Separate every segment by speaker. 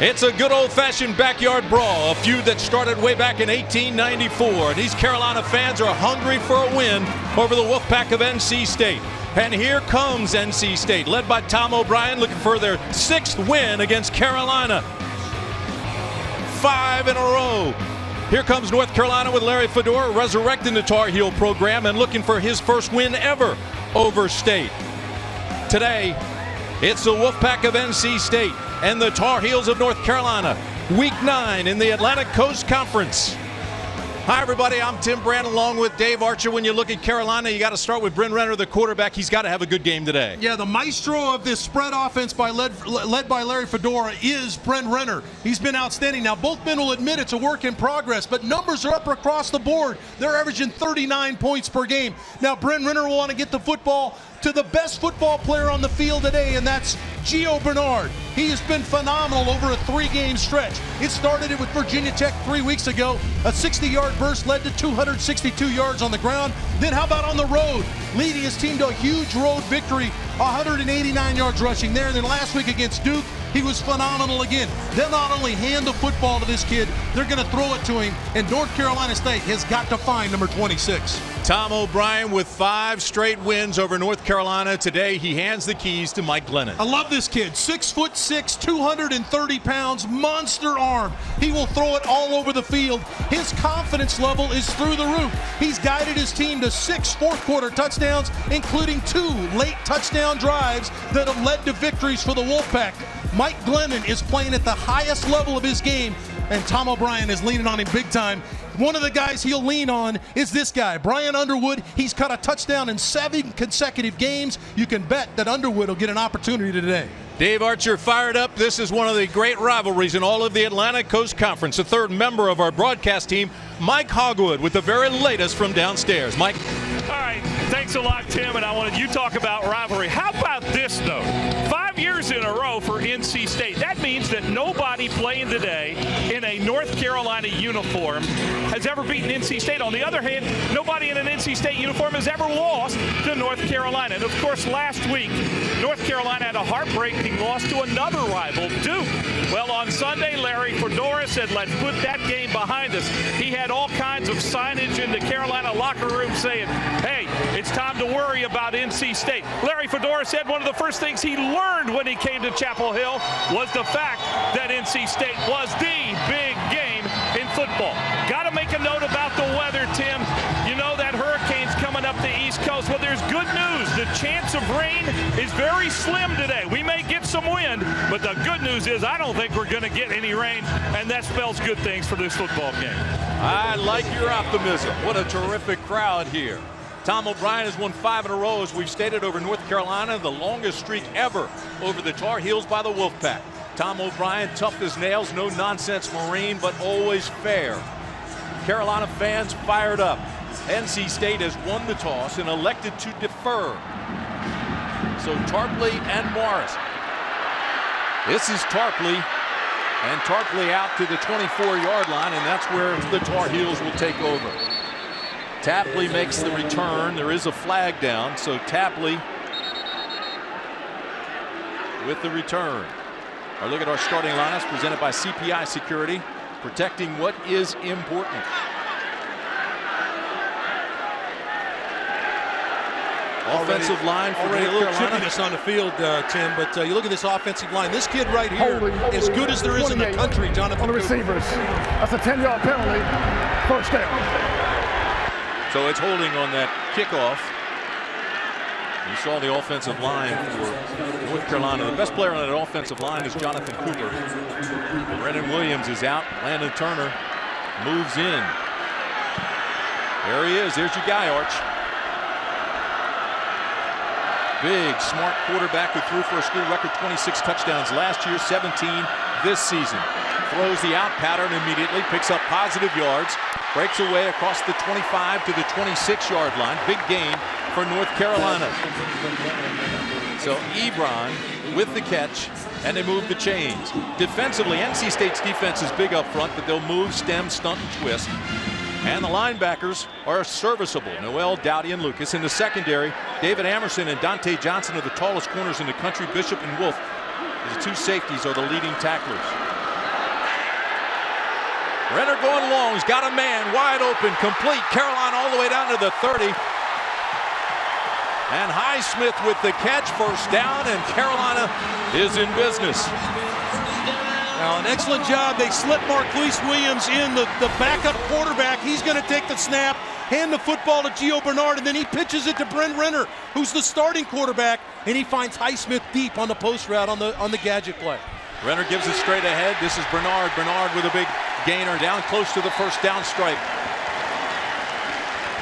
Speaker 1: It's a good old-fashioned backyard brawl, a feud that started way back in 1894. These Carolina fans are hungry for a win over the Wolfpack of NC State. And here comes NC State, led by Tom O'Brien, looking for their 6th win against Carolina. 5 in a row. Here comes North Carolina with Larry Fedora resurrecting the Tar Heel program and looking for his first win ever over State. Today, it's the Wolfpack of NC State and the Tar Heels of North Carolina. Week 9 in the Atlantic Coast Conference. Hi everybody, I'm Tim Brand along with Dave Archer. When you look at Carolina, you got to start with Bryn Renner, the quarterback. He's got to have a good game today.
Speaker 2: Yeah, the maestro of this spread offense led by Larry Fedora is Bryn Renner. He's been outstanding. Now, both men will admit it's a work in progress, but numbers are up across the board. They're averaging 39 points per game. Now, Bryn Renner will want to get the football to the best football player on the field today, and that's Gio Bernard. He has been phenomenal over a 3-game stretch. It started with Virginia Tech 3 weeks ago. A 60-yard burst led to 262 yards on the ground. Then how about on the road? Leading his team to a huge road victory, 189 yards rushing there. And then last week against Duke, he was phenomenal again. They'll not only hand the football to this kid, they're going to throw it to him. And North Carolina State has got to find number 26.
Speaker 1: Tom O'Brien with 5 straight wins over North Carolina. Today, he hands the keys to Mike Glennon.
Speaker 2: I love this kid. 6'6", 230 pounds, monster arm. He will throw it all over the field. His confidence level is through the roof. He's guided his team to 6 fourth-quarter touchdowns, including 2 late touchdown drives that have led to victories for the Wolfpack. Mike Glennon is playing at the highest level of his game, and Tom O'Brien is leaning on him big time. One of the guys he'll lean on is this guy, Brian Underwood. He's caught a touchdown in 7 consecutive games. You can bet that Underwood will get an opportunity today.
Speaker 1: Dave Archer fired up. This is one of the great rivalries in all of the Atlantic Coast Conference. The 3rd member of our broadcast team, Mike Hogwood, with the very latest from downstairs. Mike.
Speaker 3: All right, thanks a lot, Tim, and I wanted you to talk about rivalry. How about this, though? 5 years in a row for NC State. That means that nobody playing today in a North Carolina uniform has ever beaten NC State. On the other hand, nobody in an NC State uniform has ever lost to North Carolina. And, of course, last week, North Carolina had a heartbreaking loss to another rival, Duke. Well, on Sunday, Larry Fedora said, let's put that game behind us. He had all kinds of signage in the Carolina locker room saying, hey, it's time to worry about NC State. Larry Fedora said one of the first things he learned when he came to Chapel Hill was the fact that NC State was the big game in football. Got to make a note about the weather, Tim. You know that hurricane's coming up the East Coast. Well, there's good news. The chance of rain is very slim today. We may get some wind, but the good news is I don't think we're going to get any rain, and that spells good things for this football game.
Speaker 1: I like your optimism. What a terrific crowd here. Tom O'Brien has won 5 in a row, as we've stated, over North Carolina, the longest streak ever over the Tar Heels by the Wolfpack. Tom O'Brien, tough as nails, no nonsense Marine, but always fair. Carolina fans fired up. NC State has won the toss and elected to defer. So Tarpley and Morris. This is Tarpley, and Tarpley out to the 24-yard line, and that's where the Tar Heels will take over. Tapley makes the return. There is a flag down, so Tapley with the return. Our look at our starting lineups presented by CPI Security, protecting what is important. Offensive line for
Speaker 2: already a little
Speaker 1: Carolina.
Speaker 2: chippiness on the field, Tim, but you look at this offensive line. This kid right here, as good as there is in the country, Jonathan.
Speaker 4: On the receivers. That's a 10-yard penalty. First down.
Speaker 1: So it's holding on that kickoff. You saw the offensive line for North Carolina. The best player on that offensive line is Jonathan Cooper. Brennan Williams is out. Landon Turner moves in. There he is. There's your guy, Arch. Big, smart quarterback who threw for a school record 26 touchdowns last year, 17 this season. Throws the out pattern immediately, picks up positive yards, breaks away across the 25 to the 26-yard line. Big gain for North Carolina. So Ebron with the catch, and they move the chains. Defensively, NC State's defense is big up front, but they'll move, stem, stunt, and twist. And the linebackers are serviceable. Noel, Dowdy, and Lucas. In the secondary, David Amerson and Dante Johnson are the tallest corners in the country. Bishop and Wolf, the 2 safeties, are the leading tacklers. Renner going long. He's got a man wide open, complete. Carolina all the way down to the 30. And Highsmith with the catch, first down, and Carolina is in business.
Speaker 2: Now, an excellent job. They slip Marquise Williams in, the backup quarterback. He's going to take the snap, hand the football to Gio Bernard, and then he pitches it to Brent Renner, who's the starting quarterback, and he finds Highsmith deep on the post route on the gadget play.
Speaker 1: Renner gives it straight ahead. This is Bernard. Bernard with a big gainer down close to the first down stripe.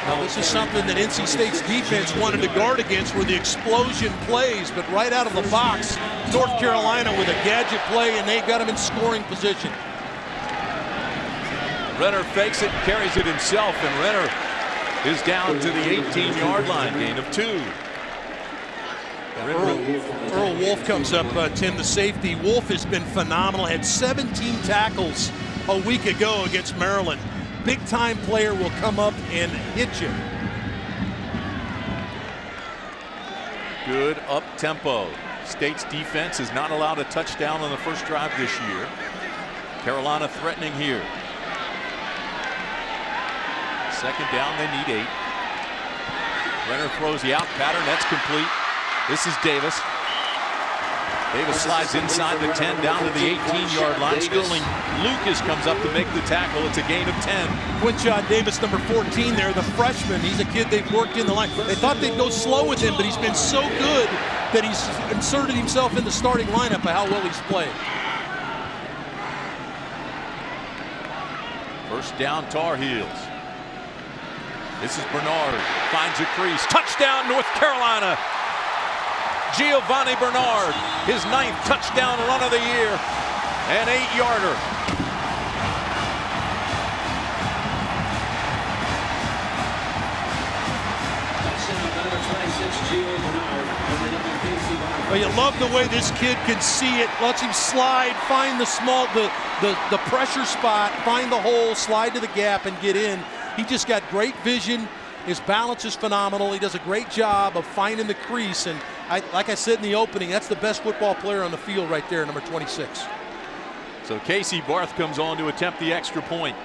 Speaker 2: Now, this is something that NC State's defense wanted to guard against, were the explosion plays, but right out of the box, North Carolina with a gadget play, and they got him in scoring position.
Speaker 1: Renner fakes it, carries it himself, and Renner is down to the 18-yard line, gain of 2.
Speaker 2: Earl Wolf comes up, Tim, the safety. Wolf has been phenomenal, had 17 tackles a week ago against Maryland. Big-time player will come up and hit you.
Speaker 1: Good up-tempo. State's defense is not allowed a touchdown on the first drive this year. Carolina threatening here. Second down, they need 8. Renner throws the out pattern. That's complete. This is Davis. Davis slides inside the 10 down to the 18-yard line. Sterling Lucas comes up to make the tackle. It's a gain of 10.
Speaker 2: Quinshot Davis, number 14 there, the freshman. He's a kid they've worked in the line. They thought they'd go slow with him, but he's been so good that he's inserted himself in the starting lineup by how well he's played.
Speaker 1: First down, Tar Heels. This is Bernard. Finds a crease. Touchdown, North Carolina. Giovanni Bernard, his 9th touchdown run of the year, an 8-yarder.
Speaker 2: Well, you love the way this kid can see it. Lets him slide, find the pressure spot, find the hole, slide to the gap, and get in. He just got great vision. His balance is phenomenal. He does a great job of finding the crease, and like I said in the opening, that's the best football player on the field right there, number 26.
Speaker 1: So Casey Barth comes on to attempt the extra point.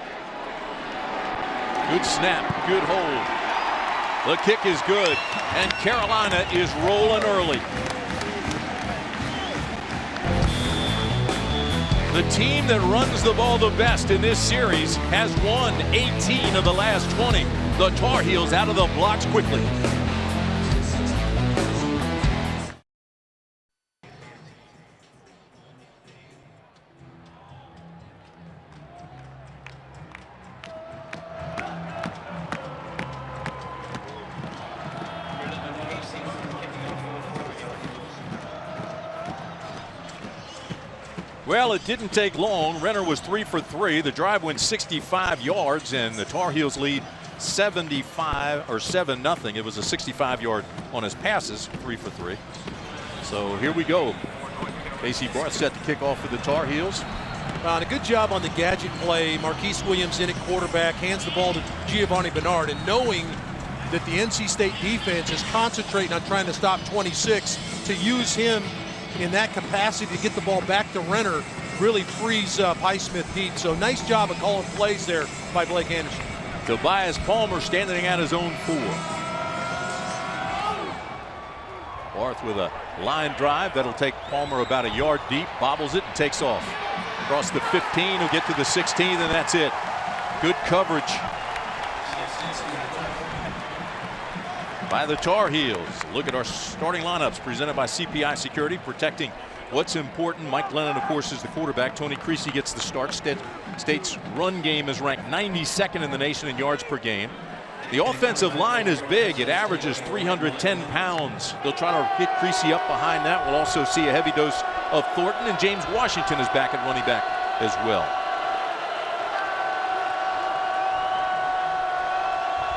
Speaker 1: Good snap, good hold. The kick is good, and Carolina is rolling early. The team that runs the ball the best in this series has won 18 of the last 20. The Tar Heels out of the blocks quickly. Well, it didn't take long. Renner was 3 for 3. The drive went 65 yards, and the Tar Heels lead 75 or 7-0. It was a 65-yard on his passes, 3 for 3. So here we go. Casey Barth set to kick off for the Tar Heels.
Speaker 2: And a good job on the gadget play. Marquise Williams in at quarterback, hands the ball to Giovanni Bernard, and knowing that the NC State defense is concentrating on trying to stop 26, to use him in that capacity to get the ball back to Renner really frees up Highsmith deep. So nice job of calling plays there by Blake Anderson.
Speaker 1: Tobias Palmer standing at his own 4. Barth with a line drive that'll take Palmer about a yard deep, bobbles it and takes off. Across the 15, he'll get to the 16, and that's it. Good coverage by the Tar Heels. Look at our starting lineups presented by CPI Security, protecting what's important. Mike Lennon, of course, is the quarterback. Tony Creasy gets the start. State's run game is ranked 92nd in the nation in yards per game. The offensive line is big. It averages 310 pounds. They'll try to get Creasy up behind that. We'll also see a heavy dose of Thornton, and James Washington is back at running back as well.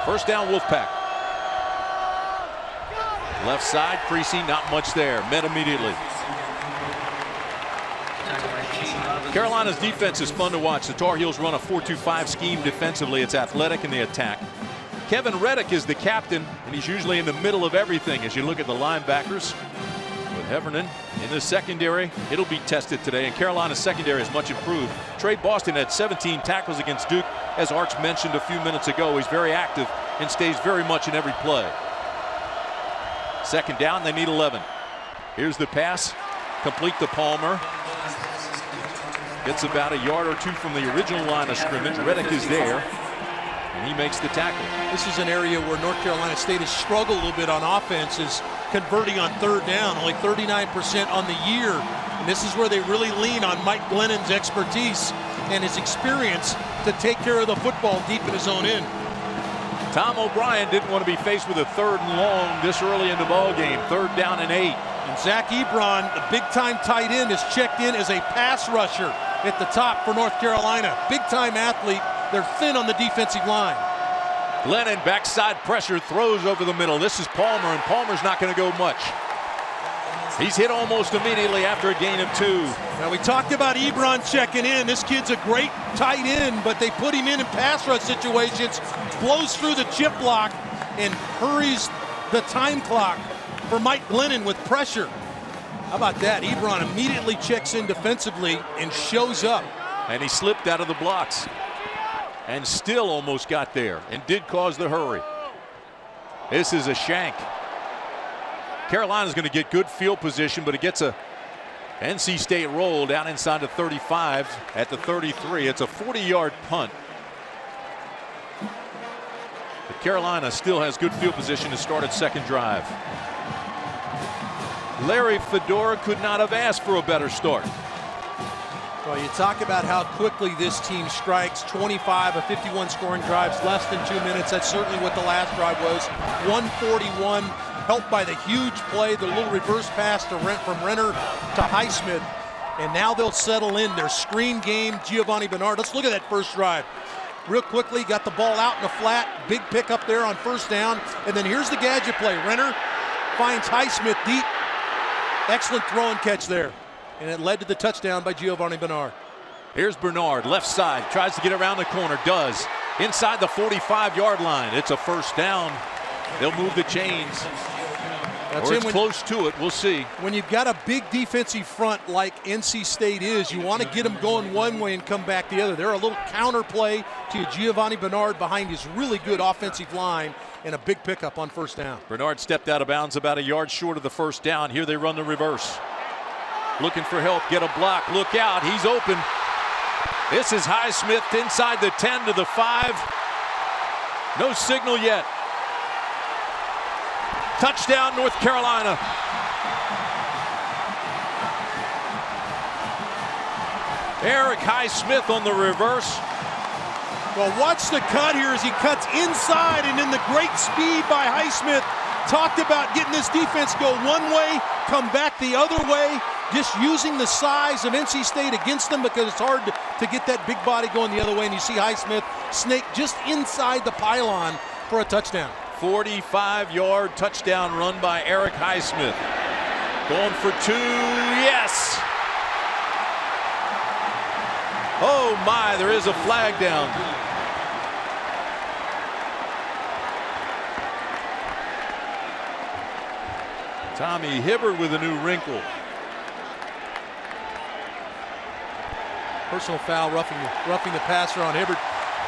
Speaker 1: First down, Wolfpack. Left side, Creasy, not much there. Met immediately. Carolina's defense is fun to watch. The Tar Heels run a 4-2-5 scheme defensively. It's athletic in the attack. Kevin Reddick is the captain, and he's usually in the middle of everything as you look at the linebackers. With Heffernan in the secondary, it'll be tested today, and Carolina's secondary is much improved. Trey Boston had 17 tackles against Duke. As Arch mentioned a few minutes ago, he's very active and stays very much in every play. Second down, they need 11. Here's the pass, complete to Palmer. Gets about a yard or two from the original line of scrimmage. Reddick is there, and he makes the tackle.
Speaker 2: This is an area where North Carolina State has struggled a little bit on offense, is converting on third down, only 39% on the year. And this is where they really lean on Mike Glennon's expertise and his experience to take care of the football deep in his own end.
Speaker 1: Tom O'Brien didn't want to be faced with a 3rd and long this early in the ball game. 3rd down and 8.
Speaker 2: And Zach Ebron, the big-time tight end, is checked in as a pass rusher at the top for North Carolina. Big-time athlete. They're thin on the defensive line.
Speaker 1: Glennon, backside pressure, throws over the middle. This is Palmer, and Palmer's not going to go much. He's hit almost immediately after a gain of 2.
Speaker 2: Now, we talked about Ebron checking in. This kid's a great tight end, but they put him in pass rush situations, blows through the chip block, and hurries the time clock for Mike Glennon with pressure. How about that? Ebron immediately checks in defensively and shows up.
Speaker 1: And he slipped out of the blocks and still almost got there and did cause the hurry. This is a shank. Carolina's going to get good field position, but it gets a NC State roll down inside the 35 at the 33. It's a 40-yard punt. But Carolina still has good field position to start its second drive. Larry Fedora could not have asked for a better start.
Speaker 2: Well, you talk about how quickly this team strikes. 25 of 51 scoring drives, less than 2 minutes. That's certainly what the last drive was. 141, helped by the huge play, the little reverse pass from Renner to Highsmith. And now they'll settle in their screen game. Giovanni Bernard. Let's look at that first drive. Real quickly, got the ball out in the flat. Big pickup there on first down. And then here's the gadget play. Renner finds Highsmith deep. Excellent throw and catch there. And it led to the touchdown by Giovanni Bernard.
Speaker 1: Here's Bernard, left side, tries to get around the corner, does. Inside the 45-yard line. It's a first down. They'll move the chains. Or it's close to it, we'll see.
Speaker 2: When you've got a big defensive front like NC State is, you want to get them going one way and come back the other. They're a little counter play to Giovanni Bernard behind his really good offensive line, and a big pickup on first down.
Speaker 1: Bernard stepped out of bounds about a yard short of the first down. Here they run the reverse. Looking for help, get a block, look out, he's open. This is Highsmith inside the 10 to the 5. No signal yet. Touchdown, North Carolina. Eric Highsmith on the reverse.
Speaker 2: Well, watch the cut here as he cuts inside, and then the great speed by Highsmith. Talked about getting this defense go one way, come back the other way, just using the size of NC State against them because it's hard to get that big body going the other way. And you see Highsmith snake just inside the pylon for a touchdown.
Speaker 1: 45-yard touchdown run by Eric Highsmith. Going for 2, yes! Oh my, there is a flag down. Tommy Hibbert with a new wrinkle.
Speaker 2: Personal foul, roughing the passer on Hibbert.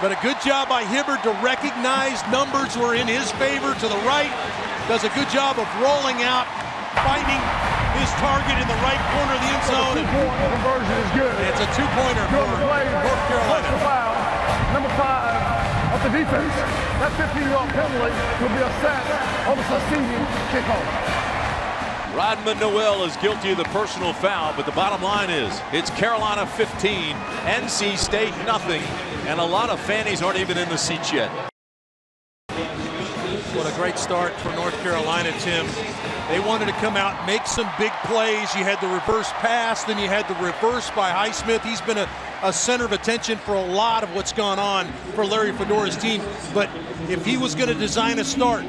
Speaker 2: But a good job by Hibbert to recognize numbers were in his favor to the right. Does a good job of rolling out, finding his target in the right corner of the end zone.
Speaker 4: The two-point conversion is good.
Speaker 2: It's a two-pointer for North Carolina.
Speaker 4: Foul, number 5 of the defense. That 15-yard penalty will be a set on the succeeding kickoff.
Speaker 1: Rodman Noel is guilty of the personal foul, but the bottom line is it's Carolina 15, NC State nothing, and a lot of fannies aren't even in the seats yet.
Speaker 2: What a great start for North Carolina, Tim. They wanted to come out, make some big plays. You had the reverse pass, then you had the reverse by Highsmith. He's been a center of attention for a lot of what's gone on for Larry Fedora's team. But if he was going to design a start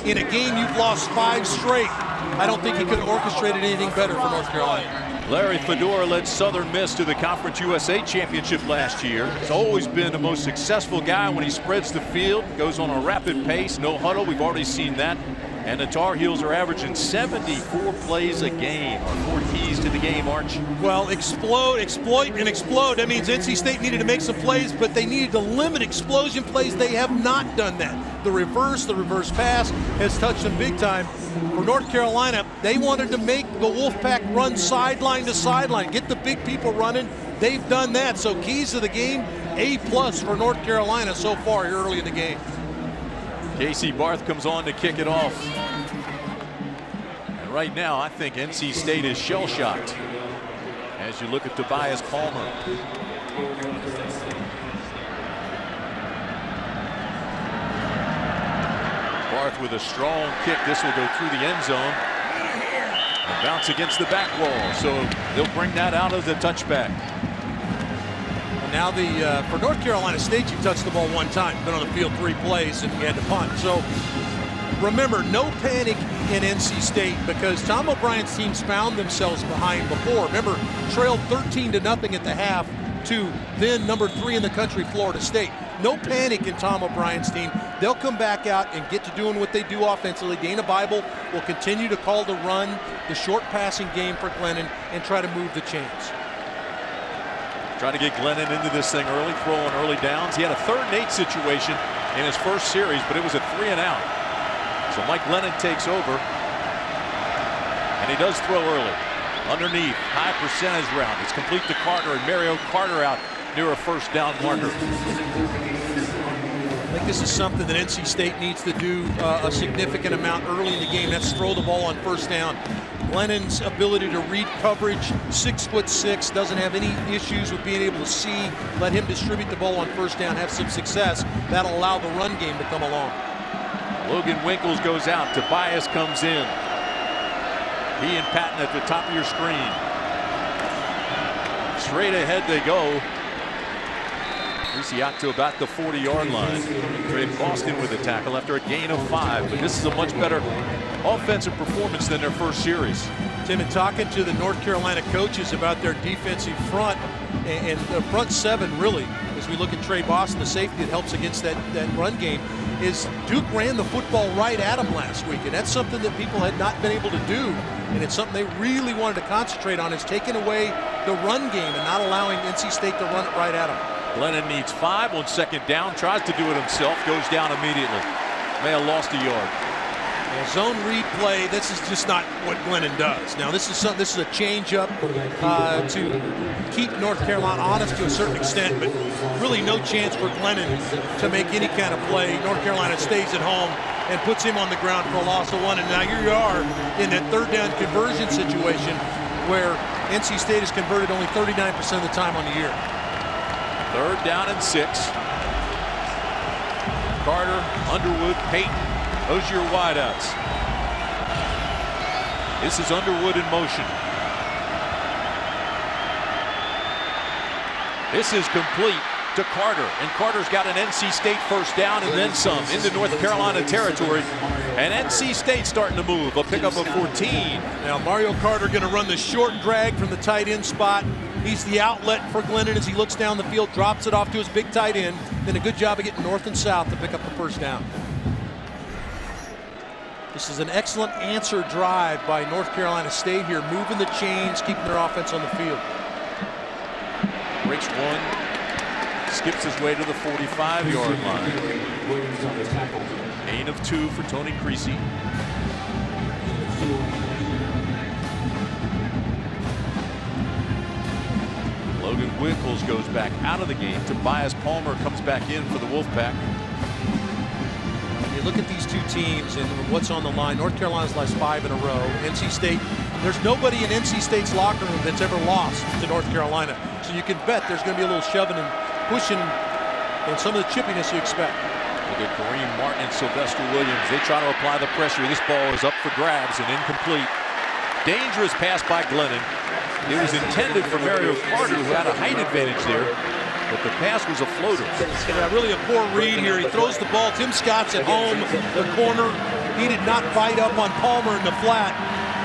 Speaker 2: in a game you've lost 5 straight, I don't think he could have orchestrated anything better for North Carolina.
Speaker 1: Larry Fedora led Southern Miss to the Conference USA Championship last year. He's always been the most successful guy when he spreads the field, goes on a rapid pace, no huddle. We've already seen that. And the Tar Heels are averaging 74 plays a game. Our 4 keys to the game, Arch.
Speaker 2: Well, explode, exploit, and explode. That means NC State needed to make some plays, but they needed to limit explosion plays. They have not done that. The reverse pass has touched them big time. For North Carolina, they wanted to make the Wolfpack run sideline to sideline, get the big people running. They've done that. So keys to the game, A+ for North Carolina so far here early in the game.
Speaker 1: Casey Barth comes on to kick it off. And right now, I think NC State is shell-shocked as you look at Tobias Palmer. Barth with a strong kick. This will go through the end zone and bounce against the back wall. So they'll bring that out as a touchback.
Speaker 2: Now for North Carolina State, you touched the ball one time, been on the field 3 plays, and you had to punt. So remember, no panic in NC State because Tom O'Brien's teams found themselves behind before. Remember, trailed 13-0 at the half to then number 3 in the country, Florida State. No panic in Tom O'Brien's team. They'll come back out and get to doing what they do offensively. Dana Bible will continue to call the run, the short passing game for Glennon, and try to move the chains.
Speaker 1: Trying to get Glennon into this thing early, throwing early downs. He had a 3rd and 8 situation in his first series, but it was a 3 and out. So Mike Glennon takes over, and he does throw early. Underneath, high percentage route. It's complete to Carter, and Mario Carter out near a 1st down marker.
Speaker 2: I think this is something that NC State needs to do a significant amount early in the game. That's throw the ball on 1st down. Glennon's ability to read coverage, 6'6", doesn't have any issues with being able to see. Let him distribute the ball on 1st down, have some success. That'll allow the run game to come along.
Speaker 1: Logan Winkles goes out. Tobias comes in. He and Patton at the top of your screen. Straight ahead they go. Out to about the 40-yard line. Trey Boston with a tackle after a gain of 5. But this is a much better offensive performance than their first series.
Speaker 2: Tim, and talking to the North Carolina coaches about their defensive front and the front 7, really, as we look at Trey Boston, the safety that helps against that run game, is Duke ran the football right at him last week. And that's something that people had not been able to do. And it's something they really wanted to concentrate on, is taking away the run game and not allowing NC State to run it right at him.
Speaker 1: Glennon needs 5 on 2nd down, tries to do it himself, goes down immediately. May have lost a yard.
Speaker 2: Well, zone read play, this is just not what Glennon does. Now this is a change up to keep North Carolina honest to a certain extent, but really no chance for Glennon to make any kind of play. North Carolina stays at home and puts him on the ground for a loss of 1. And now here you are in that 3rd down conversion situation where NC State has converted only 39% of the time on the year.
Speaker 1: 3rd down and 6. Carter, Underwood, Payton. Those are your wideouts. This is Underwood in motion. This is complete to Carter, and Carter's got an NC State 1st down and then some into North Carolina territory. And NC State starting to move. A pickup of 14.
Speaker 2: Now Mario Carter going to run the short drag from the tight end spot. He's the outlet for Glennon as he looks down the field, drops it off to his big tight end. Then a good job of getting north and south to pick up the 1st down. This is an excellent answer drive by North Carolina State here, moving the chains, keeping their offense on the field.
Speaker 1: Breaks 1, skips his way to the 45-yard line. Gain of 2 for Tony Creasy. Logan Winkles goes back out of the game. Tobias Palmer comes back in for the Wolfpack.
Speaker 2: You look at these 2 teams and what's on the line. North Carolina's lost 5 in a row. NC State, there's nobody in NC State's locker room that's ever lost to North Carolina. So you can bet there's going to be a little shoving and pushing and some of the chippiness you expect.
Speaker 1: Look at Kareem Martin and Sylvester Williams. They try to apply the pressure. This ball is up for grabs and incomplete. Dangerous pass by Glennon. It was intended for Mario Carter, who had a height advantage there, but the pass was a floater.
Speaker 2: Yeah, really a poor read here. He throws the ball. Tim Scott's at home, the corner. He did not bite up on Palmer in the flat.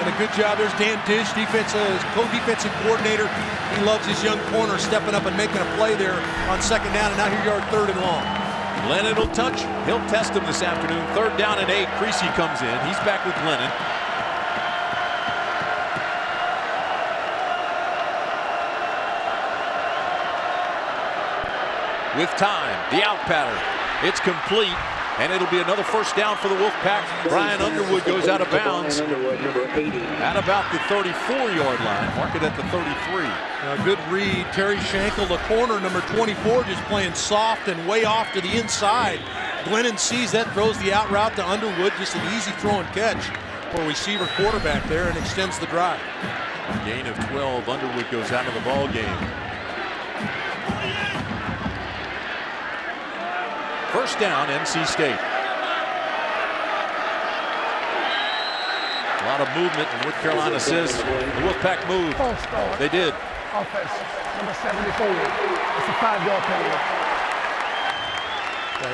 Speaker 2: And a good job. There's Dan Dish, co-defensive coordinator. He loves his young corner stepping up and making a play there on 2nd down. And now here you are, 3rd and long.
Speaker 1: Lennon will touch. He'll test him this afternoon. 3rd down and 8. Creasy comes in. He's back with Lennon. With time, the out pattern. It's complete, and it'll be another 1st down for the Wolfpack. Brian Underwood goes out of bounds at about the 34-yard line. Mark it at the 33.
Speaker 2: Good read. Terry Schenkel, the corner, number 24, just playing soft and way off to the inside. Glennon sees that, throws the out route to Underwood. Just an easy throw and catch for a receiver quarterback there, and extends the drive.
Speaker 1: Gain of 12. Underwood goes out of the ball game. 1st down, NC State. A lot of movement, and North Carolina says the Wolfpack moved. They did.
Speaker 4: Offense, number 74. It's a 5-yard penalty.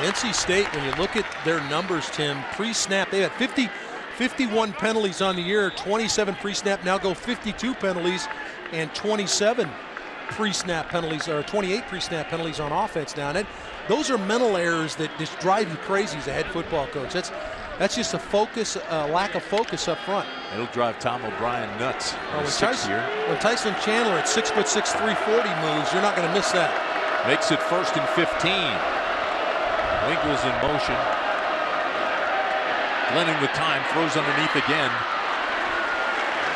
Speaker 2: NC State, when you look at their numbers, Tim, pre-snap, they had 51 penalties on the year, 27 pre-snap, now go 52 penalties and 27 pre-snap penalties, or 28 pre-snap penalties on offense now. And those are mental errors that just drive you crazy as a head football coach. That's just a focus, lack of focus up front.
Speaker 1: It'll drive Tom O'Brien nuts.
Speaker 2: When Tyson Chandler at 6'6", 340 moves, you're not going to miss that.
Speaker 1: Makes it 1st and 15. Winkles in motion. Lennon with time, throws underneath again.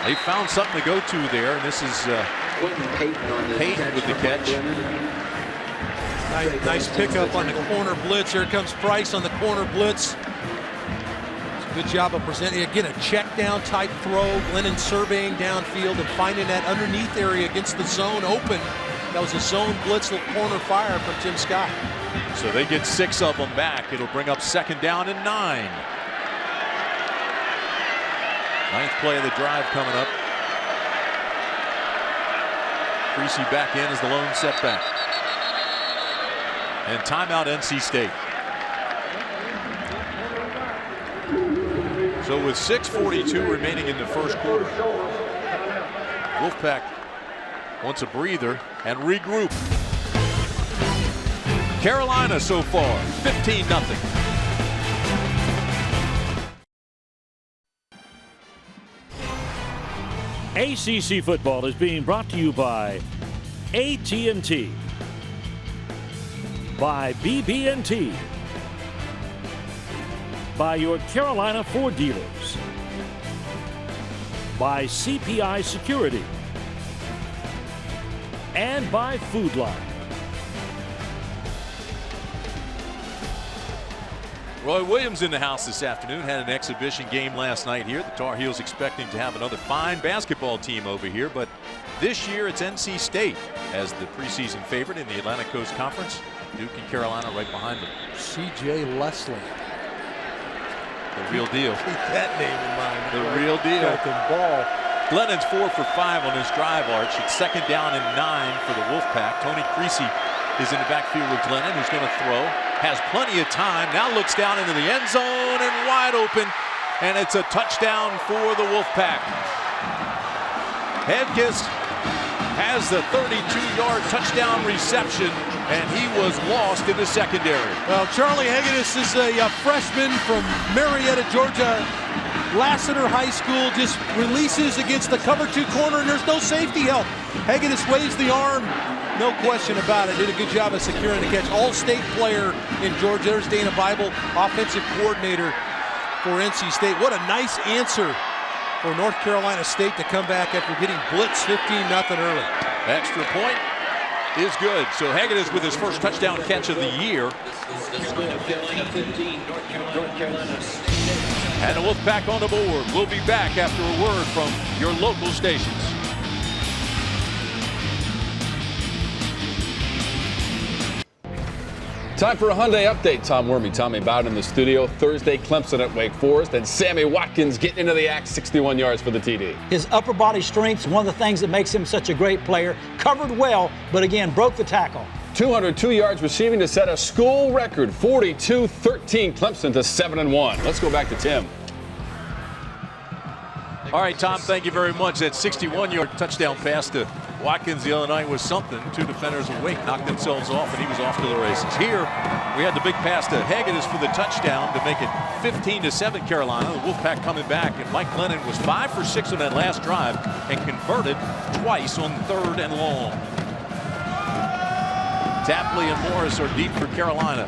Speaker 1: They found something to go to there, and this is Payton with the catch.
Speaker 2: Nice pickup on the corner blitz. Here comes Price on the corner blitz. Good job of presenting. Again, a check down type throw. Glennon surveying downfield and finding that underneath area against the zone open. That was a zone blitz corner fire from Tim Scott.
Speaker 1: So they get 6 of them back. It'll bring up 2nd down and 9. 9th play of the drive coming up. Creasy back in as the lone setback. And timeout, NC State. So with 6:42 remaining in the 1st quarter, Wolfpack wants a breather and regroup. Carolina so far, 15-0.
Speaker 5: ACC football is being brought to you by AT&T, by BB&T, by your Carolina Ford dealers, by CPI Security, and by Food Line.
Speaker 1: Roy Williams in the house this afternoon. Had an exhibition game last night here. The Tar Heels expecting to have another fine basketball team over here, but this year it's NC State as the preseason favorite in the Atlantic Coast Conference. Duke and Carolina right behind them.
Speaker 2: C.J. Leslie.
Speaker 1: The real deal.
Speaker 2: Keep that name in mind.
Speaker 1: The real deal.
Speaker 2: Ball.
Speaker 1: Glennon's 4 for 5 on his drive arch. It's 2nd down and 9 for the Wolfpack. Tony Creasy is in the backfield with Glennon, who's going to throw. Has plenty of time. Now looks down into the end zone and wide open. And it's a touchdown for the Wolfpack. Hedges has the 32-yard touchdown reception, and he was lost in the secondary.
Speaker 2: Well, Charlie Hegedus is a freshman from Marietta, Georgia. Lassiter High School, just releases against the cover 2 corner, and there's no safety help. Hegedus waves the arm. No question about it. Did a good job of securing the catch. All-state player in Georgia. There's Dana Bible, offensive coordinator for NC State. What a nice answer for North Carolina State to come back after getting blitzed 15-0 early.
Speaker 1: Extra point is good. So Hegedus with his first touchdown catch of the year. And the Wolfpack on the board. We'll be back after a word from your local stations.
Speaker 6: Time for a Hyundai update. Tom Wormy, Tommy Bowden in the studio. Thursday, Clemson at Wake Forest, and Sammy Watkins getting into the act, 61 yards for the TD.
Speaker 7: His upper body strength's one of the things that makes him such a great player. Covered well, but again, broke the tackle.
Speaker 6: 202 yards receiving to set a school record, 42-13 Clemson to 7-1. Let's go back to Tim.
Speaker 1: All right, Tom, thank you very much. That 61-yard touchdown pass to Watkins the other night was something. Two defenders awake, knocked themselves off, and he was off to the races. Here, we had the big pass to Hegedus for the touchdown to make it 15-7 Carolina. The Wolfpack coming back, and Mike Lennon was 5 for 6 on that last drive and converted twice on 3rd and long. Tapley and Morris are deep for Carolina.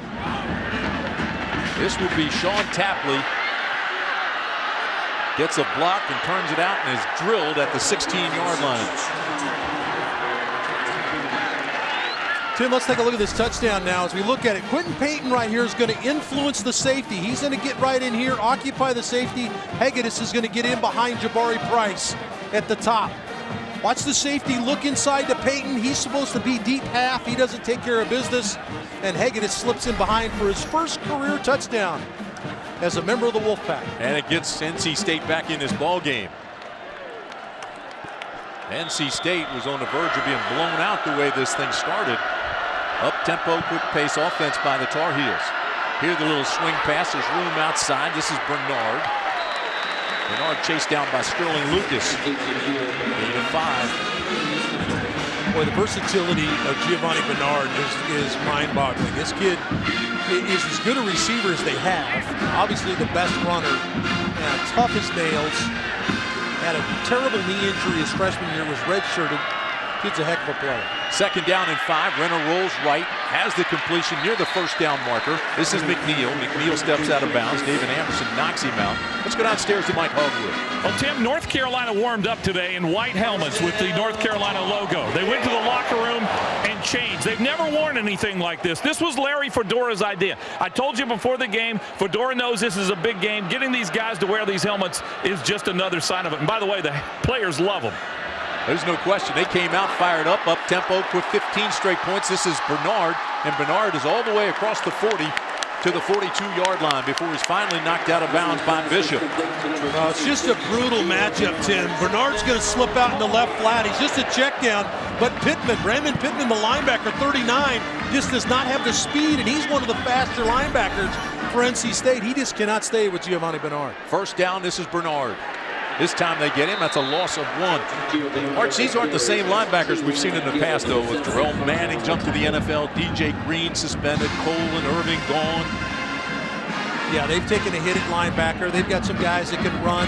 Speaker 1: This will be Sean Tapley. Gets a block and turns it out and is drilled at the 16-yard line.
Speaker 2: Tim, let's take a look at this touchdown now. As we look at it, Quentin Payton right here is going to influence the safety. He's going to get right in here, occupy the safety. Hegedus is going to get in behind Jabari Price at the top. Watch the safety look inside to Payton. He's supposed to be deep half. He doesn't take care of business. And Hegedus slips in behind for his first career touchdown as a member of the Wolfpack.
Speaker 1: And it gets NC State back in this ball game. NC State was on the verge of being blown out the way this thing started. Up-tempo, quick pace offense by the Tar Heels. Here the little swing pass. There's room outside. This is Bernard. Bernard chased down by Sterling Lucas. 8 of 5.
Speaker 2: Boy, the versatility of Giovanni Bernard is mind-boggling. This kid is as good a receiver as they have. Obviously the best runner. Tough as nails. Had a terrible knee injury his freshman year, was redshirted. Kid's a heck of a player.
Speaker 1: 2nd down and 5. Renner rolls right, has the completion near the first down marker. This is McNeil. McNeil steps out of bounds. David Anderson knocks him out. Let's go downstairs to Mike Hogwood.
Speaker 3: Well, Tim, North Carolina warmed up today in white helmets with the North Carolina logo. They went to the locker room and changed. They've never worn anything like this. This was Larry Fedora's idea. I told you before the game, Fedora knows this is a big game. Getting these guys to wear these helmets is just another sign of it. And by the way, the players love them.
Speaker 1: There's no question. They came out fired up tempo with 15 straight points. This is Bernard, and Bernard is all the way across the 40 to the 42-yard line before he's finally knocked out of bounds by Bishop.
Speaker 2: It's just a brutal matchup, Tim. Bernard's going to slip out in the left flat. He's just a check down, but Brandon Pittman, the linebacker, 39, just does not have the speed, and he's one of the faster linebackers for NC State. He just cannot stay with Giovanni Bernard.
Speaker 1: First down, this is Bernard. This time they get him. That's a loss of 1. Arch, these aren't the same linebackers we've seen in the past, though, with Terrell Manning jumped to the NFL, DJ Green suspended, Cole and Irving gone.
Speaker 2: Yeah, they've taken a hit at linebacker. They've got some guys that can run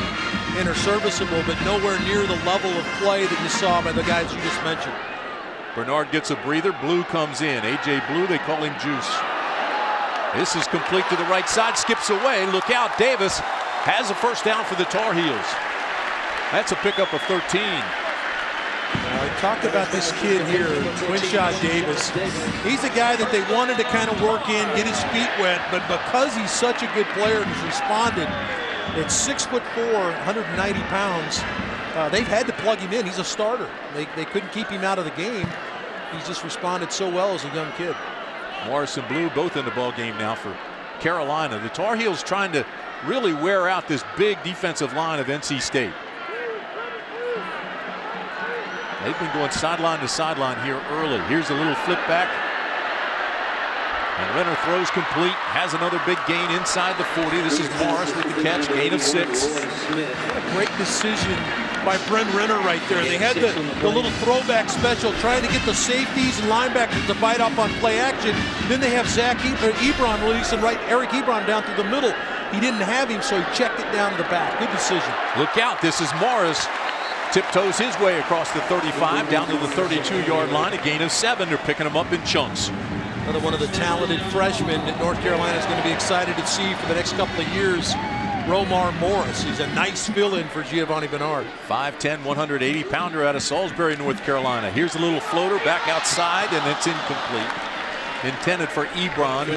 Speaker 2: and are serviceable, but nowhere near the level of play that you saw by the guys you just mentioned.
Speaker 1: Bernard gets a breather. Blue comes in. A.J. Blue, they call him Juice. This is complete to the right side, skips away. Look out, Davis has a first down for the Tar Heels. That's a pickup of 13.
Speaker 2: I talked about this kid here, Winshaw Davis. He's a guy that they wanted to kind of work in, get his feet wet, but because he's such a good player and has responded, at 6'4", 190 pounds, they've had to plug him in. He's a starter. They couldn't keep him out of the game. He's just responded so well as a young kid.
Speaker 1: Morris and Blue both in the ball game now for Carolina. The Tar Heels trying to really wear out this big defensive line of NC State. They've been going sideline to sideline here early. Here's a little flip back. And Renner throws complete. Has another big gain inside the 40. This is Morris with the catch. Gain of 6.
Speaker 2: What a great decision by Brent Renner right there. They had the little throwback special trying to get the safeties and linebackers to bite off on play action. Then they have Ebron releasing Eric Ebron down through the middle. He didn't have him, so he checked it down to the back. Good decision.
Speaker 1: Look out. This is Morris. Tiptoes his way across the 35 down to the 32-yard line. A gain of 7. They're picking him up in chunks.
Speaker 2: Another one of the talented freshmen that North Carolina is going to be excited to see for the next couple of years. Romar Morris. He's a nice fill-in for Giovanni Bernard.
Speaker 1: 5'10", 180-pounder out of Salisbury, North Carolina. Here's a little floater back outside, and it's incomplete. Intended for Ebron.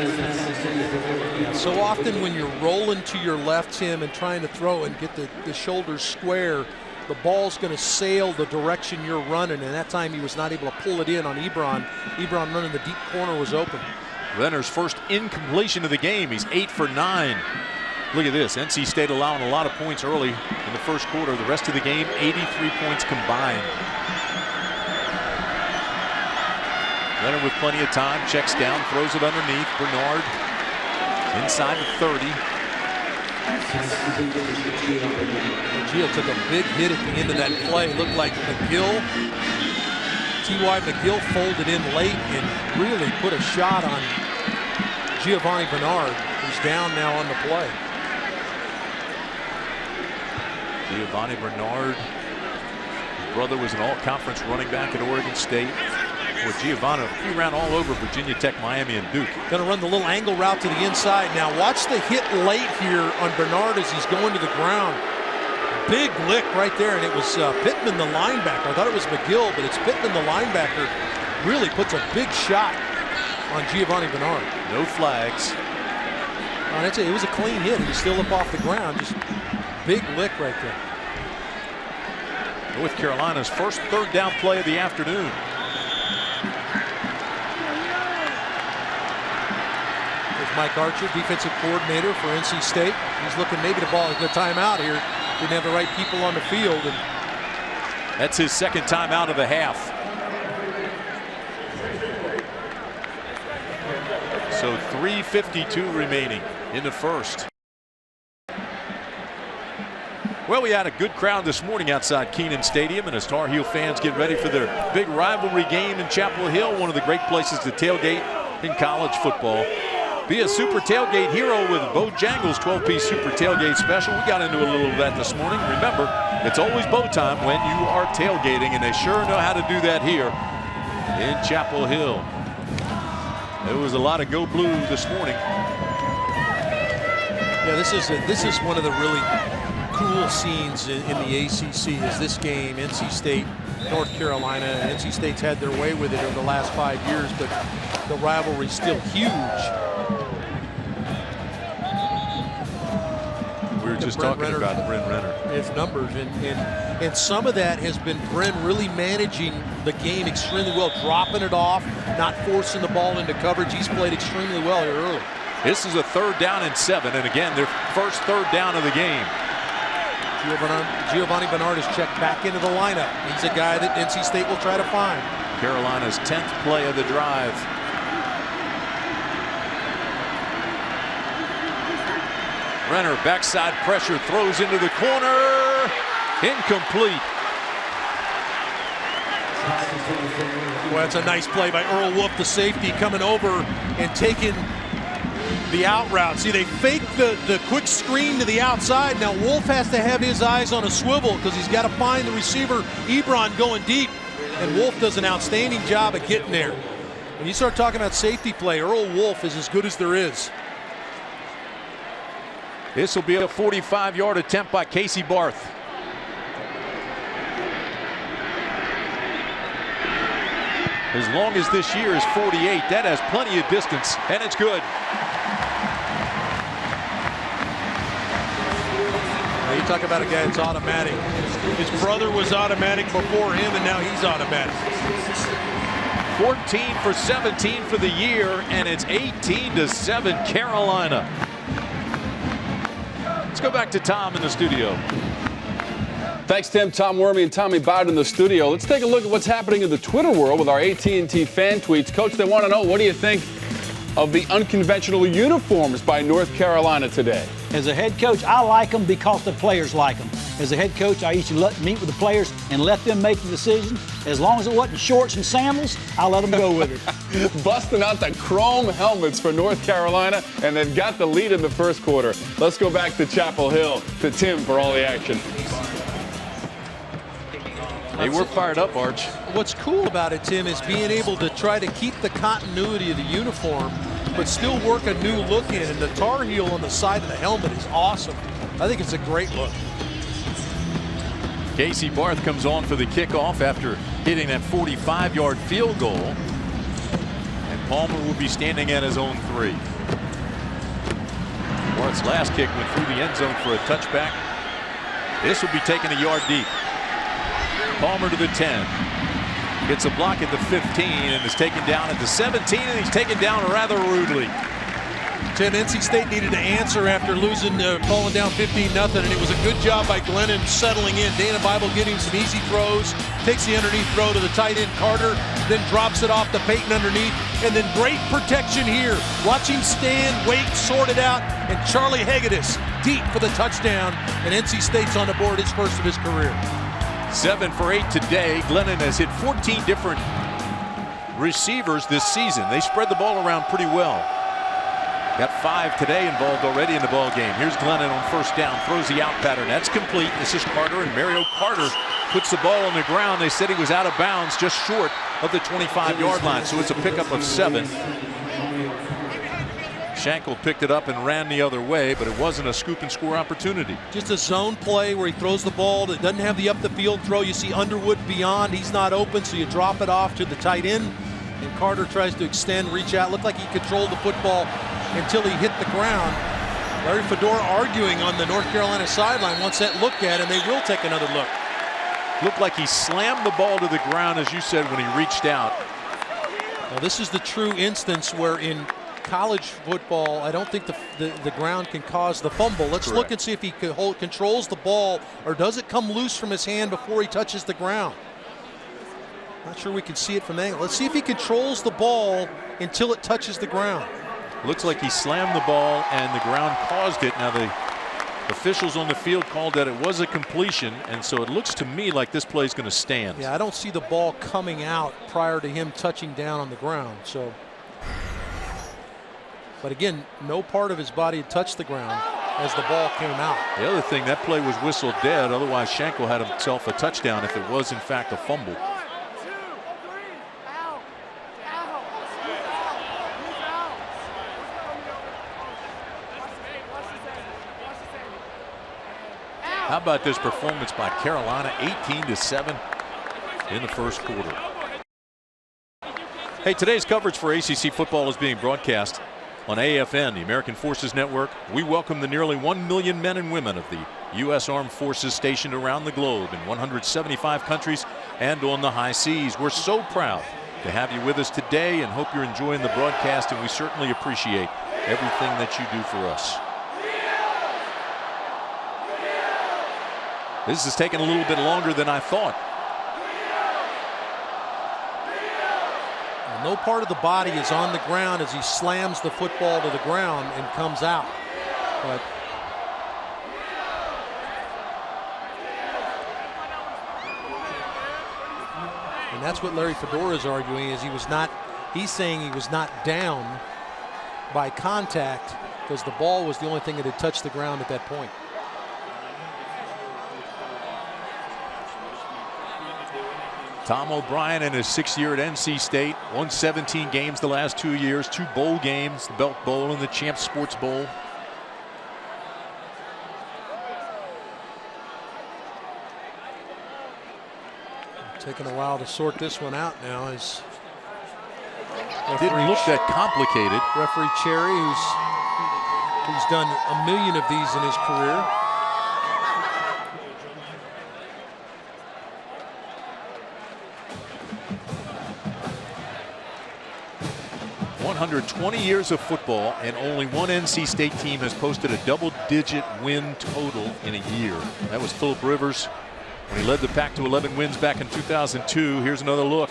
Speaker 2: Yeah, so often when you're rolling to your left, Tim, and trying to throw and get the shoulders square, the ball's going to sail the direction you're running, and that time he was not able to pull it in on Ebron. Ebron running the deep corner was open.
Speaker 1: Renner's first incompletion of the game. He's 8 for 9. Look at this. NC State allowing a lot of points early in the first quarter. The rest of the game, 83 points combined. Renner with plenty of time, checks down, throws it underneath. Bernard inside the 30.
Speaker 2: Gio took a big hit at the end of that play. Looked like McGill T.Y. McGill folded in late and really put a shot on Giovanni Bernard, who's down now on the play.
Speaker 1: Giovanni Bernard, his brother was an all-conference running back at Oregon State. With Giovanni, he ran all over Virginia Tech, Miami, and Duke.
Speaker 2: Going to run the little angle route to the inside. Now watch the hit late here on Bernard as he's going to the ground. Big lick right there, and it was Pittman, the linebacker. I thought it was McGill, but it's Pittman, the linebacker. Really puts a big shot on Giovanni Bernard.
Speaker 1: No flags.
Speaker 2: It was a clean hit. He was still up off the ground. Just big lick right there.
Speaker 1: North Carolina's first third down play of the afternoon.
Speaker 2: There's Mike Archer, defensive coordinator for NC State. He's looking maybe to ball the timeout here. Didn't have the right people on the field. And
Speaker 1: that's his second timeout of the half. So 3:52 remaining in the first. Well, we had a good crowd this morning outside Kenan Stadium, and as Tar Heel fans get ready for their big rivalry game in Chapel Hill, one of the great places to tailgate in college football. Be a super tailgate hero with Bojangles 12-piece super tailgate special. We got into a little of that this morning. Remember, it's always bow time when you are tailgating, and they sure know how to do that here in Chapel Hill. There was a lot of go blue this morning.
Speaker 2: Yeah, this is one of the really cool scenes in the ACC is this game, NC State, North Carolina. NC State's had their way with it over the last 5 years, but the rivalry's still huge.
Speaker 1: We were just talking about Bryn Renner.
Speaker 2: His numbers, and some of that has been Bryn really managing the game extremely well, dropping it off, not forcing the ball into coverage. He's played extremely well here early.
Speaker 1: This is a 3rd down and 7, and again, their first 3rd down of the game.
Speaker 2: Giovanni Bernard is checked back into the lineup. He's a guy that NC State will try to find.
Speaker 1: Carolina's 10th play of the drive. Renner, backside pressure, throws into the corner. Incomplete.
Speaker 2: Well, that's a nice play by Earl Wolf, the safety, coming over and taking the out route. See, they fake the quick screen to the outside. Now Wolf has to have his eyes on a swivel because he's got to find the receiver, Ebron, going deep. And Wolf does an outstanding job at getting there. When you start talking about safety play, Earl Wolf is as good as there is.
Speaker 1: This will be a 45-yard attempt by Casey Barth. As long as this year is 48, that has plenty of distance, and it's good.
Speaker 2: Now you talk about a guy that's automatic. His brother was automatic before him, and now he's automatic.
Speaker 1: 14 for 17 for the year, and it's 18-7 Carolina. Let's go back to Tom in the studio.
Speaker 6: Thanks, Tim. Tom Wormy and Tommy Bowden in the studio. Let's take a look at what's happening in the Twitter world with our AT&T fan tweets. Coach, they want to know, what do you think of the unconventional uniforms by North Carolina today?
Speaker 7: As a head coach, I like them because the players like them. As a head coach, I used to meet with the players and let them make the decision. As long as it wasn't shorts and sandals, I let them go with it.
Speaker 6: Busting out the chrome helmets for North Carolina, and they've got the lead in the first quarter. Let's go back to Chapel Hill, to Tim for all the action.
Speaker 1: Hey, we're fired up, Arch.
Speaker 2: What's cool about it, Tim, is being able to try to keep the continuity of the uniform, but still work a new look in. And the Tar Heel on the side of the helmet is awesome. I think it's a great look.
Speaker 1: Casey Barth comes on for the kickoff after hitting that 45-yard field goal. And Palmer will be standing at his own 3. Barth's last kick went through the end zone for a touchback. This will be taken a yard deep. Palmer to the 10. Gets a block at the 15 and is taken down at the 17, and he's taken down rather rudely.
Speaker 2: Tim, NC State needed to answer after losing, falling down 15-0, and it was a good job by Glennon settling in. Dana Bible getting some easy throws, takes the underneath throw to the tight end Carter, then drops it off to Peyton underneath, and then great protection here. Watch him stand, wait, sort it out, and Charlie Hegedus deep for the touchdown, and NC State's on the board, his first of his career.
Speaker 1: 7 for 8 today. Glennon has hit 14 different receivers this season. They spread the ball around pretty well. Got 5 today involved already in the ball game. Here's Glennon on first down, throws the out pattern. That's complete. This is Carter, and Mario Carter puts the ball on the ground. They said he was out of bounds, just short of the 25-yard line, so it's a pickup of 7. Schenkel picked it up and ran the other way, but it wasn't a scoop and score opportunity.
Speaker 2: Just a zone play where he throws the ball that doesn't have the up the field throw. You see Underwood beyond. He's not open, so you drop it off to the tight end. And Carter tries to extend, reach out. Looked like he controlled the football until he hit the ground. Larry Fedora arguing on the North Carolina sideline wants that looked at, and they will take another look.
Speaker 1: Looked like he slammed the ball to the ground, as you said, when he reached out.
Speaker 2: Well, this is the true instance where in college football, I don't think the ground can cause the fumble. Let's look and see if he controls the ball, or does it come loose from his hand before he touches the ground. Not sure we can see it from the angle. Let's see if he controls the ball until it touches the ground.
Speaker 1: Looks like he slammed the ball and the ground caused it. Now the officials on the field called that it was a completion, and so it looks to me like this play is going to stand.
Speaker 2: Yeah, I don't see the ball coming out prior to him touching down on the ground. So, but again, no part of his body had touched the ground as the ball came out.
Speaker 1: The other thing, that play was whistled dead. Otherwise, Schenkel had himself a touchdown if it was in fact a fumble. How about this performance by Carolina, 18-7 in the first quarter. Hey, today's coverage for ACC football is being broadcast on AFN, the American Forces Network. We welcome the nearly 1 million men and women of the U.S. Armed Forces stationed around the globe in 175 countries and on the high seas. We're so proud to have you with us today and hope you're enjoying the broadcast, and we certainly appreciate everything that you do for us. This is taking a little bit longer than I thought.
Speaker 2: No part of the body is on the ground as he slams the football to the ground and comes out. But and that's what Larry Fedora is arguing, is he's saying he was not down by contact because the ball was the only thing that had touched the ground at that point.
Speaker 1: Tom O'Brien in his 6th year at NC State, won 17 games the last 2 years, 2 bowl games, the Belk Bowl and the Champs Sports Bowl.
Speaker 2: Taking a while to sort this one out now. As
Speaker 1: didn't look that complicated.
Speaker 2: Referee Cherry, who's done a million of these in his career.
Speaker 1: 120 years of football, and only one NC State team has posted a double-digit win total in a year. That was Phillip Rivers when he led the pack to 11 wins back in 2002. Here's another look.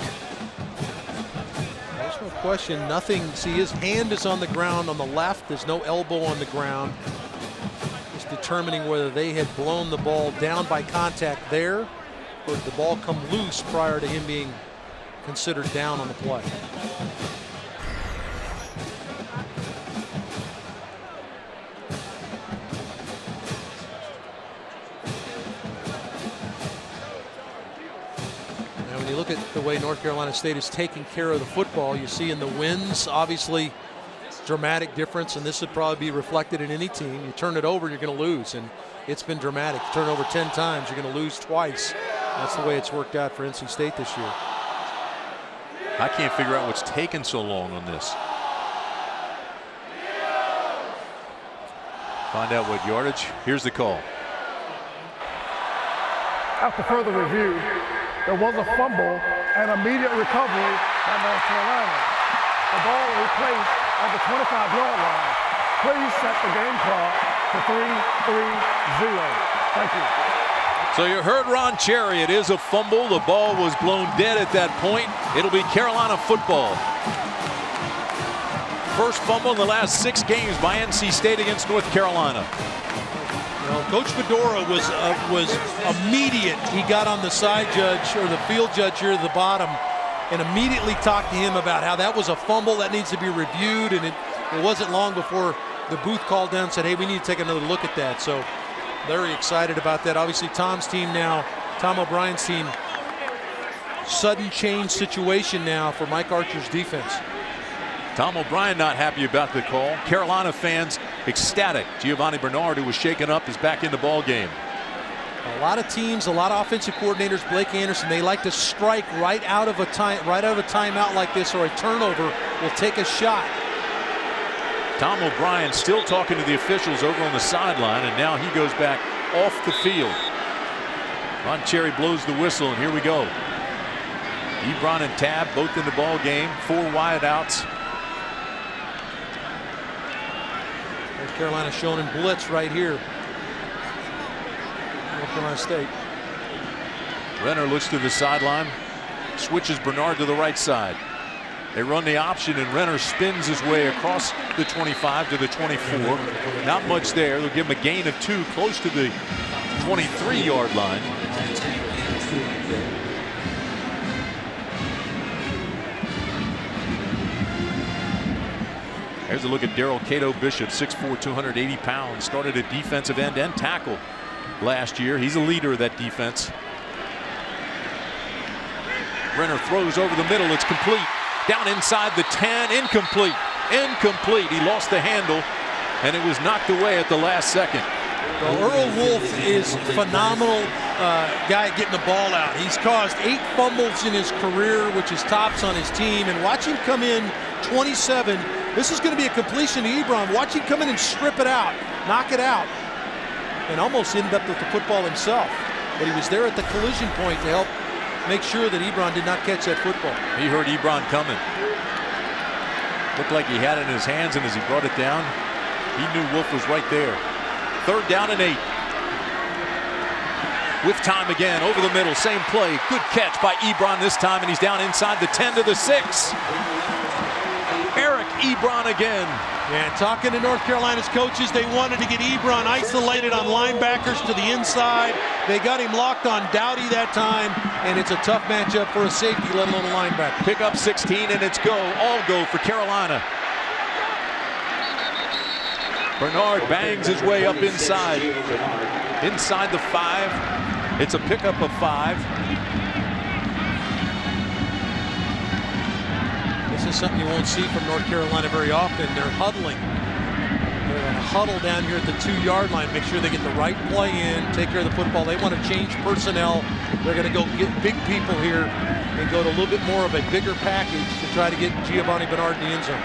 Speaker 2: There's no question, nothing. See, his hand is on the ground on the left. There's no elbow on the ground. Just determining whether they had blown the ball down by contact there, or did the ball come loose prior to him being considered down on the play. You look at the way North Carolina State is taking care of the football. You see in the wins, obviously, dramatic difference, and this would probably be reflected in any team. You turn it over, you're going to lose, and it's been dramatic. You turn it over 10 times, you're going to lose twice. That's the way it's worked out for NC State this year.
Speaker 1: I can't figure out what's taken so long on this. Find out what yardage. Here's the call.
Speaker 4: After further review, there was a fumble and immediate recovery by North Carolina. The ball replaced at the 25-yard line. Please set the game clock to 3-3-0. Thank you.
Speaker 1: So you heard Ron Cherry. It is a fumble. The ball was blown dead at that point. It'll be Carolina football. First fumble in the last 6 games by NC State against North Carolina.
Speaker 2: Well, Coach Fedora was immediate. He got on the side judge or the field judge here at the bottom and immediately talked to him about how that was a fumble that needs to be reviewed, and it wasn't long before the booth called down and said, hey, we need to take another look at that. So very excited about that. Obviously Tom's team now, Tom O'Brien's team, sudden change situation now for Mike Archer's defense.
Speaker 1: Tom O'Brien not happy about the call. Carolina fans ecstatic. Giovanni Bernard, who was shaken up, is back in the ball game.
Speaker 2: A lot of teams, a lot of offensive coordinators, Blake Anderson, they like to strike right out of a timeout like this, or a turnover will take a shot.
Speaker 1: Tom O'Brien still talking to the officials over on the sideline, and now he goes back off the field. Ron Cherry blows the whistle, and here we go. Ebron and Tab both in the ball game. 4 wideouts.
Speaker 2: North Carolina shown in blitz right here. North Carolina State.
Speaker 1: Renner looks to the sideline, switches Bernard to the right side. They run the option, and Renner spins his way across the 25 to the 24. Not much there. They'll give him a gain of 2 close to the 23-yard line. Here's a look at Daryl Cato Bishop, 6'4", 280 pounds. Started at defensive end and tackle last year. He's a leader of that defense. Renner throws over the middle. It's complete. Down inside the 10. Incomplete. Incomplete. He lost the handle, and it was knocked away at the last second.
Speaker 2: Well, Earl Wolf is phenomenal guy at getting the ball out. He's caused 8 fumbles in his career, which is tops on his team. And watch him come in 27. This is going to be a completion to Ebron. Watch him come in and strip it out, knock it out, and almost ended up with the football himself. But he was there at the collision point to help make sure that Ebron did not catch that football.
Speaker 1: He heard Ebron coming. Looked like he had it in his hands, and as he brought it down, he knew Wolf was right there. 3rd down and 8. With time again, over the middle, same play. Good catch by Ebron this time, and he's down inside the 10 to the 6. Eric Ebron again.
Speaker 2: Yeah, talking to North Carolina's coaches, they wanted to get Ebron isolated on linebackers to the inside. They got him locked on Dowdy that time, and it's a tough matchup for a safety, let alone a linebacker.
Speaker 1: Pick up 16, and it's go. All go for Carolina. Bernard bangs his way up inside. Inside the 5. It's a pickup of 5.
Speaker 2: This is something you won't see from North Carolina very often. They're huddling. They're going to huddle down here at the 2-yard line, make sure they get the right play in, take care of the football. They want to change personnel. They're going to go get big people here and go to a little bit more of a bigger package to try to get Giovanni Bernard in the end zone.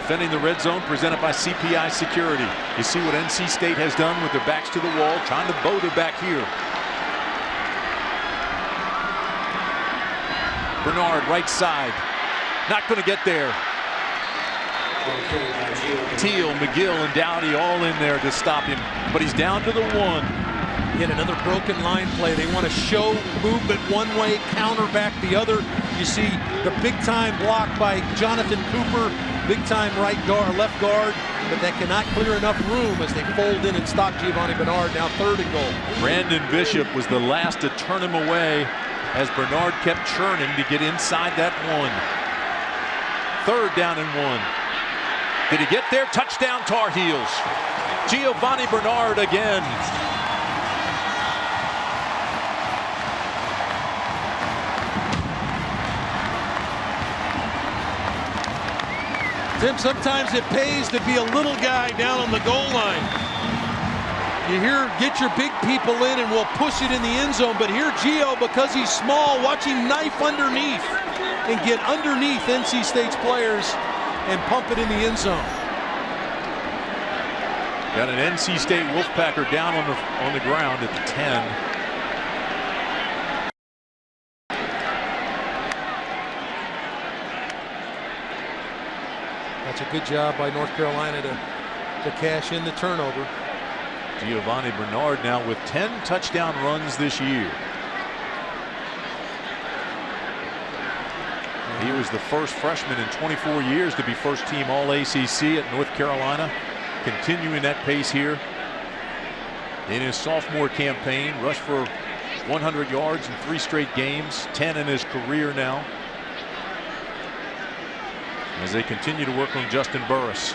Speaker 1: Defending the red zone, presented by CPI Security. You see what NC State has done with their backs to the wall, trying to bow their back here. Bernard, right side. Not going to get there. Teal, McGill, and Dowdy all in there to stop him, but he's down to the 1.
Speaker 2: Yet another broken line play. They want to show movement one way, counter back the other. You see the big-time block by Jonathan Cooper, big-time right guard, left guard, but that cannot clear enough room as they fold in and stop Giovanni Bernard. Now 3rd and goal.
Speaker 1: Brandon Bishop was the last to turn him away as Bernard kept churning to get inside that 1. 3rd down and 1. Did he get there? Touchdown Tar Heels. Giovanni Bernard again.
Speaker 2: Tim, sometimes it pays to be a little guy down on the goal line. You hear, get your big people in and we'll push it in the end zone. But here Gio, because he's small, watch him knife underneath and get underneath NC State's players and pump it in the end zone.
Speaker 1: Got an NC State Wolfpacker down on the ground at the 10.
Speaker 2: That's a good job by North Carolina to cash in the turnover.
Speaker 1: Giovanni Bernard now with 10 touchdown runs this year. He was the first freshman in 24 years to be first team All-ACC at North Carolina. Continuing that pace here. in his sophomore campaign. Rushed for 100 yards in 3 straight games, 10 in his career now, as they continue to work on Justin Burris.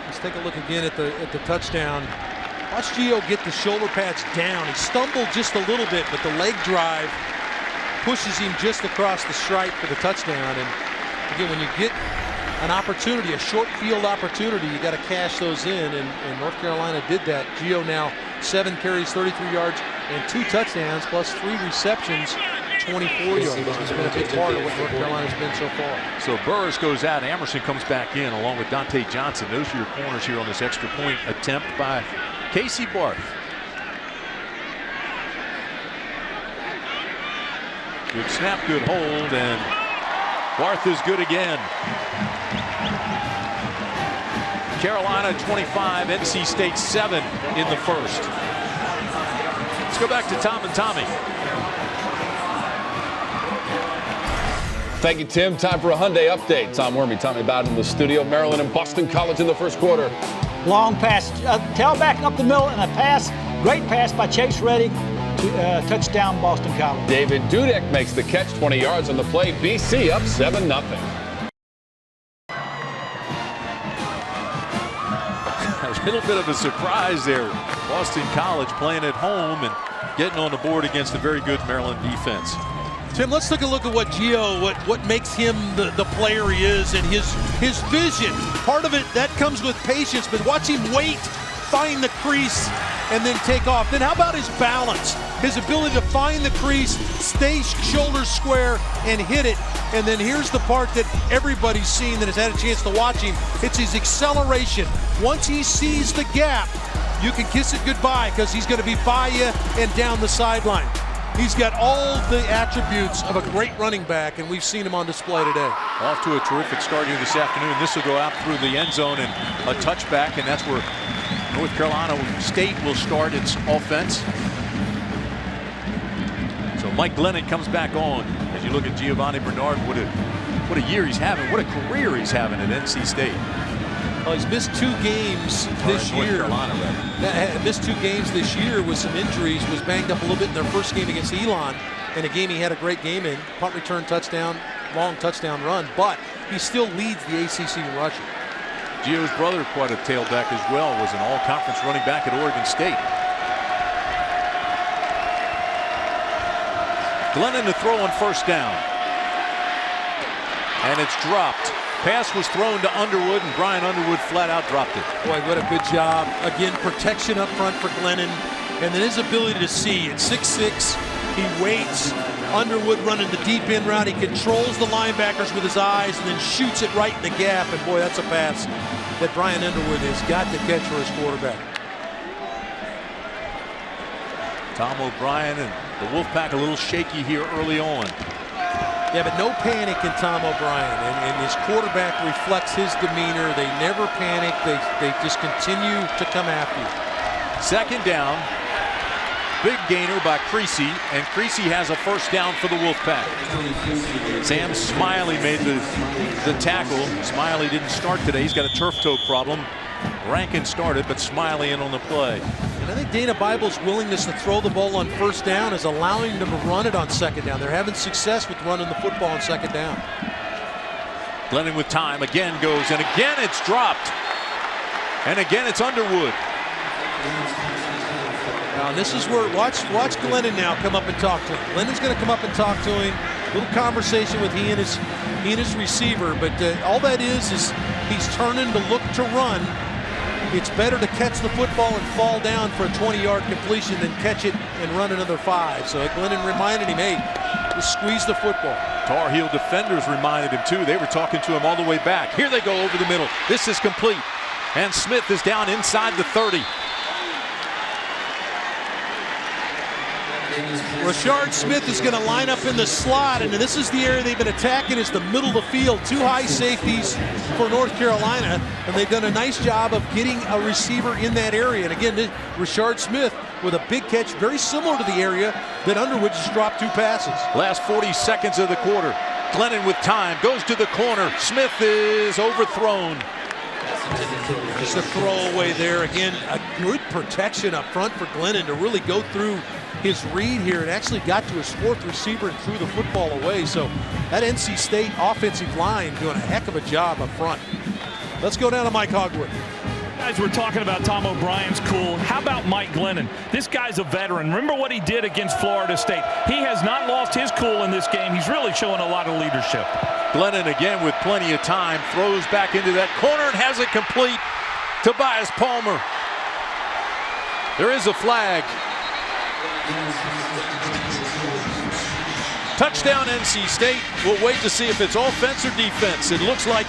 Speaker 2: Let's take a look again at the touchdown. Watch Gio get the shoulder pads down. He stumbled just a little bit, but the leg drive pushes him just across the stripe for the touchdown. And again, when you get an opportunity, a short field opportunity, you got to cash those in, and North Carolina did that. Gio now 7 carries, 33 yards, and 2 touchdowns, plus 3 receptions, 24 yards. It's been a big part of what North Carolina's been so far.
Speaker 1: So Burris goes out, Amerson comes back in along with Dante Johnson. Those are your corners here on this extra point attempt by Casey Barth. Good snap, good hold, and Barth is good again. Carolina 25, NC State 7 in the first. Let's go back to Tom and Tommy.
Speaker 6: Thank you, Tim. Time for a Hyundai update. Tom Wormy, Tommy Bowden in the studio. Maryland and Boston College in the first quarter.
Speaker 7: Long pass, tailback up the middle, and a pass. Great pass by Chase Reddick to touchdown Boston College.
Speaker 6: David Dudek makes the catch, 20 yards on the play. BC up 7-0.
Speaker 1: A little bit of a surprise there. Boston College playing at home and getting on the board against a very good Maryland defense.
Speaker 2: Tim, let's take a look at what Gio, what makes him the player he is, and his vision. Part of it, that comes with patience, but watch him wait, find the crease, and then take off. Then how about his balance? His ability to find the crease, stay shoulders square, and hit it. And then here's the part that everybody's seen that has had a chance to watch him. It's his acceleration. Once he sees the gap, you can kiss it goodbye, because he's going to be by you and down the sideline. He's got all the attributes of a great running back, and we've seen him on display today.
Speaker 1: Off to a terrific start here this afternoon. This will go out through the end zone and a touchback, and that's where North Carolina State will start its offense. So Mike Glennon comes back on. As you look at Giovanni Bernard, what a year he's having, what a career he's having at NC State.
Speaker 2: Well, he's missed 2 games this year. Missed 2 games this year with some injuries. Was banged up a little bit in their first game against Elon. In a game he had a great game in. Punt return touchdown, long touchdown run. But he still leads the ACC in rushing.
Speaker 1: Gio's brother, quite a tailback as well, was an all-conference running back at Oregon State. Glennon to throw on first down. And it's dropped. Pass was thrown to Underwood, and Brian Underwood flat out dropped it.
Speaker 2: Boy, what a good job. Again, protection up front for Glennon. And then his ability to see. At 6'6", he waits. Underwood running the deep end route. He controls the linebackers with his eyes and then shoots it right in the gap. And boy, that's a pass that Brian Underwood has got to catch for his quarterback.
Speaker 1: Tom O'Brien and the Wolfpack a little shaky here early on.
Speaker 2: Yeah, but no panic in Tom O'Brien, and his quarterback reflects his demeanor. They never panic. They just continue to come after you.
Speaker 1: Second down. Big gainer by Creasy, and Creasy has a first down for the Wolfpack. Sam Smiley made the tackle. Smiley didn't start today. He's got a turf toe problem. Rankin started, but Smiley in on the play.
Speaker 2: And I think Dana Bible's willingness to throw the ball on first down is allowing them to run it on second down. They're having success with running the football on second down.
Speaker 1: Glennon with time again goes, and again it's dropped. And again it's Underwood.
Speaker 2: Now this is where, watch Glennon now come up and talk to him. Glennon's going to come up and talk to him. Little conversation with he and his receiver, but all that is he's turning to look to run. It's better to catch the football and fall down for a 20-yard completion than catch it and run another 5. So Glennon reminded him, hey, just squeeze the football.
Speaker 1: Tar Heel defenders reminded him too. They were talking to him all the way back. Here they go over the middle. This is complete. And Smith is down inside the 30.
Speaker 2: Rashard Smith is going to line up in the slot, and this is the area they've been attacking, is the middle of the field. 2 high safeties for North Carolina, and they've done a nice job of getting a receiver in that area. And again, Rashard Smith with a big catch, very similar to the area that Underwood just dropped 2 passes.
Speaker 1: Last 40 seconds of the quarter. Glennon with time, goes to the corner. Smith is overthrown.
Speaker 2: Just a throwaway there. Again, a good protection up front for Glennon to really go through his read here and actually got to his fourth receiver and threw the football away. So that NC State offensive line doing a heck of a job up front. Let's go down to Mike Hogwood.
Speaker 3: Guys, we're talking about Tom O'Brien's cool. How about Mike Glennon? This guy's a veteran. Remember what he did against Florida State. He has not lost his cool in this game. He's really showing a lot of leadership.
Speaker 1: Glennon again with plenty of time, throws back into that corner and has it complete. Tobias Palmer. There is a flag. Touchdown NC State. We'll wait to see if it's offense or defense. It looks like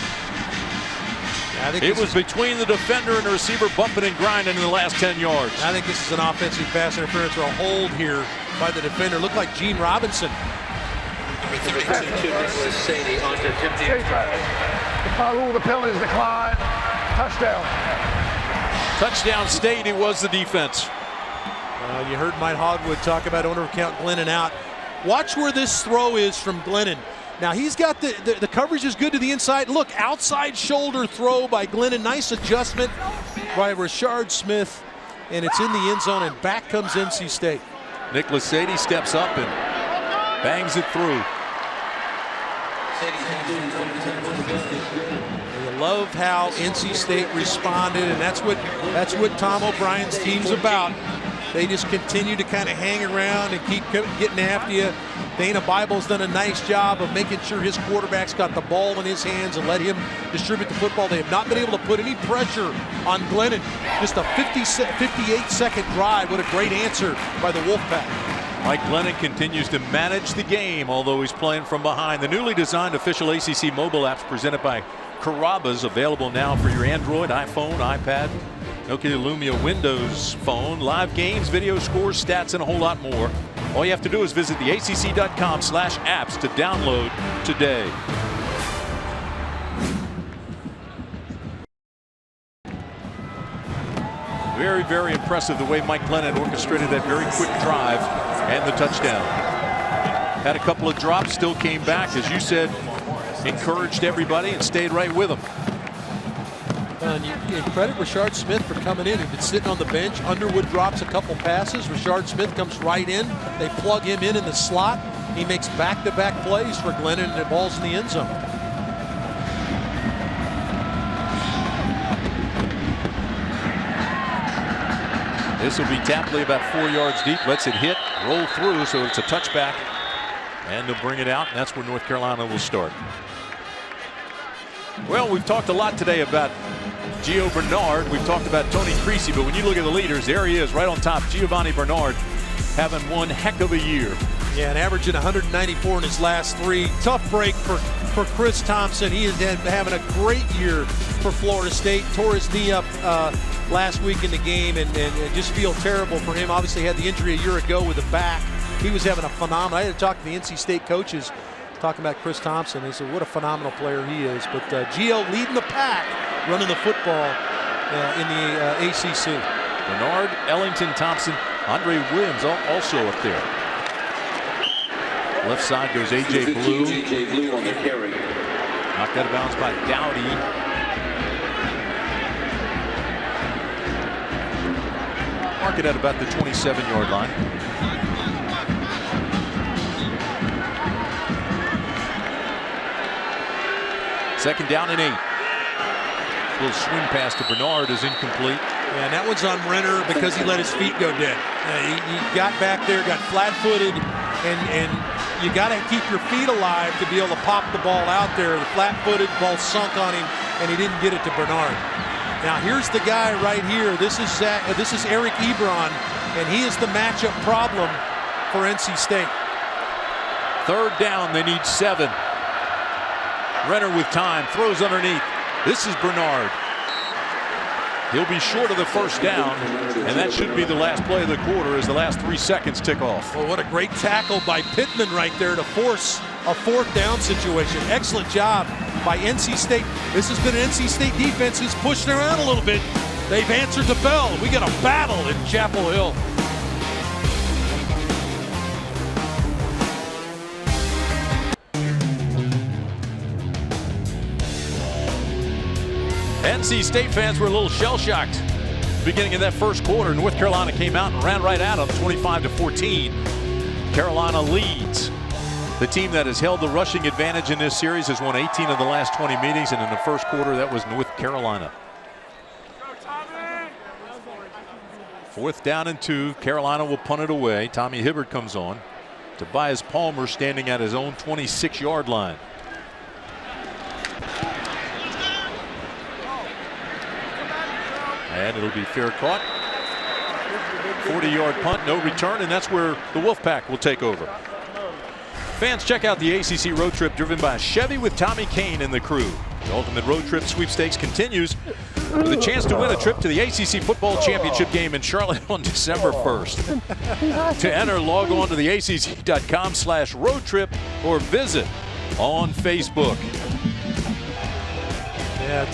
Speaker 1: it was between the defender and the receiver bumping and grinding in the last 10 yards.
Speaker 2: I think this is an offensive pass interference or a hold here by the defender. Looked like Gene Robinson.
Speaker 4: The penalties decline. Touchdown.
Speaker 1: Touchdown State. It was the defense.
Speaker 2: You heard Mike Hogwood talk about owner count Glennon out. Watch where this throw is from Glennon. Now he's got the coverage is good to the inside. Look, outside shoulder throw by Glennon. Nice adjustment by Rashard Smith. And it's in the end zone, and back comes NC State.
Speaker 1: Nicholas Sadie steps up and bangs it through.
Speaker 2: You love how NC State responded, and that's what Tom O'Brien's team's about. They just continue to kind of hang around and keep getting after you. Dana Bible's done a nice job of making sure his quarterback's got the ball in his hands and let him distribute the football. They have not been able to put any pressure on Glennon. Just a 58-second drive. What a great answer by the Wolfpack.
Speaker 1: Mike Glennon continues to manage the game, although he's playing from behind. The newly designed official ACC mobile apps presented by Carrabba's, available now for your Android, iPhone, iPad, Nokia Lumia Windows phone. Live games, video scores, stats, and a whole lot more. All you have to do is visit theacc.com/apps to download today. Very, very impressive the way Mike Glennon orchestrated that very quick drive and the touchdown. Had a couple of drops, still came back, as you said, encouraged everybody and stayed right with them.
Speaker 2: And you credit Rashard Smith for coming in. He'd been sitting on the bench. Underwood drops a couple passes. Rashard Smith comes right in. They plug him in the slot. He makes back-to-back plays for Glennon, and the ball's in the end zone.
Speaker 1: This will be Tapley about 4 yards deep. Lets it hit, roll through, so it's a touchback. And they'll bring it out, and that's where North Carolina will start. Well, we've talked a lot today about Gio Bernard. We've talked about Tony Creasy, but when you look at the leaders, there he is right on top. Giovanni Bernard having one heck of a year.
Speaker 2: Yeah, and averaging 194 in his last three. Tough break for Chris Thompson. He is having a great year for Florida State. Tore his knee up last week in the game, and just feel terrible for him. Obviously had the injury a year ago with the back. He was having a phenomenal. I had to talk to the NC State coaches talking about Chris Thompson. They said what a phenomenal player he is. But Gio leading the pack, running the football in the ACC.
Speaker 1: Bernard, Ellington, Thompson, Andre Williams also up there. Left side goes A.J. Blue.
Speaker 8: Blue on the carry.
Speaker 1: Knocked out of bounds by Dowdy. Mark it at about the 27-yard line. Second down and 8. Little swing pass to Bernard is incomplete.
Speaker 2: Yeah, and that one's on Renner because he let his feet go dead. He got back there, got flat-footed, and you got to keep your feet alive to be able to pop the ball out there. The flat-footed ball sunk on him, and he didn't get it to Bernard. Now here's the guy right here. This is Eric Ebron, and he is the matchup problem for NC State.
Speaker 1: Third down, they need 7. Renner with time, throws underneath. This is Bernard. He'll be short of the first down, and that should be the last play of the quarter as the last 3 seconds tick off.
Speaker 2: Well, what a great tackle by Pittman right there to force a fourth down situation. Excellent job by NC State. This has been an NC State defense who's pushed around a little bit. They've answered the bell. We got a battle in Chapel Hill.
Speaker 1: NC State fans were a little shell-shocked. Beginning of that first quarter, North Carolina came out and ran right at them, 25-14. Carolina leads. The team that has held the rushing advantage in this series has won 18 of the last 20 meetings, and in the first quarter, that was North Carolina. 4th down and 2. Carolina will punt it away. Tommy Hibbert comes on. Tobias Palmer standing at his own 26-yard line. And it'll be fair caught. 40-yard punt, no return, and that's where the Wolfpack will take over. Fans, check out the ACC road trip driven by Chevy with Tommy Kane and the crew. The Ultimate Road Trip Sweepstakes continues with a chance to win a trip to the ACC Football Championship game in Charlotte on December 1st. To enter, log on to the acc.com/roadtrip or visit on Facebook.
Speaker 2: Yeah,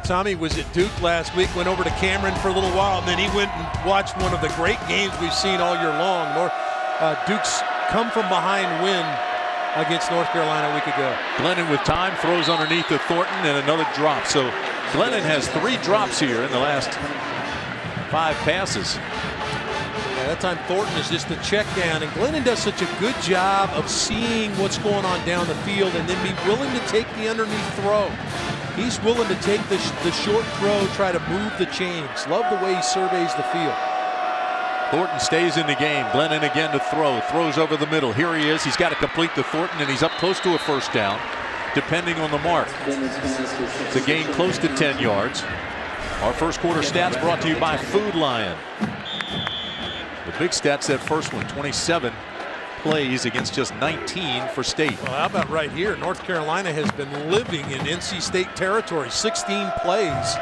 Speaker 2: Tommy was at Duke last week, went over to Cameron for a little while, and then he went and watched one of the great games we've seen all year long. Duke's come from behind win against North Carolina a week ago.
Speaker 1: Glennon with time throws underneath to Thornton and another drop. So Glennon has 3 drops here in the last 5 passes.
Speaker 2: Yeah, that time Thornton is just a check down, and Glennon does such a good job of seeing what's going on down the field and then be willing to take the underneath throw. He's willing to take the short throw, try to move the chains. Love the way he surveys the field.
Speaker 1: Thornton stays in the game. Glennon again to throw. Throws over the middle. Here he is. He's got to complete the Thornton, and he's up close to a first down, depending on the mark. It's a gain close to 10 yards. Our first quarter stats brought to you by Food Lion. The big stats, that first one, 27 plays against just 19 for State.
Speaker 2: Well, how about right here? North Carolina has been living in NC State territory. 16 plays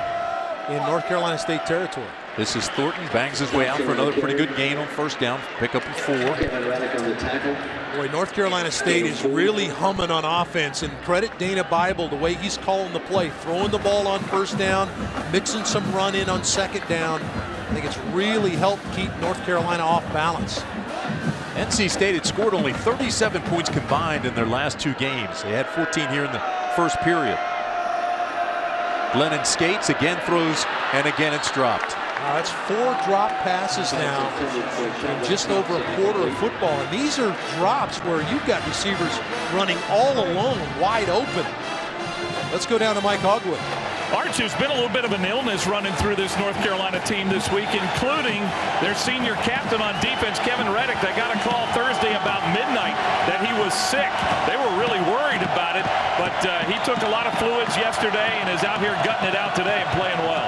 Speaker 2: in North Carolina State territory.
Speaker 1: This is Thornton, bangs his way out for another pretty good gain on first down. Pick up a 4.
Speaker 2: Boy, North Carolina State is really humming on offense, and credit Dana Bible the way he's calling the play, throwing the ball on first down, mixing some run in on second down. I think it's really helped keep North Carolina off balance.
Speaker 1: NC State had scored only 37 points combined in their last 2 games. They had 14 here in the first period. Glennon skates, again throws, and again it's dropped.
Speaker 2: That's 4 drop passes now in just over a quarter of football. And these are drops where you've got receivers running all alone, wide open. Let's go down to Mike Hogwood.
Speaker 3: Arch, there's been a little bit of an illness running through this North Carolina team this week, including their senior captain on defense, Kevin Reddick. They got a call Thursday about midnight that he was sick. They were really worried about it, but he took a lot of fluids yesterday and is out here gutting it out today and playing well.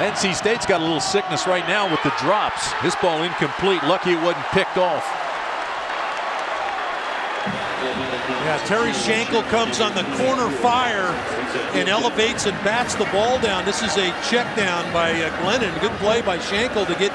Speaker 1: NC State's got a little sickness right now with the drops. This ball incomplete. Lucky it wasn't picked off.
Speaker 2: Yeah, Terry Schenkel comes on the corner fire and elevates and bats the ball down. This is a check down by Glennon. Good play by Schenkel to get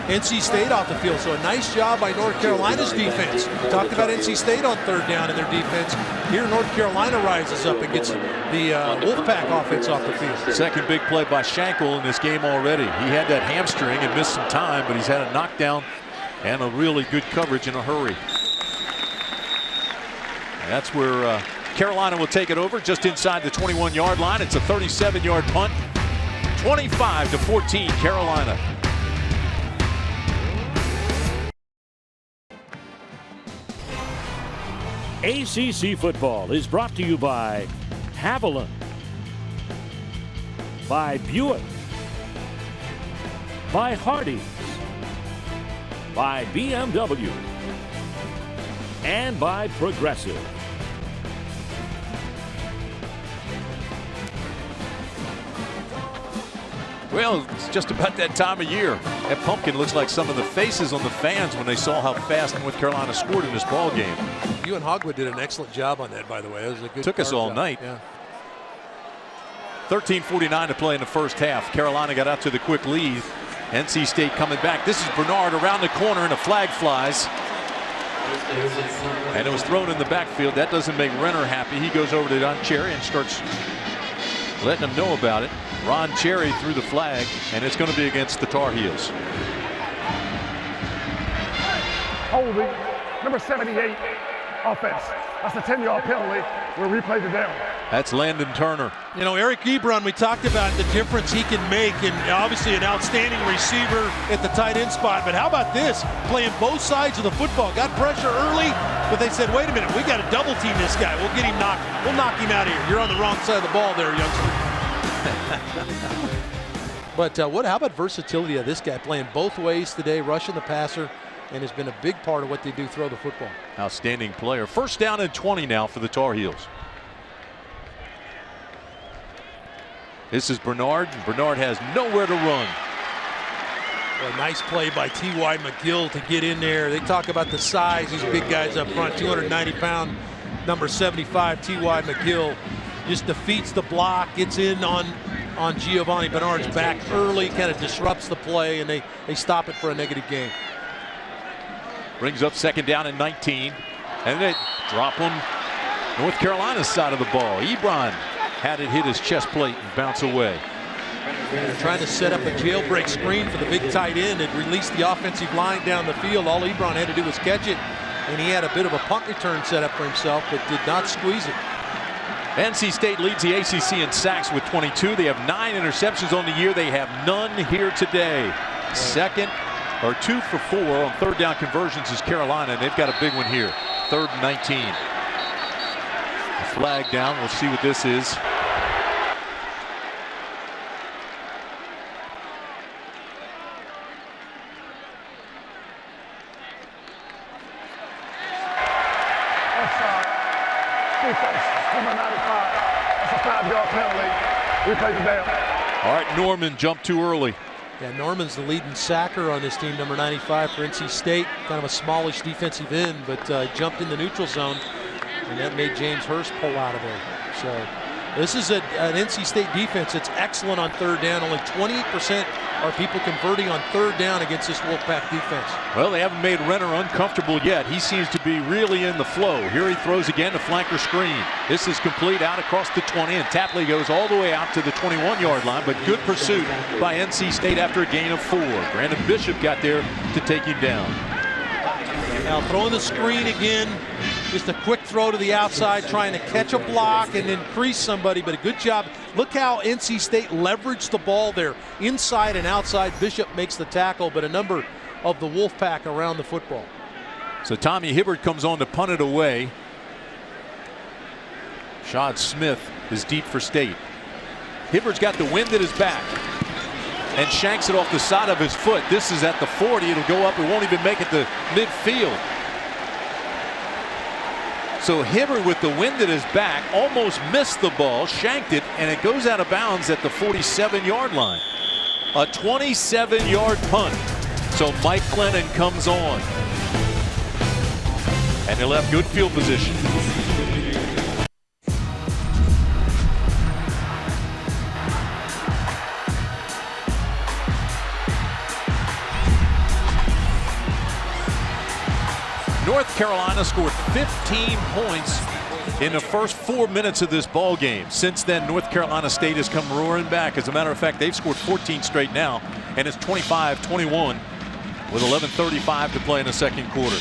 Speaker 2: NC State off the field. So a nice job by North Carolina's defense. We talked about NC State on third down in their defense. Here North Carolina rises up and gets the Wolfpack offense off the field.
Speaker 1: Second big play by Schenkel in this game already. He had that hamstring and missed some time, but he's had a knockdown and a really good coverage in a hurry. And that's where Carolina will take it over just inside the 21-yard line. It's a 37-yard punt. 25-14 Carolina.
Speaker 5: ACC football is brought to you by Haviland, by Buick, by Hardee's, by BMW, and by Progressive.
Speaker 1: Well, it's just about that time of year. That pumpkin looks like some of the faces on the fans when they saw how fast North Carolina scored in this ball game.
Speaker 2: You and Hogwood did an excellent job on that, by the way. It was a good
Speaker 1: Took us all
Speaker 2: job.
Speaker 1: night.
Speaker 2: Yeah.
Speaker 1: 13:49 to play in the first half. Carolina got out to the quick lead. NC State coming back. This is Bernard around the corner and a flag flies. And it was thrown in the backfield. That doesn't make Renner happy. He goes over to Don Cherry and starts letting him know about it. Ron Cherry threw the flag, and it's going to be against the Tar Heels.
Speaker 4: Holding, number 78, offense. That's a 10-yard penalty. We'll replay the down.
Speaker 1: That's Landon Turner.
Speaker 2: You know, Eric Ebron, we talked about the difference he can make, and obviously an outstanding receiver at the tight end spot. But how about this? Playing both sides of the football. Got pressure early, but they said, wait a minute, we got to double team this guy. We'll get him knocked. We'll knock him out of here. You're on the wrong side of the ball there, youngster. But how about versatility of this guy playing both ways today, rushing the passer, and has been a big part of what they do, throw the football.
Speaker 1: Outstanding player. First down and 20 now for the Tar Heels. This is Bernard, and Bernard has nowhere to run.
Speaker 2: A nice play by T.Y. McGill to get in there. They talk about the size, these big guys up front, 290-pound, number 75, T.Y. McGill. Just defeats the block, gets in on Giovanni Bernard's back early, kind of disrupts the play, and they stop it for a negative gain.
Speaker 1: Brings up second down and 19, and they drop on North Carolina's side of the ball. Ebron had it hit his chest plate and bounce away.
Speaker 2: They're trying to set up a jailbreak screen for the big tight end and release the offensive line down the field. All Ebron had to do was catch it, and he had a bit of a punt return set up for himself, but did not squeeze it.
Speaker 1: NC State leads the ACC in sacks with 22. They have 9 interceptions on the year. They have none here today. Second, or 2 for 4 on third down conversions is Carolina, and they've got a big one here. 3rd and 19. A flag down. We'll see what this is.
Speaker 4: Offside. Defense, number 95. That's a 5-yard penalty. We played the down.
Speaker 1: All right, Norman jumped too early.
Speaker 2: Yeah, Norman's the leading sacker on this team, number 95 for NC State. Kind of a smallish defensive end, but jumped in the neutral zone, and that made James Hurst pull out of there. So this is an NC State defense that's excellent on third down. Only 28% are people converting on third down against this Wolfpack defense.
Speaker 1: Well, they haven't made Renner uncomfortable yet. He seems to be really in the flow. Here he throws again the flanker screen. This is complete out across the 20, and Tapley goes all the way out to the 21-yard line, but good pursuit by NC State after a gain of 4. Brandon Bishop got there to take him down.
Speaker 2: Now throwing the screen again. Just a quick throw to the outside, trying to catch a block and then crease somebody, but a good job. Look how NC State leveraged the ball there. Inside and outside, Bishop makes the tackle, but a number of the Wolfpack around the football.
Speaker 1: So Tommy Hibbert comes on to punt it away. Shad Smith is deep for State. Hibbert's got the wind at his back and shanks it off the side of his foot. This is at the 40. It'll go up. It won't even make it to midfield. So Hibbert, with the wind at his back, almost missed the ball, shanked it, and it goes out of bounds at the 47-yard line. A 27-yard punt. So Mike Glennon comes on. And he'll have good field position. North Carolina scored 15 points in the first 4 minutes of this ball game. Since then, North Carolina State has come roaring back. As a matter of fact, they've scored 14 straight now, and it's 25-21 with 11:35 to play in the second quarter.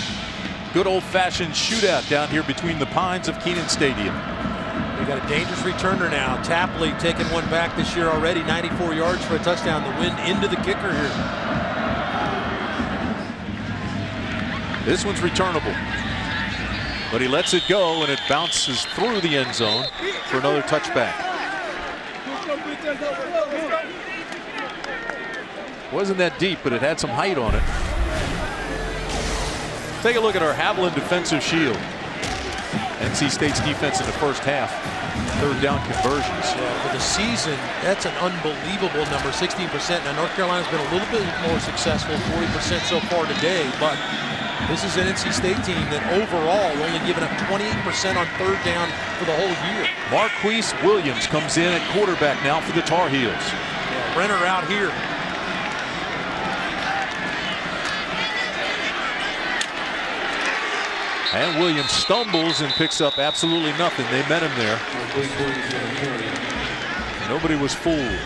Speaker 1: Good old-fashioned shootout down here between the pines of Kenan Stadium.
Speaker 2: They got a dangerous returner now. Tapley taking one back this year already, 94 yards for a touchdown. The wind into the kicker here.
Speaker 1: This one's returnable, but he lets it go, and it bounces through the end zone for another touchback. Wasn't that deep, but it had some height on it. Take a look at our Haviland defensive shield. NC State's defense in the first half. Third down conversions.
Speaker 2: Yeah, for the season, that's an unbelievable number, 16%. Now, North Carolina's been a little bit more successful, 40% so far today, but this is an NC State team that overall only given up 28% on third down for the whole year.
Speaker 1: Marquise Williams comes in at quarterback now for the Tar Heels.
Speaker 2: Yeah, Renner out here.
Speaker 1: And Williams stumbles and picks up absolutely nothing. They met him there. Nobody was fooled.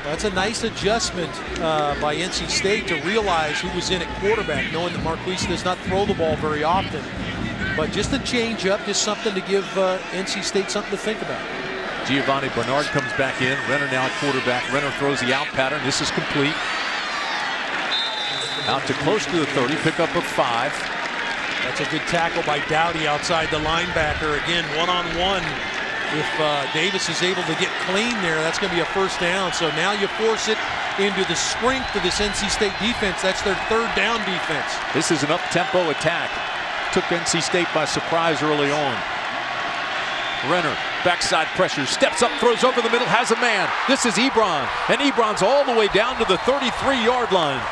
Speaker 2: That's a nice adjustment by NC State to realize who was in at quarterback, knowing that Marquise does not throw the ball very often. But just a change up, just something to give NC State something to think about.
Speaker 1: Giovanni Bernard comes back in. Renner now at quarterback. Renner throws the out pattern. This is complete. Out to close to the 30. Pickup of 5.
Speaker 2: That's a good tackle by Dowdy outside the linebacker. Again, one-on-one. If Davis is able to get clean there, that's going to be a first down. So now you force it into the strength of this NC State defense. That's their third down defense.
Speaker 1: This is an up-tempo attack. Took NC State by surprise early on. Renner, backside pressure, steps up, throws over the middle, has a man. This is Ebron, and Ebron's all the way down to the 33-yard line.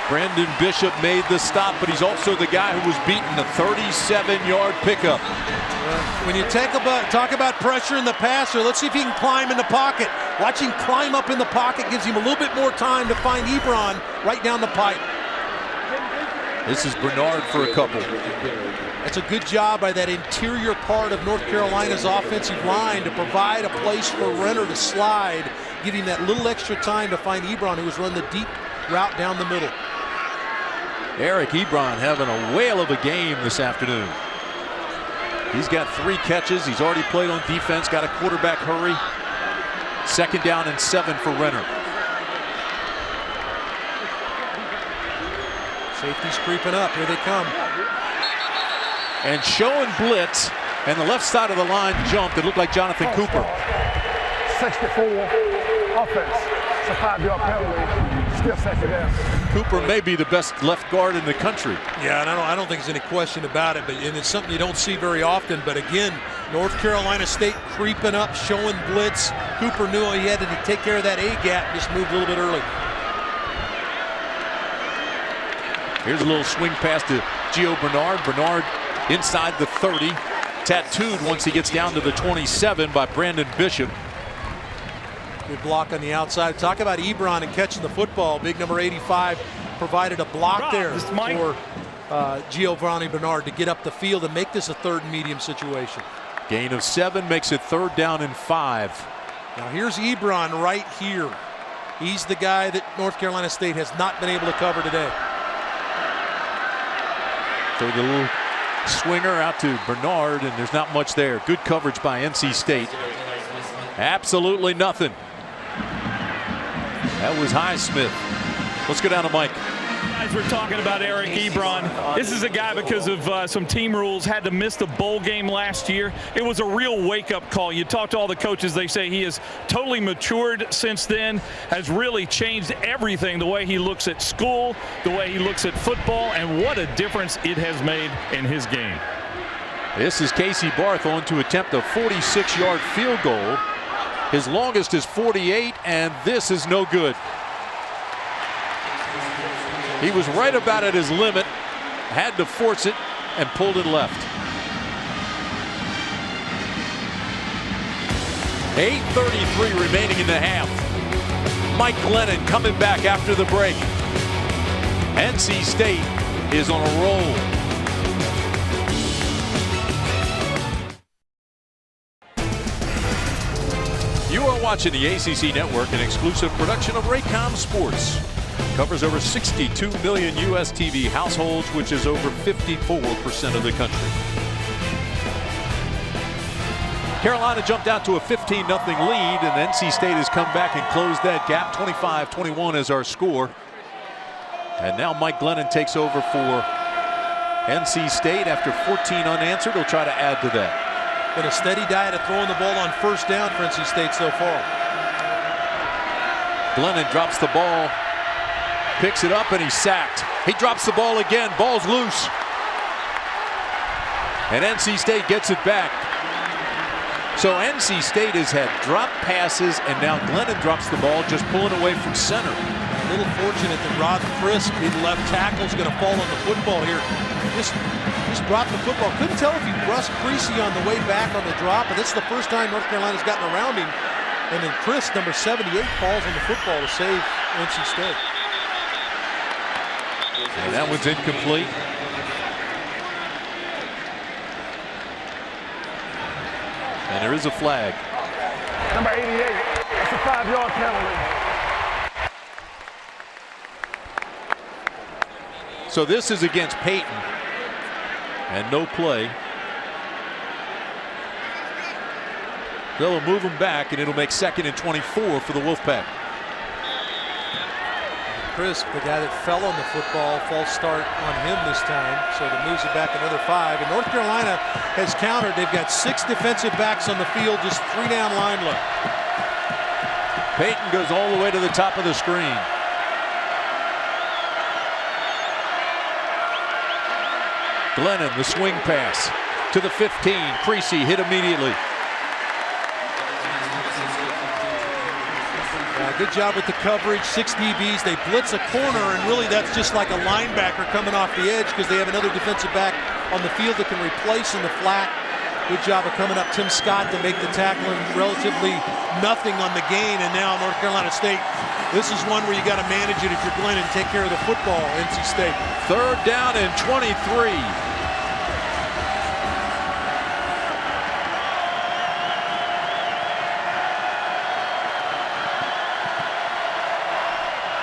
Speaker 1: Brandon Bishop made the stop, but he's also the guy who was beaten a 37-yard pickup.
Speaker 2: When you talk about pressure in the passer, let's see if he can climb in the pocket. Watch him climb up in the pocket gives him a little bit more time to find Ebron right down the pipe.
Speaker 1: This is Bernard for a couple.
Speaker 2: That's a good job by that interior part of North Carolina's offensive line to provide a place for Renner to slide, giving that little extra time to find Ebron, who was run the deep route down the middle.
Speaker 1: Eric Ebron having a whale of a game this afternoon. He's got 3 catches. He's already played on defense, got a quarterback hurry. 2nd down and 7 for Renner.
Speaker 2: Safety's creeping up. Here they come.
Speaker 1: And showing blitz, and the left side of the line jumped. It looked like Jonathan Cooper.
Speaker 4: 64 offense. It's a 5-yard penalty. Still 2nd down.
Speaker 1: Cooper may be the best left guard in the country.
Speaker 2: Yeah, and I don't think there's any question about it, and it's something you don't see very often. But again, North Carolina State creeping up, showing blitz. Cooper knew he had to take care of that A-gap, just moved a little bit early.
Speaker 1: Here's a little swing pass to Gio Bernard. Bernard inside the 30, tattooed once he gets down to the 27 by Brandon Bishop.
Speaker 2: Good block on the outside. Talk about Ebron and catching the football. Big number 85 provided a block there for Giovanni Bernard to get up the field and make this a 3rd and medium situation.
Speaker 1: Gain of 7 makes it 3rd down and 5.
Speaker 2: Now here's Ebron right here. He's the guy that North Carolina State has not been able to cover today.
Speaker 1: Throw the little swinger out to Bernard, and there's not much there. Good coverage by NC State. Absolutely nothing. That was Highsmith. Let's go down to Mike.
Speaker 3: Guys, we're talking about Eric Ebron. This is a guy, because of some team rules, had to miss the bowl game last year. It was a real wake-up call. You talk to all the coaches, they say he has totally matured since then, has really changed everything, the way he looks at school, the way he looks at football, and what a difference it has made in his game.
Speaker 1: This is Casey Barth on to attempt a 46-yard field goal. His longest is 48, and this is no good. He was right about at his limit, had to force it, and pulled it left. 8:33 remaining in the half. Mike Glennon coming back after the break. NC State is on a roll. You are watching the ACC Network, an exclusive production of Raycom Sports. Covers over 62 million U.S. TV households, which is over 54% of the country. Carolina jumped out to a 15-0 lead, and NC State has come back and closed that gap. 25-21 is our score. And now Mike Glennon takes over for NC State after 14 unanswered. He'll try to add to that.
Speaker 2: Been a steady diet of throwing the ball on 1st down for NC State so far.
Speaker 1: Glennon drops the ball, picks it up, and he's sacked. He drops the ball again. Ball's loose. And NC State gets it back. So NC State has had drop passes, and now Glennon drops the ball, just pulling away from center.
Speaker 2: A little fortunate that Rod Crisp, the left tackle, is going to fall on the football here. Just dropped the football. Couldn't tell if he brushed Creasy on the way back on the drop, but this is the first time North Carolina's gotten around him. And then Crisp, number 78, falls on the football to save NC State.
Speaker 1: And that one's incomplete. And there is a flag.
Speaker 4: Number 88, that's a 5-yard penalty.
Speaker 1: So this is against Peyton. And no play. They'll move him back, and it'll make 2nd and 24 for the Wolfpack.
Speaker 2: Chris, the guy that fell on the football, false start on him this time, so that moves it back another 5. And North Carolina has countered. They've got 6 defensive backs on the field, just 3 down line left.
Speaker 1: Payton goes all the way to the top of the screen. Glennon, the swing pass to the 15. Creasy hit immediately.
Speaker 2: Good job with the coverage. 6 DBs. They blitz a corner, and really that's just like a linebacker coming off the edge because they have another defensive back on the field that can replace in the flat. Good job of coming up Tim Scott to make the tackling relatively nothing on the gain. And now North Carolina State, this is one where you got to manage it if you're Glennon and take care of the football, NC State.
Speaker 1: 3rd down and 23.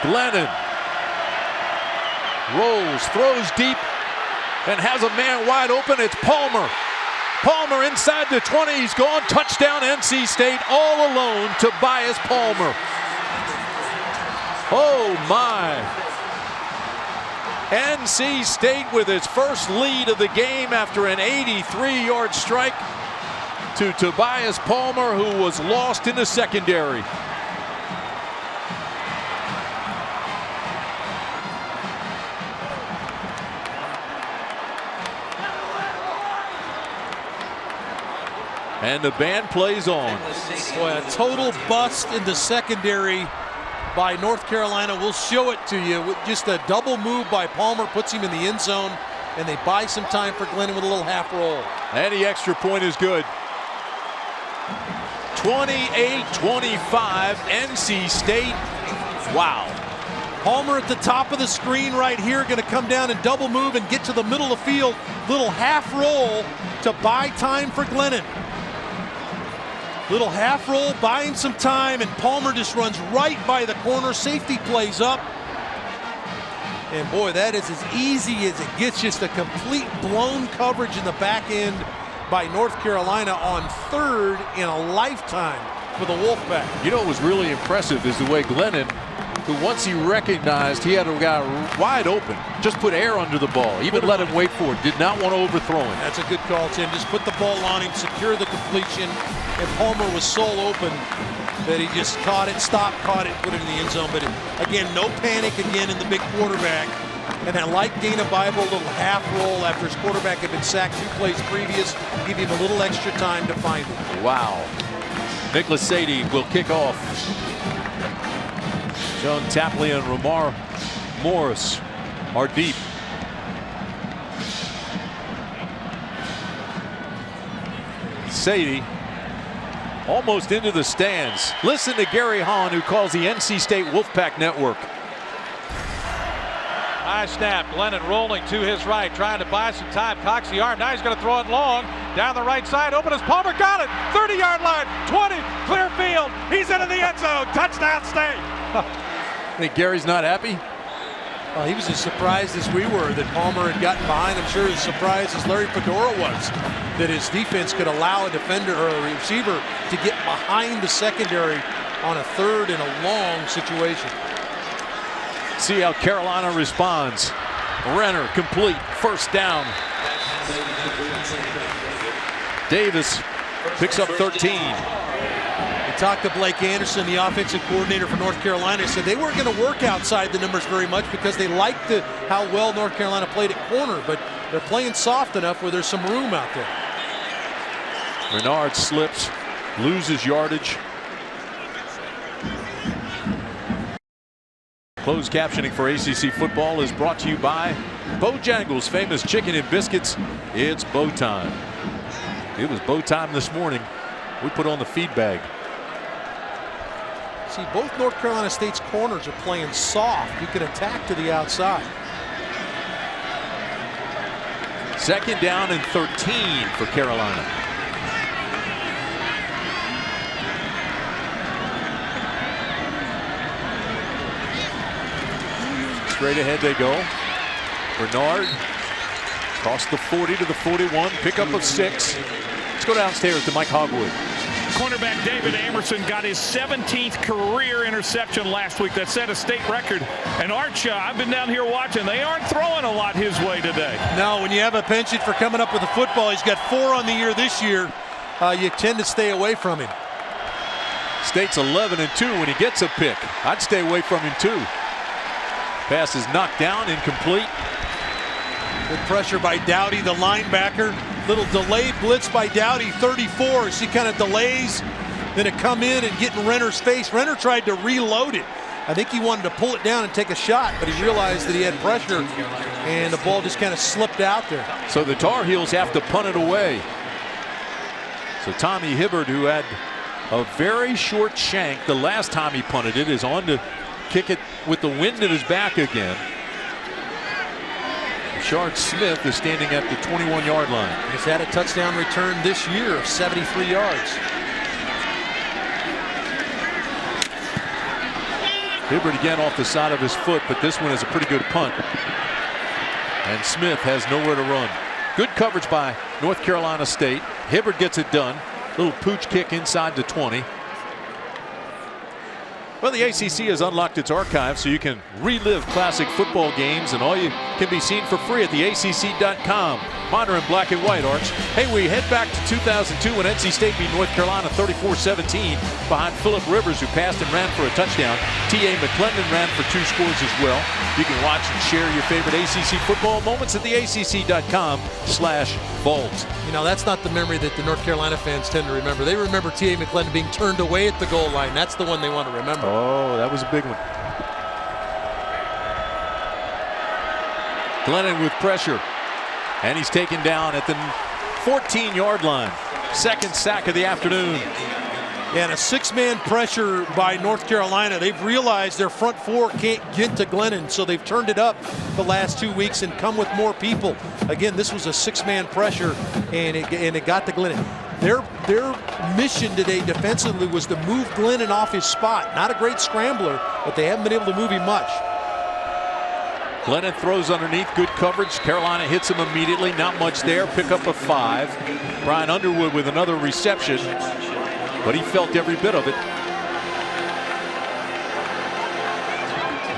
Speaker 1: Glennon rolls, throws deep, and has a man wide open. It's Palmer. Palmer inside the 20. He's gone. Touchdown, NC State, all alone. Tobias Palmer. Oh, my. NC State with its first lead of the game after an 83-yard strike to Tobias Palmer, who was lost in the secondary. And the band plays on.
Speaker 2: Boy, a total bust in the secondary by North Carolina. We'll show it to you. With just a double move by Palmer puts him in the end zone, and they buy some time for Glennon with a little half roll.
Speaker 1: Any extra point is good. 28-25, NC State. Wow.
Speaker 2: Palmer at the top of the screen right here, going to come down and double move and get to the middle of the field. Little half roll to buy time for Glennon. Little half roll, buying some time, and Palmer just runs right by the corner. Safety plays up. And boy, that is as easy as it gets. Just a complete blown coverage in the back end by North Carolina on 3rd in a lifetime for the Wolfpack.
Speaker 1: You know what was really impressive is the way Glennon, who once he recognized he had a guy wide open, just put air under the ball, even let him wait for it, did not want to overthrow him.
Speaker 2: That's a good call, Tim. Just put the ball on him, secure the completion, and Palmer was so open that he just caught it, stopped, caught it, put it in the end zone. But again, no panic again in the big quarterback. And I like Dana Bible, a little half roll after his quarterback had been sacked 2 plays previous, give him a little extra time to find it.
Speaker 1: Wow. Nicholas Sadie will kick off. John Tapley and Ramar Morris are deep. Sadie almost into the stands. Listen to Gary Hahn, who calls the NC State Wolfpack Network.
Speaker 8: High snap. Glennon rolling to his right, trying to buy some time. Cocks the arm. Now he's going to throw it long. Down the right side. Open as Palmer. Got it. 30-yard line. 20. Clear field. He's into the end zone. Touchdown State.
Speaker 1: I think Gary's not happy.
Speaker 2: Well, he was as surprised as we were that Palmer had gotten behind. I'm sure as surprised as Larry Fedora was that his defense could allow a defender or a receiver to get behind the secondary on a 3rd and a long situation.
Speaker 1: See how Carolina responds. Renner complete, 1st down. Davis picks up 13.
Speaker 2: We talked to Blake Anderson, the offensive coordinator for North Carolina. He said they weren't going to work outside the numbers very much because they liked how well North Carolina played at corner, but they're playing soft enough where there's some room out there.
Speaker 1: Bernard slips, loses yardage. Closed captioning for ACC football is brought to you by Bojangles' famous chicken and biscuits. It's bow time. It was bow time this morning. We put on the feed bag.
Speaker 2: See, both North Carolina State's corners are playing soft. You can attack to the outside.
Speaker 1: 2nd down and 13 for Carolina. Straight ahead they go. Bernard Across the 40 to the 41, pickup of 6. Let's go downstairs to Mike Hogwood.
Speaker 3: Cornerback David Amerson got his 17th career interception last week. That set a state record. And Arch, I've been down here watching. They aren't throwing a lot his way today.
Speaker 2: No, when you have a penchant for coming up with a football, he's got 4 on the year this year. You tend to stay away from him.
Speaker 1: State's 11-2 when he gets a pick. I'd stay away from him too. Pass is knocked down, incomplete.
Speaker 2: Good pressure by Dowdy, the linebacker. Little delayed blitz by Dowdy, 34. She kind of delays, then it come in and get in Renner's face. Renner tried to reload it. I think he wanted to pull it down and take a shot, but he realized that he had pressure, and the ball just kind of slipped out there.
Speaker 1: So the Tar Heels have to punt it away. So Tommy Hibbert, who had a very short shank the last time he punted it, is on to kick it with the wind at his back again. Rashard Smith is standing at the 21-yard line.
Speaker 2: He's had a touchdown return this year of 73 yards.
Speaker 1: Hibbert again off the side of his foot, but this one is a pretty good punt. And Smith has nowhere to run. Good coverage by North Carolina State. Hibbert gets it done. Little pooch kick inside the 20. Well, the ACC has unlocked its archive so you can relive classic football games, and all you can be seen for free at the ACC.com. Monitor in black and white, Arch. Hey, we head back to 2002 when NC State beat North Carolina 34-17 behind Phillip Rivers, who passed and ran for a touchdown. T.A. McClendon ran for 2 scores as well. You can watch and share your favorite ACC football moments at the ACC.com/vault.
Speaker 2: You know, that's not the memory that the North Carolina fans tend to remember. They remember T.A. McClendon being turned away at the goal line. That's the one they want to remember.
Speaker 1: Oh, that was a big one. Glennon with pressure. And he's taken down at the 14-yard line. Second sack of the afternoon.
Speaker 2: And a 6-man pressure by North Carolina. They've realized their front 4 can't get to Glennon, so they've turned it up the last 2 weeks and come with more people. Again, this was a 6-man pressure, and it got to Glennon. Their mission today defensively was to move Glennon off his spot. Not a great scrambler, but they haven't been able to move him much.
Speaker 1: Glennon throws underneath, good coverage. Carolina hits him immediately, not much there. Pick up a 5. Brian Underwood with another reception, but he felt every bit of it.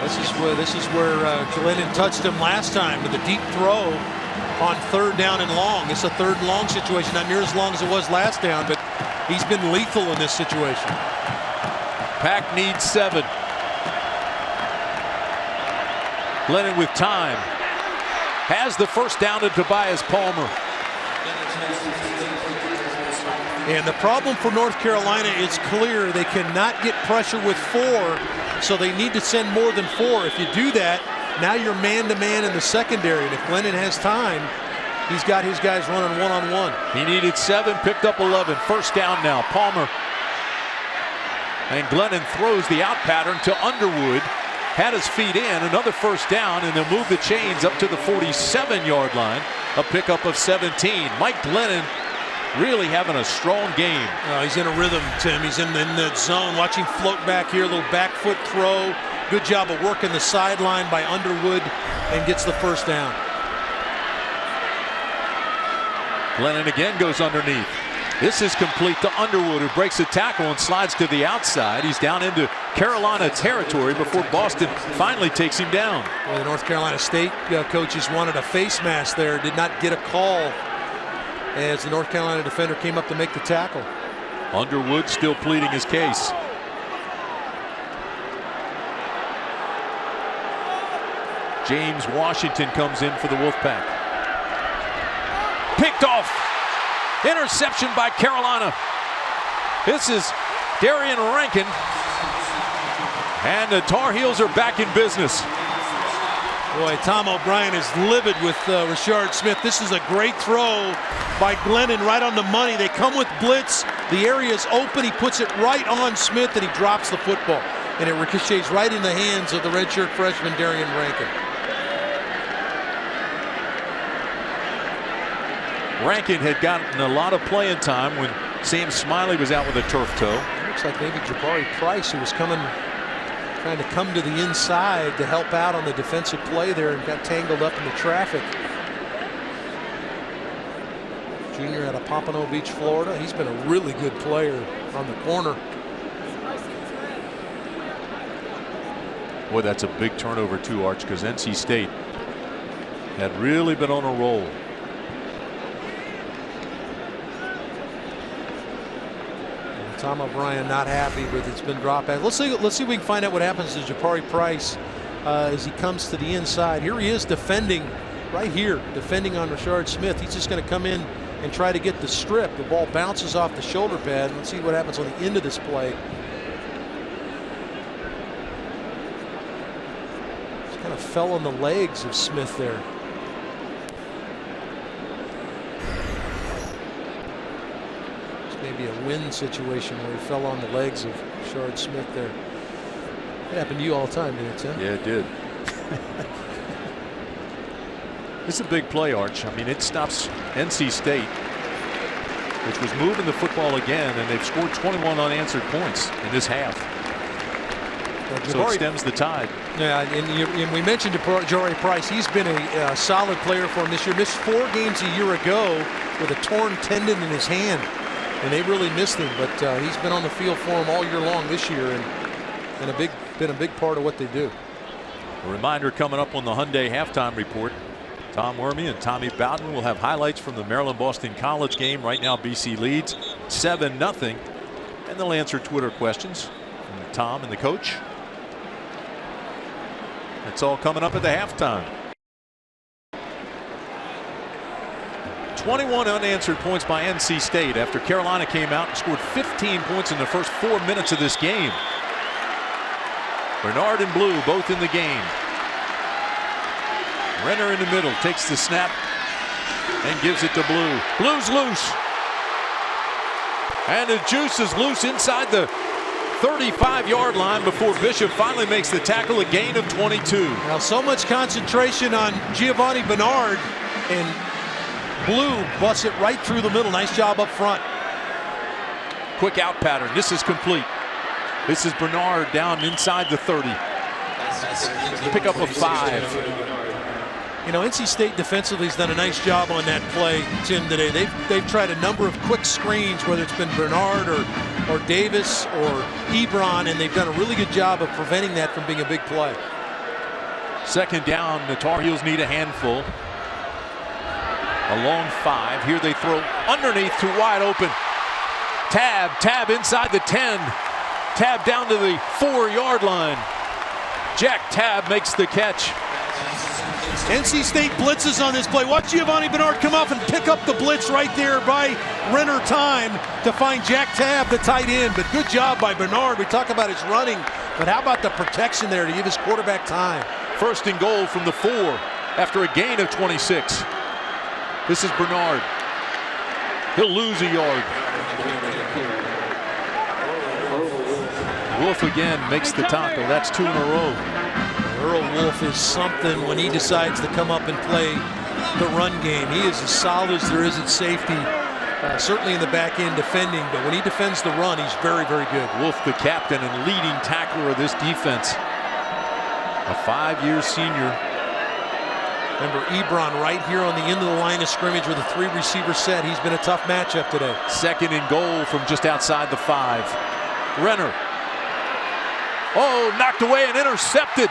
Speaker 2: This is where Glennon touched him last time with a deep throw on 3rd down and long. It's a 3rd and long situation, not near as long as it was last down, but he's been lethal in this situation.
Speaker 1: Pack needs 7. Glennon with time. Has the first down to Tobias Palmer.
Speaker 2: And the problem for North Carolina is clear. They cannot get pressure with 4, so they need to send more than 4. If you do that, now you're man-to-man in the secondary. And if Glennon has time, he's got his guys running one-on-one.
Speaker 1: He needed 7, picked up 11. First down now. Palmer. And Glennon throws the out pattern to Underwood. Had his feet in, another first down, and they'll move the chains up to the 47-yard line. A pickup of 17. Mike Glennon really having a strong game.
Speaker 2: He's in a rhythm, Tim. He's in the zone. Watch him float back here, a little back foot throw. Good job of working the sideline by Underwood, and gets the first down.
Speaker 1: Glennon again goes underneath. This is complete to Underwood, who breaks a tackle and slides to the outside. He's down into Carolina territory before Boston finally takes him down.
Speaker 2: Well, the North Carolina State coaches wanted a face mask there. Did not get a call as the North Carolina defender came up to make the tackle.
Speaker 1: Underwood still pleading his case. James Washington comes in for the Wolfpack. Picked off. Interception by Carolina. This is Darian Rankin. And the Tar Heels are back in business.
Speaker 2: Boy, Tom O'Brien is livid with Rashard Smith. This is a great throw by Glennon, right on the money. They come with blitz. The area is open. He puts it right on Smith, and he drops the football. And it ricochets right in the hands of the redshirt freshman, Darian Rankin.
Speaker 1: Rankin had gotten a lot of playing time when Sam Smiley was out with a turf toe.
Speaker 2: Looks like maybe Jabari Price, who was trying to come to the inside to help out on the defensive play there, and got tangled up in the traffic. junior out of Pompano Beach, Florida. He's been a really good player on the corner.
Speaker 1: Boy, that's a big turnover too, Arch, because NC State had really been on a roll.
Speaker 2: Tom O'Brien not happy with it's been dropped back. Let's see if we can find out what happens to Jabari Price as he comes to the inside. Here he is defending right here, defending on Rashard Smith. He's just going to come in and try to get the strip. The ball bounces off the shoulder pad. Let's see what happens on the end of this play. Just kind of fell on the legs of Smith there. Maybe a win situation where he fell on the legs of Rashard Smith there. It happened to you all the time, didn't it, Tim?
Speaker 1: Yeah, it did. It's a big play, Arch. I mean, it stops NC State, which was moving the football again, and they've scored 21 unanswered points in this half. So it stems the tide.
Speaker 2: Yeah, and we mentioned Jabari Price. He's been a solid player for him this year. Missed 4 games a year ago with a torn tendon in his hand. And they really missed him, but he's been on the field for them all year long this year, and been a big part of what they do.
Speaker 1: A reminder coming up on the Hyundai halftime report. Tom Wormy and Tommy Bowden will have highlights from the Maryland-Boston College game. Right now, BC leads 7-0, and they'll answer Twitter questions from Tom and the coach. That's all coming up at the halftime. 21 unanswered points by NC State after Carolina came out and scored 15 points in the first 4 minutes of this game. Bernard and Blue both in the game. Renner in the middle takes the snap and gives it to Blue. Blue's loose. And the juice is loose inside the 35-yard line before Bishop finally makes the tackle, a gain of 22.
Speaker 2: Now, so much concentration on Giovanni Bernard, and Blue busts it right through the middle. Nice job up front.
Speaker 1: Quick out pattern. This is complete. This is Bernard down inside the 30. Pick up a 5.
Speaker 2: You know, NC State defensively has done a nice job on that play, Tim, today. They've tried a number of quick screens, whether it's been Bernard or Davis or Ebron, and they've done a really good job of preventing that from being a big play.
Speaker 1: Second down, the Tar Heels need a handful. A long 5. Here they throw underneath to wide open. Tab inside the 10. Tab down to the 4-yard line. Jack Tab makes the catch.
Speaker 2: NC State blitzes on this play. Watch Giovanni Bernard come off and pick up the blitz right there by Renner time to find Jack Tab, the tight end. But good job by Bernard. We talk about his running, but how about the protection there to give his quarterback time?
Speaker 1: First and goal from the 4 after a gain of 26. This is Bernard. He'll lose a yard. Wolf again makes the tackle. That's 2 in a row.
Speaker 2: Earl Wolf is something when he decides to come up and play the run game. He is as solid as there is at safety, certainly in the back end defending, but when he defends the run, he's very, very good.
Speaker 1: Wolf, the captain and leading tackler of this defense. A 5-year senior.
Speaker 2: Remember Ebron right here on the end of the line of scrimmage with a 3-receiver set. He's been a tough matchup today.
Speaker 1: Second and goal from just outside the 5. Renner. Oh, knocked away and intercepted.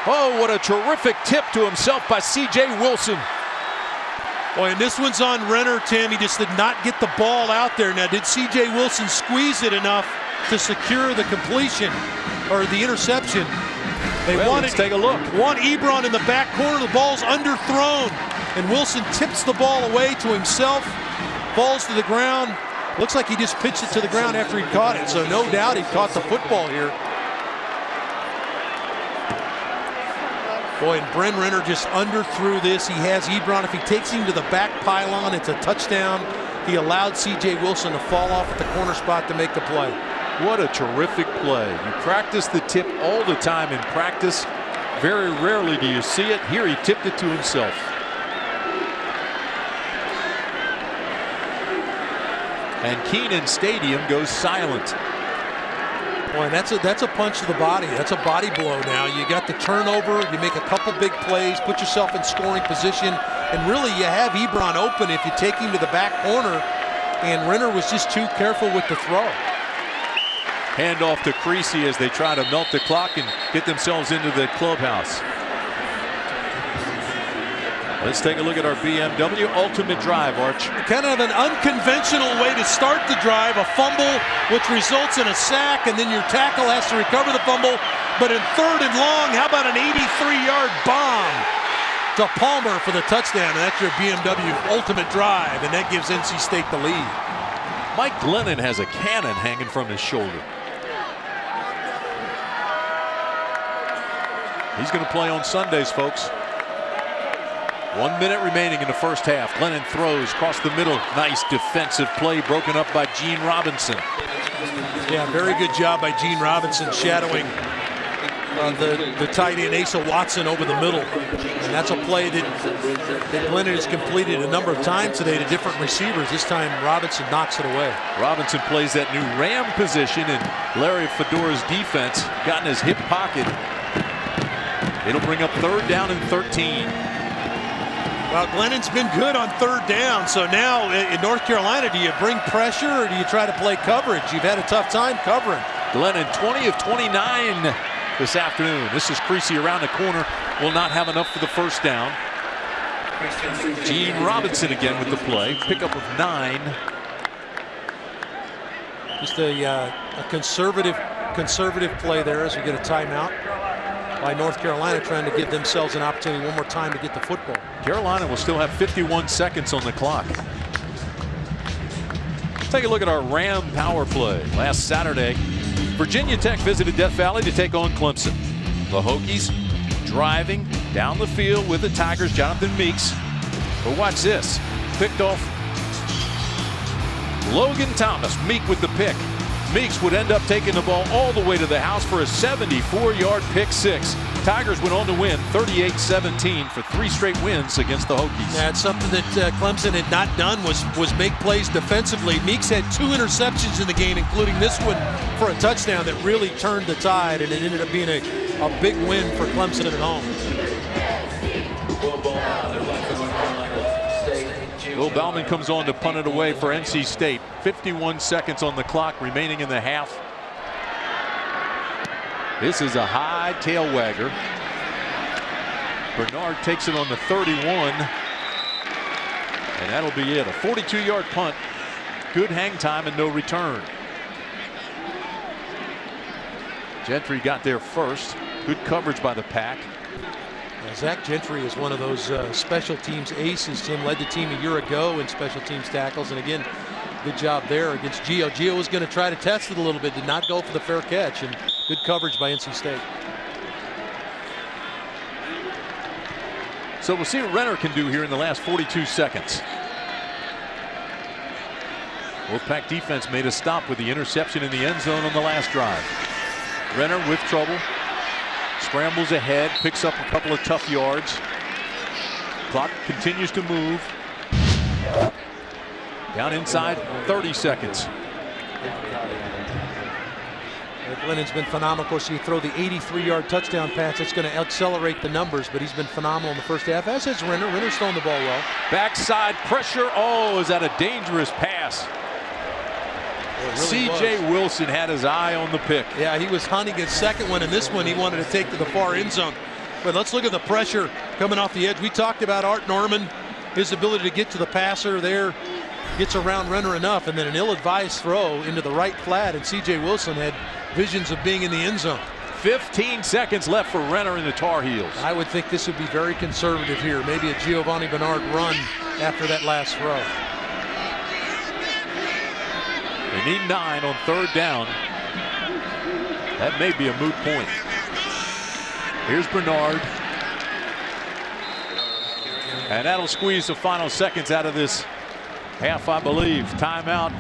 Speaker 1: Oh, what a terrific tip to himself by C.J. Wilson.
Speaker 2: Boy, and this one's on Renner, Tim. He just did not get the ball out there. Now, did C.J. Wilson squeeze it enough to secure the completion or the interception?
Speaker 1: Let's take a look.
Speaker 2: Want Ebron in the back corner. The ball's underthrown, and Wilson tips the ball away to himself, falls to the ground. Looks like he just pitched it to the ground after he caught it, so no doubt he caught the football here. Boy, and Bryn Renner just underthrew this. He has Ebron. If he takes him to the back pylon, it's a touchdown. He allowed C.J. Wilson to fall off at the corner spot to make the play.
Speaker 1: What a terrific play. You practice the tip all the time in practice. Very rarely do you see it. Here he tipped it to himself. And Kenan Stadium goes silent.
Speaker 2: Boy, that's a punch to the body. That's a body blow now. You got the turnover. You make a couple big plays, put yourself in scoring position. And really, you have Ebron open if you take him to the back corner, and Renner was just too careful with the throw.
Speaker 1: Hand off to Creasy as they try to melt the clock and get themselves into the clubhouse. Let's take a look at our BMW Ultimate Drive, Arch.
Speaker 2: Kind of an unconventional way to start the drive, a fumble which results in a sack, and then your tackle has to recover the fumble. But in 3rd and long, how about an 83-yard bomb to Palmer for the touchdown? And that's your BMW Ultimate Drive, and that gives NC State the lead.
Speaker 1: Mike Glennon has a cannon hanging from his shoulder. He's going to play on Sundays, folks. 1 minute remaining in the first half. Glennon throws across the middle. Nice defensive play broken up by Gene Robinson.
Speaker 2: Yeah, very good job by Gene Robinson shadowing the tight end Asa Watson over the middle. And that's a play that Glennon has completed a number of times today to different receivers. This time Robinson knocks it away.
Speaker 1: Robinson plays that new ram position, and Larry Fedora's defense got in his hip pocket. It'll bring up 3rd down and 13.
Speaker 2: Well, Glennon's been good on 3rd down, so now in North Carolina, do you bring pressure or do you try to play coverage? You've had a tough time covering.
Speaker 1: Glennon 20 of 29 this afternoon. This is Creasy around the corner. Will not have enough for the first down. Gene Robinson again with the play. Pickup of 9.
Speaker 2: Just a conservative play there as we get a timeout by North Carolina, trying to give themselves an opportunity one more time to get the football.
Speaker 1: Carolina will still have 51 seconds on the clock. Take a look at our Ram power play. Last Saturday, Virginia Tech visited Death Valley to take on Clemson. The Hokies driving down the field with the Tigers, Jonathan Meeks. But watch this. Picked off Logan Thomas. Meek with the pick. Meeks would end up taking the ball all the way to the house for a 74-yard pick six. Tigers went on to win 38-17 for 3 straight wins against the Hokies.
Speaker 2: That's something that Clemson had not done was make plays defensively. Meeks had 2 interceptions in the game, including this one for a touchdown that really turned the tide, and it ended up being a big win for Clemson at home.
Speaker 1: Will Bauman comes on to punt it away for NC State. 51 seconds on the clock remaining in the half. This is a high tail wagger. Bernard takes it on the 31. And that'll be it. A 42-yard punt. Good hang time and no return. Gentry got there first. Good coverage by the pack.
Speaker 2: Zach Gentry is one of those special teams aces. Tim led the team a year ago in special teams tackles, and again, good job there against Gio. Gio was going to try to test it a little bit, did not go for the fair catch, and good coverage by NC State.
Speaker 1: So we'll see what Renner can do here in the last 42 seconds. Wolfpack defense made a stop with the interception in the end zone on the last drive. Renner with trouble. Scrambles ahead, picks up a couple of tough yards. Clock continues to move. Down inside, 30 seconds.
Speaker 2: Glennon's been phenomenal. Of course, you throw the 83-yard touchdown pass, that's going to accelerate the numbers, but he's been phenomenal in the first half, as has Renner. Renner's throwing the ball well.
Speaker 1: Backside pressure. Oh, is that a dangerous pass? Really C.J. Wilson had his eye on the pick.
Speaker 2: Yeah, he was hunting his second one, and this one he wanted to take to the far end zone. But let's look at the pressure coming off the edge. We talked about Art Norman, his ability to get to the passer there, gets around Renner enough, and then an ill-advised throw into the right flat, and C.J. Wilson had visions of being in the end zone.
Speaker 1: 15 seconds left for Renner in the Tar Heels.
Speaker 2: I would think this would be very conservative here. Maybe a Giovanni Bernard run after that last throw.
Speaker 1: They need 9 on 3rd down. That may be a moot point. Here's Bernard. And that'll squeeze the final seconds out of this half, I believe. Timeout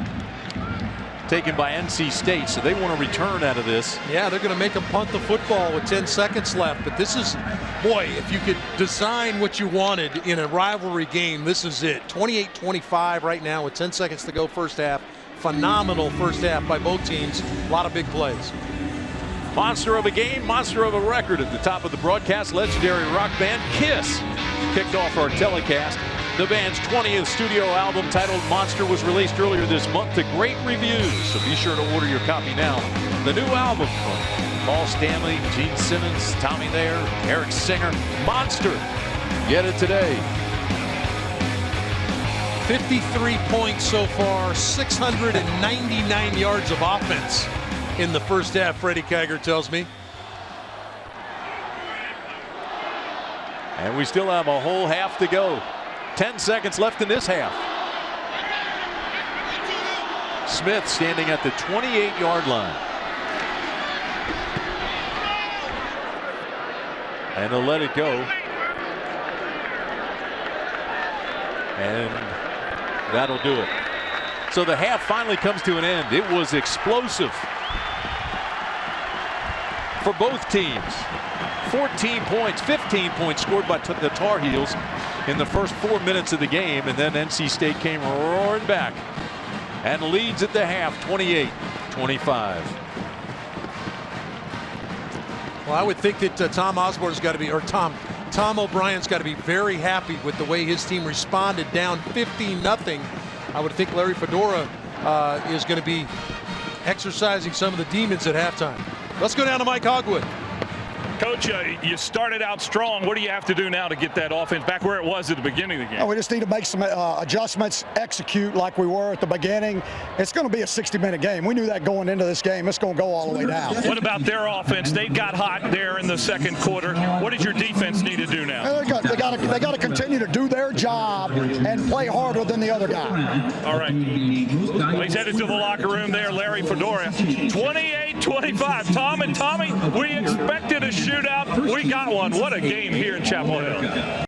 Speaker 1: taken by NC State, so they want to return out of this.
Speaker 2: Yeah, they're going to make them punt the football with 10 seconds left. But this is, boy, if you could design what you wanted in a rivalry game, this is it. 28-25 right now with 10 seconds to go first half. Phenomenal first half by both teams. A lot of big plays.
Speaker 1: Monster of a game, monster of a record at the top of the broadcast. Legendary rock band Kiss kicked off our telecast. The band's 20th studio album titled Monster was released earlier this month to great reviews, so be sure to order your copy now. The new album from Paul Stanley, Gene Simmons, Tommy Thayer, Eric Singer, Monster. Get it today.
Speaker 2: 53 points so far, 699 yards of offense in the first half, Freddie Kiger tells me.
Speaker 1: And we still have a whole half to go. 10 seconds left in this half. Smith standing at the 28-yard line. And they'll let it go. And that'll do it. So the half finally comes to an end. It was explosive for both teams. 14 points, 15 points scored by the Tar Heels in the first 4 minutes of the game, and then NC State came roaring back and leads at the half 28-25.
Speaker 2: Well, I would think that Tom Osborne's got to be, or Tom O'Brien's got to be very happy with the way his team responded down 15-0. I would think Larry Fedora is going to be exercising some of the demons at halftime. Let's go down to Mike Hogwood.
Speaker 3: Coach, you started out strong. What do you have to do now to get that offense back where it was at the beginning of the game?
Speaker 4: We just need to make some adjustments, execute like we were at the beginning. It's going to be a 60-minute game. We knew that going into this game. It's going to go all the way down.
Speaker 3: What about their offense? They got hot there in the second quarter. What does your defense need to do now?
Speaker 4: They got to continue to do their job and play harder than the other guy.
Speaker 3: All right. Well, he's headed to the locker room there, Larry Fedora. 28-25. Tom and Tommy, we expected a shootout. We got one. What a game here in Chapel Hill.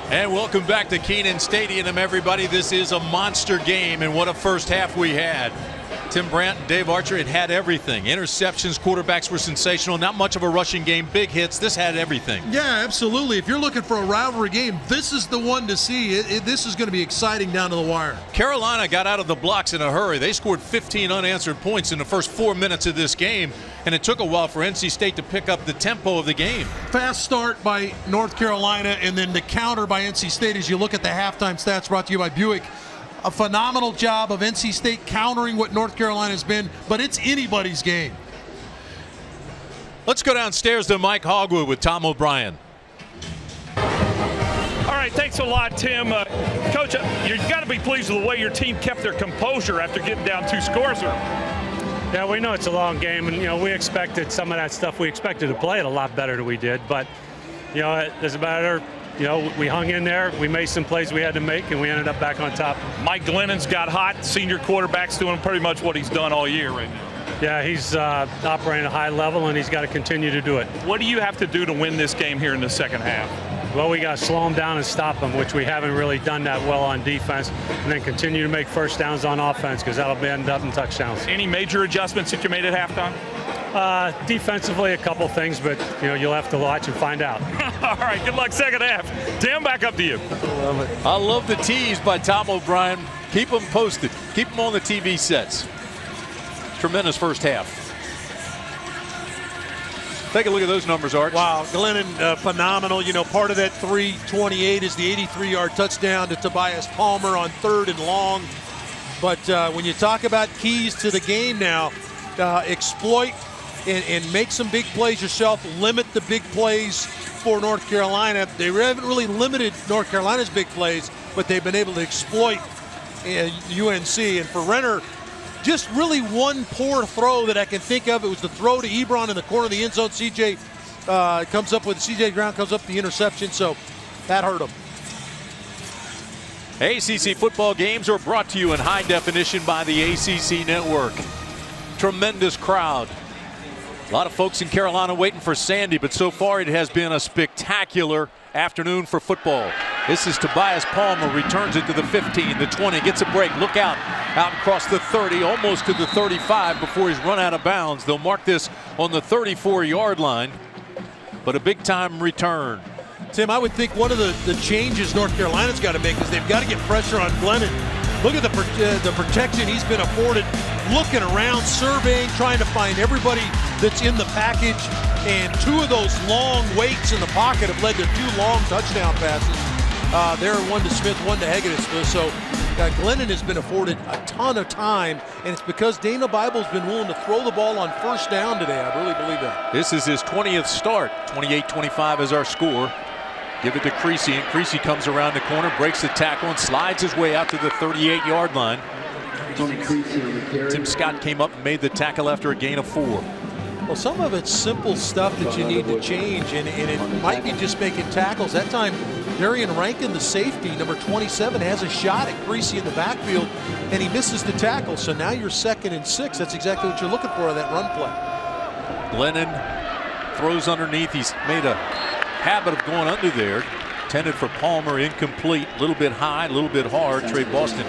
Speaker 1: And welcome back to Kenan Stadium, everybody. This is a monster game, and what a first half we had. Tim Brandt and Dave Archer, it had everything. Interceptions, quarterbacks were sensational. Not much of a rushing game. Big hits. This had everything.
Speaker 2: Yeah, absolutely. If you're looking for a rivalry game, this is the one to see. This is going to be exciting down to the wire.
Speaker 1: Carolina got out of the blocks in a hurry. They scored 15 unanswered points in the first 4 minutes of this game, and it took a while for NC State to pick up the tempo of the game.
Speaker 2: Fast start by North Carolina, and then the counter by NC State as you look at the halftime stats brought to you by Buick. A phenomenal job of NC State countering what North Carolina has been, but it's anybody's game.
Speaker 1: Let's go downstairs to Mike Hogwood with Tom O'Brien.
Speaker 3: All right, thanks a lot, Tim. Coach, you've got to be pleased with the way your team kept their composure after getting down 2 scores.
Speaker 9: Yeah, we know it's a long game, and we expected some of that stuff. We expected to play it a lot better than we did, but it doesn't matter. We hung in there. We made some plays we had to make, and we ended up back on top.
Speaker 3: Mike Glennon's got hot. Senior quarterback's doing pretty much what he's done all year right now.
Speaker 9: Yeah, he's operating at a high level, and he's got to continue to do it.
Speaker 3: What do you have to do to win this game here in the second half?
Speaker 9: Well, we got to slow him down and stop him, which we haven't really done that well on defense, and then continue to make first downs on offense, because that'll end up in touchdowns.
Speaker 3: Any major adjustments that you made at halftime?
Speaker 9: Defensively, a couple things, but you'll have to watch and find out.
Speaker 3: All right, good luck second half. Tim, back up to you.
Speaker 1: I love the tease by Tom O'Brien. Keep them posted. Keep them on the TV sets. Tremendous first half. Take a look at those numbers, Art.
Speaker 2: Wow, Glennon, phenomenal. Part of that 328 is the 83-yard touchdown to Tobias Palmer on 3rd and long. But when you talk about keys to the game now, exploit and make some big plays yourself, limit the big plays for North Carolina. They haven't really limited North Carolina's big plays, but they've been able to exploit UNC. And for Renner, just really one poor throw that I can think of. It was the throw to Ebron in the corner of the end zone. CJ Brown comes up the interception, so that hurt him.
Speaker 1: ACC football games are brought to you in high definition by the ACC Network. Tremendous crowd. A lot of folks in Carolina waiting for Sandy, but so far it has been a spectacular afternoon for football. This is Tobias Palmer, returns it to the 15, the 20, gets a break, look out across the 30, almost to the 35 before he's run out of bounds. They'll mark this on the 34-yard line, but a big-time return.
Speaker 2: Tim, I would think one of the changes North Carolina's got to make is they've got to get pressure on Glennon. Look at the protection he's been afforded, looking around, surveying, trying to find everybody that's in the package, and 2 of those long waits in the pocket have led to 2 long touchdown passes. There, one to Smith, one to Hegedus. So Glennon has been afforded a ton of time, and it's because Dana Bible's been willing to throw the ball on first down today. I really believe that.
Speaker 1: This is his 20th start. 28-25 is our score. Give it to Creasy, and Creasy comes around the corner, breaks the tackle, and slides his way out to the 38-yard line. Tim Scott came up and made the tackle after a gain of 4.
Speaker 2: Well, some of it's simple stuff that you need to change, and it might be just making tackles. That time, Darian Rankin, the safety, number 27, has a shot at Creasy in the backfield, and he misses the tackle. So now you're 2nd and 6. That's exactly what you're looking for on that run play.
Speaker 1: Glennon throws underneath. He's made a habit of going under there. Intended for Palmer, incomplete. A little bit high, a little bit hard. Trey Boston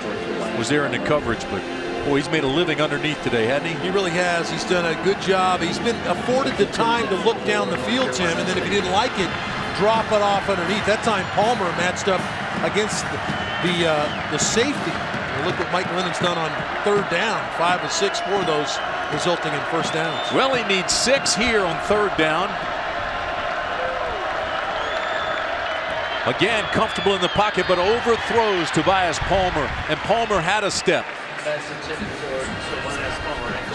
Speaker 1: was there in the coverage, but boy, he's made a living underneath today, hasn't he?
Speaker 2: He really has. He's done a good job. He's been afforded the time to look down the field, Tim, and then if he didn't like it, drop it off underneath. That time Palmer matched up against the safety. And look what Mike Glennon's done on 3rd down. 5 of 6 for those, resulting in first downs.
Speaker 1: Well, he needs 6 here on 3rd down. Again, comfortable in the pocket, but overthrows Tobias Palmer, and Palmer had a step.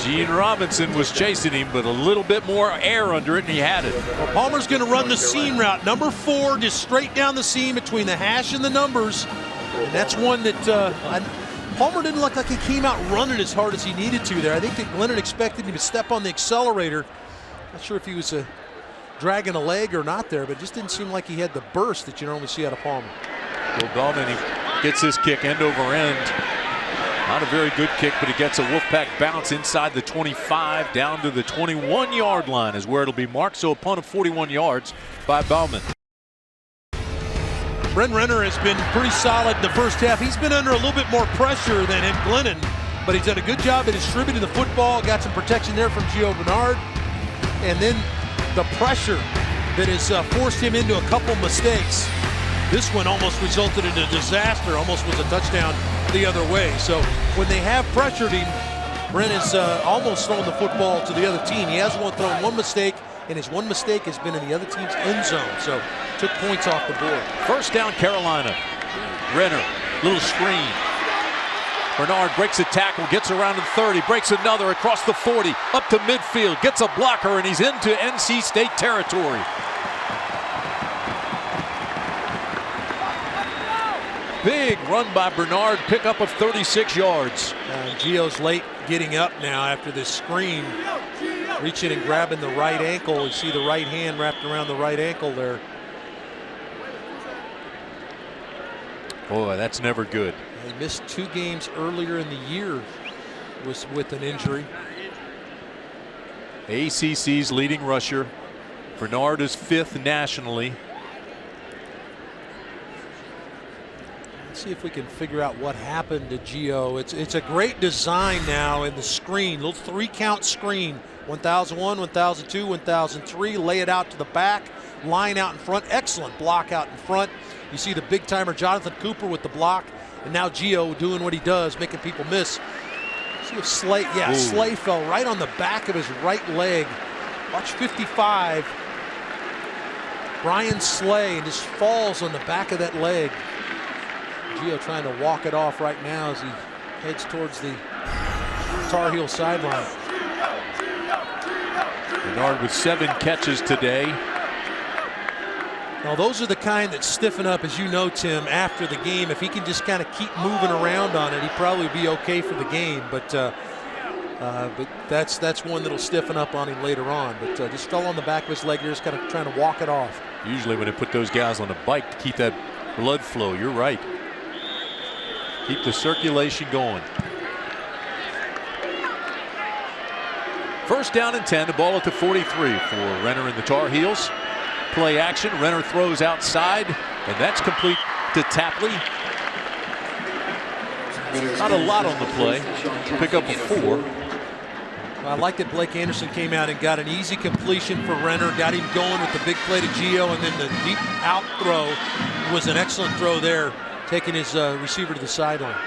Speaker 1: Gene Robinson was chasing him, but a little bit more air under it, and he had it.
Speaker 2: Well, Palmer's going to run the seam route. Number 4, just straight down the seam between the hash and the numbers. And that's one that Palmer didn't look like he came out running as hard as he needed to there. I think that Glennon expected him to step on the accelerator. Not sure if he was dragging a leg or not there, but it just didn't seem like he had the burst that you normally see out of Palmer.
Speaker 1: Will Dahlman, he gets his kick end over end. Not a very good kick, but he gets a Wolfpack bounce inside the 25 down to the 21-yard line is where it'll be marked. So a punt of 41 yards by Bauman.
Speaker 2: Brent Renner has been pretty solid in the first half. He's been under a little bit more pressure than him, Glennon, but he's done a good job at distributing the football. Got some protection there from Gio Bernard, and then the pressure that has forced him into a couple mistakes. This one almost resulted in a disaster, almost was a touchdown the other way. So when they have pressured him, Brent has almost thrown the football to the other team. He has thrown one mistake, and his one mistake has been in the other team's end zone. So took points off the board.
Speaker 1: First down, Carolina. Renner, little screen. Bernard breaks a tackle, gets around to the 30, breaks another across the 40, up to midfield, gets a blocker, and he's into NC State territory. Big run by Bernard, pickup of 36 yards.
Speaker 2: Gio's late getting up now after this screen. Reaching and grabbing the right ankle. You see the right hand wrapped around the right ankle there.
Speaker 1: Boy, that's never good.
Speaker 2: He missed 2 games earlier in the year with an injury.
Speaker 1: ACC's leading rusher. Bernard is 5th nationally.
Speaker 2: Let's see if we can figure out what happened to Gio. It's a great design now in the screen, little 3-count screen. 1001, 1002, 1003. Lay it out to the back, line out in front. Excellent block out in front. You see the big timer Jonathan Cooper with the block, and now Gio doing what he does, making people miss. See if Slay, Slay fell right on the back of his right leg. Watch 55. Brian Slay, and just falls on the back of that leg. Gio trying to walk it off right now as he heads towards the Tar Heel sideline.
Speaker 1: Bernard with 7 catches today.
Speaker 2: Now those are the kind that stiffen up, as you know, Tim, after the game. If he can just kind of keep moving around on it, he'd probably be okay for the game. But that's one that'll stiffen up on him later on. But just fell on the back of his leg. You're just kind of trying to walk it off.
Speaker 1: Usually when they put those guys on a bike to keep that blood flow, you're right. Keep the circulation going. First down and 10, the ball at the 43 for Renner and the Tar Heels. Play action, Renner throws outside, and that's complete to Tapley. Not a lot on the play. Pick up a 4.
Speaker 2: Well, I like that Blake Anderson came out and got an easy completion for Renner, got him going with the big play to Gio, and then the deep out throw was an excellent throw there, taking his receiver to the sideline.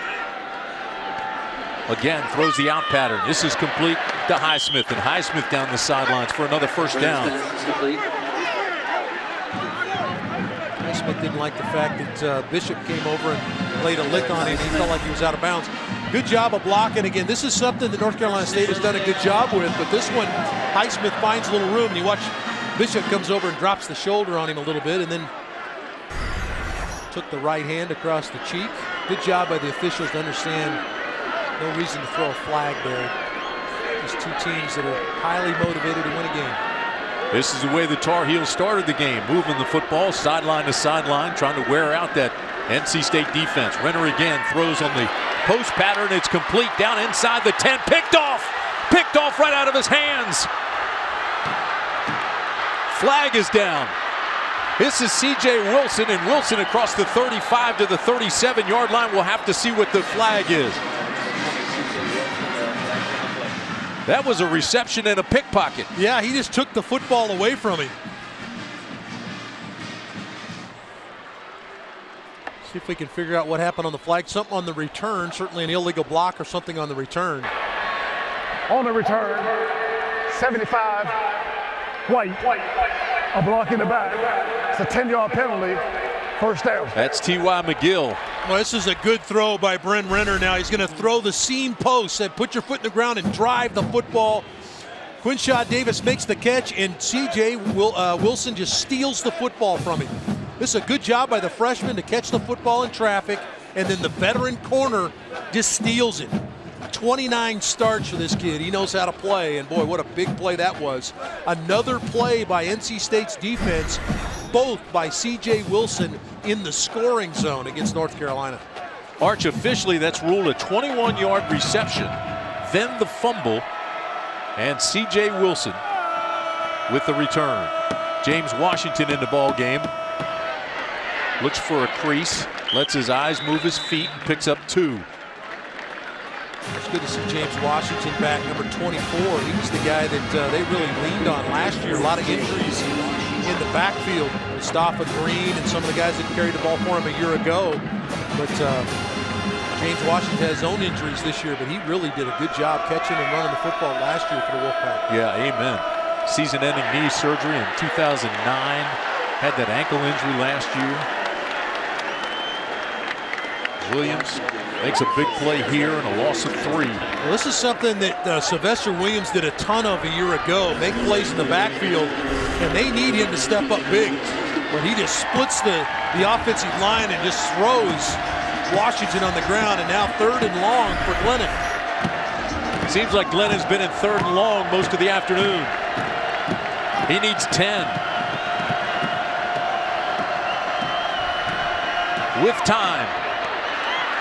Speaker 1: Again, throws the out pattern. This is complete to Highsmith, and Highsmith down the sidelines for another first down.
Speaker 2: Highsmith didn't like the fact that Bishop came over and laid a lick on him. He felt like he was out of bounds. Good job of blocking. Again, this is something that North Carolina State has done a good job with, but this one, Highsmith finds a little room, and you watch Bishop comes over and drops the shoulder on him a little bit, and then took the right hand across the cheek. Good job by the officials to understand no reason to throw a flag there. Just two teams that are highly motivated to win a game.
Speaker 1: This is the way the Tar Heels started the game, moving the football sideline to sideline, trying to wear out that NC State defense. Renner again throws on the post pattern. It's complete down inside the 10. Picked off right out of his hands. Flag is down. This is C.J. Wilson, and Wilson across the 35 to the 37-yard line. We'll have to see what the flag is. That was a reception and a pickpocket.
Speaker 2: Yeah, he just took the football away from him. See if we can figure out what happened on the flag. Something on the return, certainly an illegal block or something on the return.
Speaker 4: On the return, 75, White, a block in the back. It's a 10-yard penalty, first down.
Speaker 1: That's T.Y. McGill.
Speaker 2: Well, this is a good throw by Brent Renner now. He's going to throw the seam post and put your foot in the ground and drive the football. Quinshaw Davis makes the catch, and C.J. Wilson just steals the football from him. This is a good job by the freshman to catch the football in traffic, and then the veteran corner just steals it. 29 starts for this kid. He knows how to play, and boy, what a big play that was. Another play by NC State's defense, both by C.J. Wilson in the scoring zone against North Carolina.
Speaker 1: Arch, officially that's ruled a 21-yard reception, then the fumble, and C.J. Wilson with the return. James Washington in the ball game. Looks for a crease, lets his eyes move his feet, and picks up 2.
Speaker 2: It's good to see James Washington back, number 24. He was the guy that they really leaned on last year. A lot of injuries in the backfield. Mustafa Green and some of the guys that carried the ball for him a year ago. But James Washington has his own injuries this year, but he really did a good job catching and running the football last year for the Wolfpack.
Speaker 1: Yeah, amen. Season-ending knee surgery in 2009. Had that ankle injury last year. Williams makes a big play here and a loss of 3.
Speaker 2: Well, this is something that Sylvester Williams did a ton of a year ago. Make plays in the backfield, and they need him to step up big. But he just splits the offensive line and just throws Washington on the ground, and now 3rd and long for Glennon.
Speaker 1: Seems like Glennon's been in 3rd and long most of the afternoon. He needs 10. With time.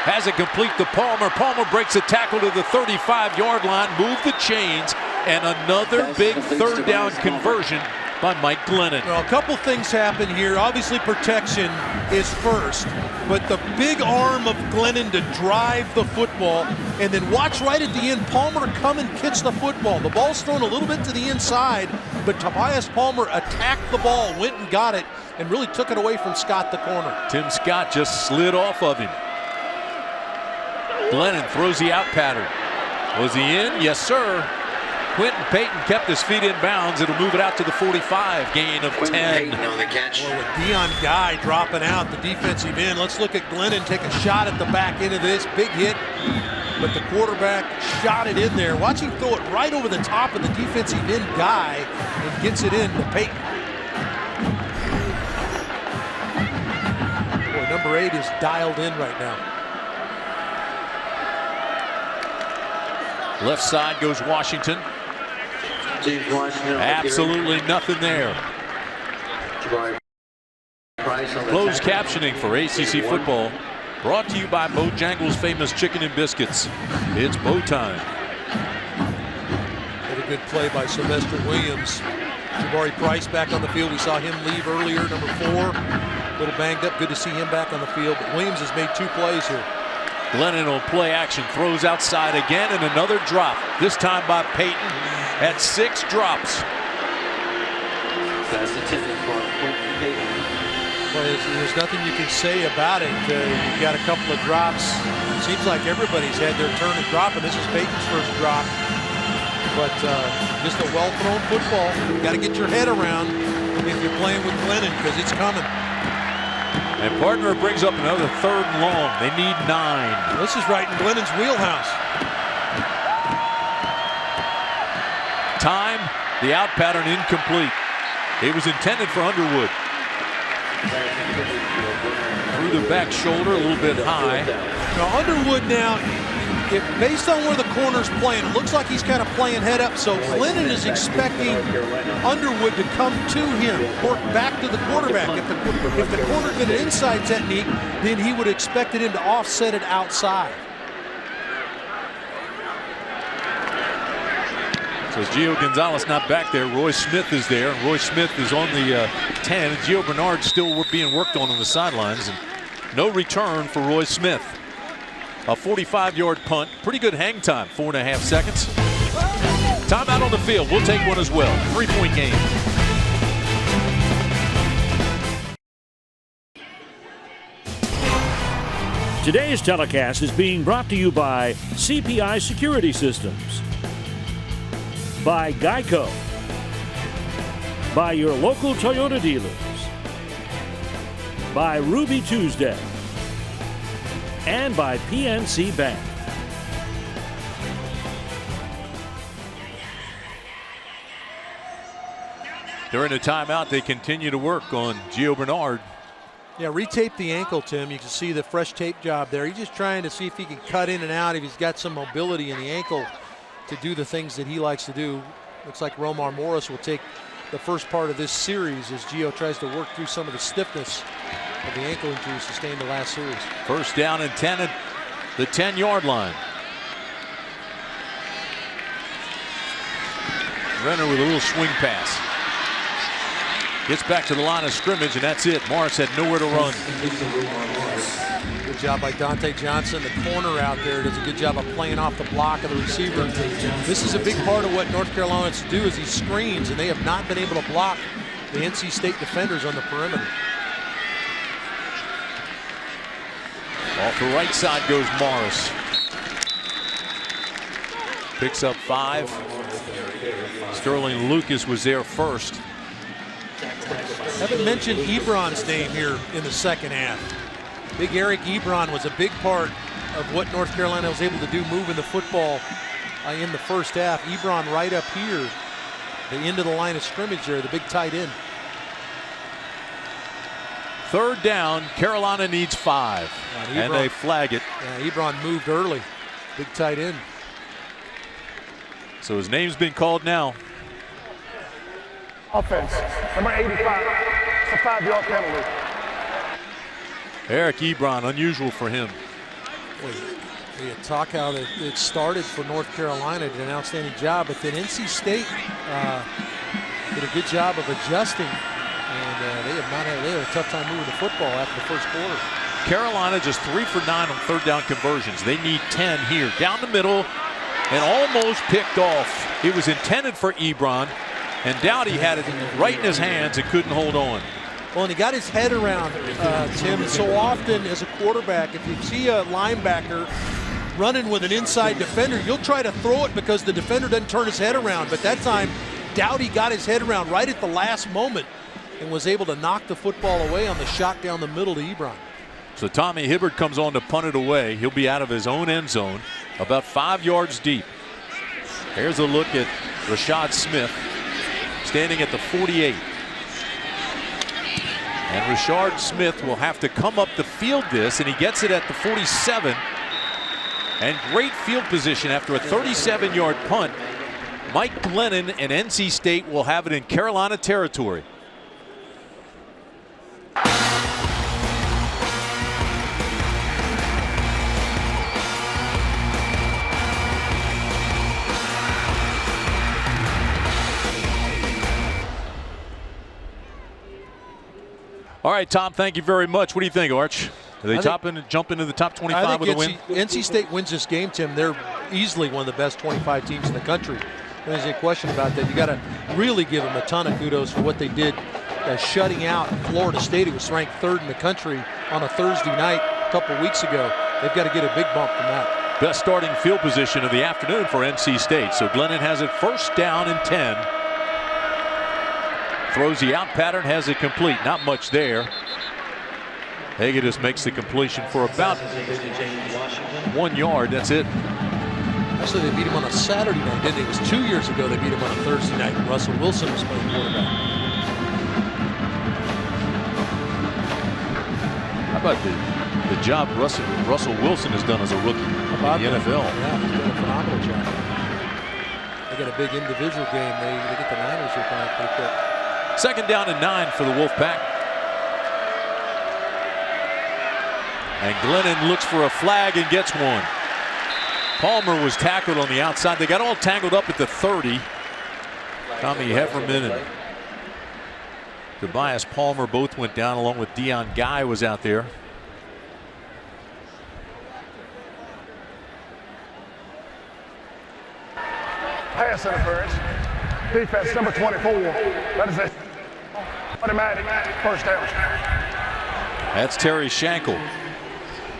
Speaker 1: Has it complete to Palmer. Palmer breaks a tackle to the 35-yard line, move the chains, and another big 3rd down conversion by Mike Glennon.
Speaker 2: Well, a couple things happen here. Obviously, protection is first, but the big arm of Glennon to drive the football, and then watch right at the end, Palmer come and catch the football. The ball's thrown a little bit to the inside, but Tobias Palmer attacked the ball, went and got it, and really took it away from Scott, the corner.
Speaker 1: Tim Scott just slid off of him. Glennon throws the out pattern. Was he in? Yes, sir. Quentin Payton kept his feet in bounds. It'll move it out to the 45. Gain of 10.
Speaker 10: On the catch.
Speaker 2: Well, with Dion Guy dropping out, the defensive end. Let's look at Glennon take a shot at the back end of this. Big hit, but the quarterback shot it in there. Watch him throw it right over the top of the defensive end Guy and gets it in to Payton. Boy, number 8 is dialed in right now.
Speaker 1: Left side goes Washington.
Speaker 10: James Washington.
Speaker 1: Absolutely nothing there. Closed captioning for ACC football. Brought to you by Bojangles' famous chicken and biscuits. It's bow time.
Speaker 2: Had a good play by Sylvester Williams. Jabari Price back on the field. We saw him leave earlier, number 4. A little banged up. Good to see him back on the field. But Williams has made 2 plays here.
Speaker 1: Glennon will play action, throws outside again, and another drop. This time by Payton at 6 drops.
Speaker 10: That's intended for Quentin Payton.
Speaker 2: Well, there's nothing you can say about it. You've got a couple of drops. It seems like everybody's had their turn at dropping. This is Payton's first drop. but just a well-thrown football. You got to get your head around if you're playing with Glennon, because it's coming.
Speaker 1: And partner brings up another 3rd and long. They need 9.
Speaker 2: This is right in Glennon's wheelhouse.
Speaker 1: Time, the out pattern incomplete. It was intended for Underwood. Through the back shoulder, a little bit high.
Speaker 2: Now Underwood now, based on where the corner's playing, it looks like he's kind of playing head up. So Glennon is expecting Underwood to come to him, work back to the quarterback. If the corner did an inside technique, then he would have expected him to offset it outside.
Speaker 1: So Gio Gonzalez not back there. Roy Smith is there. And Roy Smith is on the 10. And Gio Bernard still being worked on the sidelines. And no return for Roy Smith. A 45-yard punt. Pretty good hang time, 4.5 seconds. Timeout on the field. We'll take one as well. 3-point game.
Speaker 5: Today's telecast is being brought to you by CPI Security Systems, by Geico, by your local Toyota dealers, by Ruby Tuesday, and by PNC Bank.
Speaker 1: During the timeout, they continue to work on Gio Bernard.
Speaker 2: Yeah, retape the ankle, Tim. You can see the fresh tape job there. He's just trying to see if he can cut in and out, if he's got some mobility in the ankle to do the things that he likes to do. Looks like Romar Morris will take the first part of this series as Gio tries to work through some of the stiffness of the ankle injury sustained the last series.
Speaker 1: First down and 10 at the 10-yard line. Renner with a little swing pass. Gets back to the line of scrimmage, and that's it. Morris had nowhere to run.
Speaker 2: Good job by Dante Johnson. The corner out there does a good job of playing off the block of the receiver. This is a big part of what North Carolina wants to do is he screens, and they have not been able to block the NC State defenders on the perimeter.
Speaker 1: Off the right side goes Morris. Picks up 5. Sterling Lucas was there first.
Speaker 2: Haven't mentioned Ebron's name here in the second half. Big Eric Ebron was a big part of what North Carolina was able to do moving the football in the first half. Ebron right up here, the end of the line of scrimmage there, the big tight end.
Speaker 1: Third down, Carolina needs 5. And they flag it.
Speaker 2: Yeah, Ebron moved early, big tight end.
Speaker 1: So his name's been called now.
Speaker 4: Offense, number 85. It's a 5-yard penalty.
Speaker 1: Eric Ebron, unusual for him.
Speaker 2: You talk how it started for North Carolina, did an outstanding job, but then NC State did a good job of adjusting, and they had a tough time moving the football after the first quarter.
Speaker 1: Carolina just 3 for 9 on third down conversions. They need 10 here. Down the middle and almost picked off. It was intended for Ebron, and Dowdy had it right in his hands and couldn't hold on.
Speaker 2: Well, and he got his head around, Tim, and so often as a quarterback, if you see a linebacker running with an inside defender, you'll try to throw it because the defender doesn't turn his head around. But that time, Dowdy got his head around right at the last moment and was able to knock the football away on the shot down the middle to Ebron.
Speaker 1: So Tommy Hibbert comes on to punt it away. He'll be out of his own end zone, about 5 yards deep. Here's a look at Rashad Smith standing at the 48. And Rashard Smith will have to come up the field this, and he gets it at the 47. And great field position after a 37-yard punt. Mike Glennon and NC State will have it in Carolina territory. All right, Tom, thank you very much. What do you think, Arch? Are they jump into the top 25 with a win?
Speaker 2: NC State wins this game, Tim. They're easily one of the best 25 teams in the country. There's a question about that. You got to really give them a ton of kudos for what they did, shutting out Florida State, who was ranked 3rd in the country on a Thursday night a couple weeks ago. They've got to get a big bump from that.
Speaker 1: Best starting field position of the afternoon for NC State. So Glennon has it first down and 10. Throws the out pattern, has it complete. Not much there. Hagedis makes the completion for about 1 yard. That's it.
Speaker 2: Actually, they beat him on a Saturday night, didn't they? It was 2 years ago they beat him on a Thursday night. Russell Wilson was playing quarterback.
Speaker 1: How about the job Russell Wilson has done as a rookie in the NFL?
Speaker 2: Yeah, he's done a phenomenal job. They got a big individual game. They get the Niners here pretty quick.
Speaker 1: Second down and 9 for the Wolfpack. And Glennon looks for a flag and gets one. Palmer was tackled on the outside. They got all tangled up at the 30. Tommy Hefferman and Tobias Palmer both went down, along with Dion Guy was out there.
Speaker 4: Pass interference. Defense number 24. That is a automatic first down.
Speaker 1: That's Terry Shankle.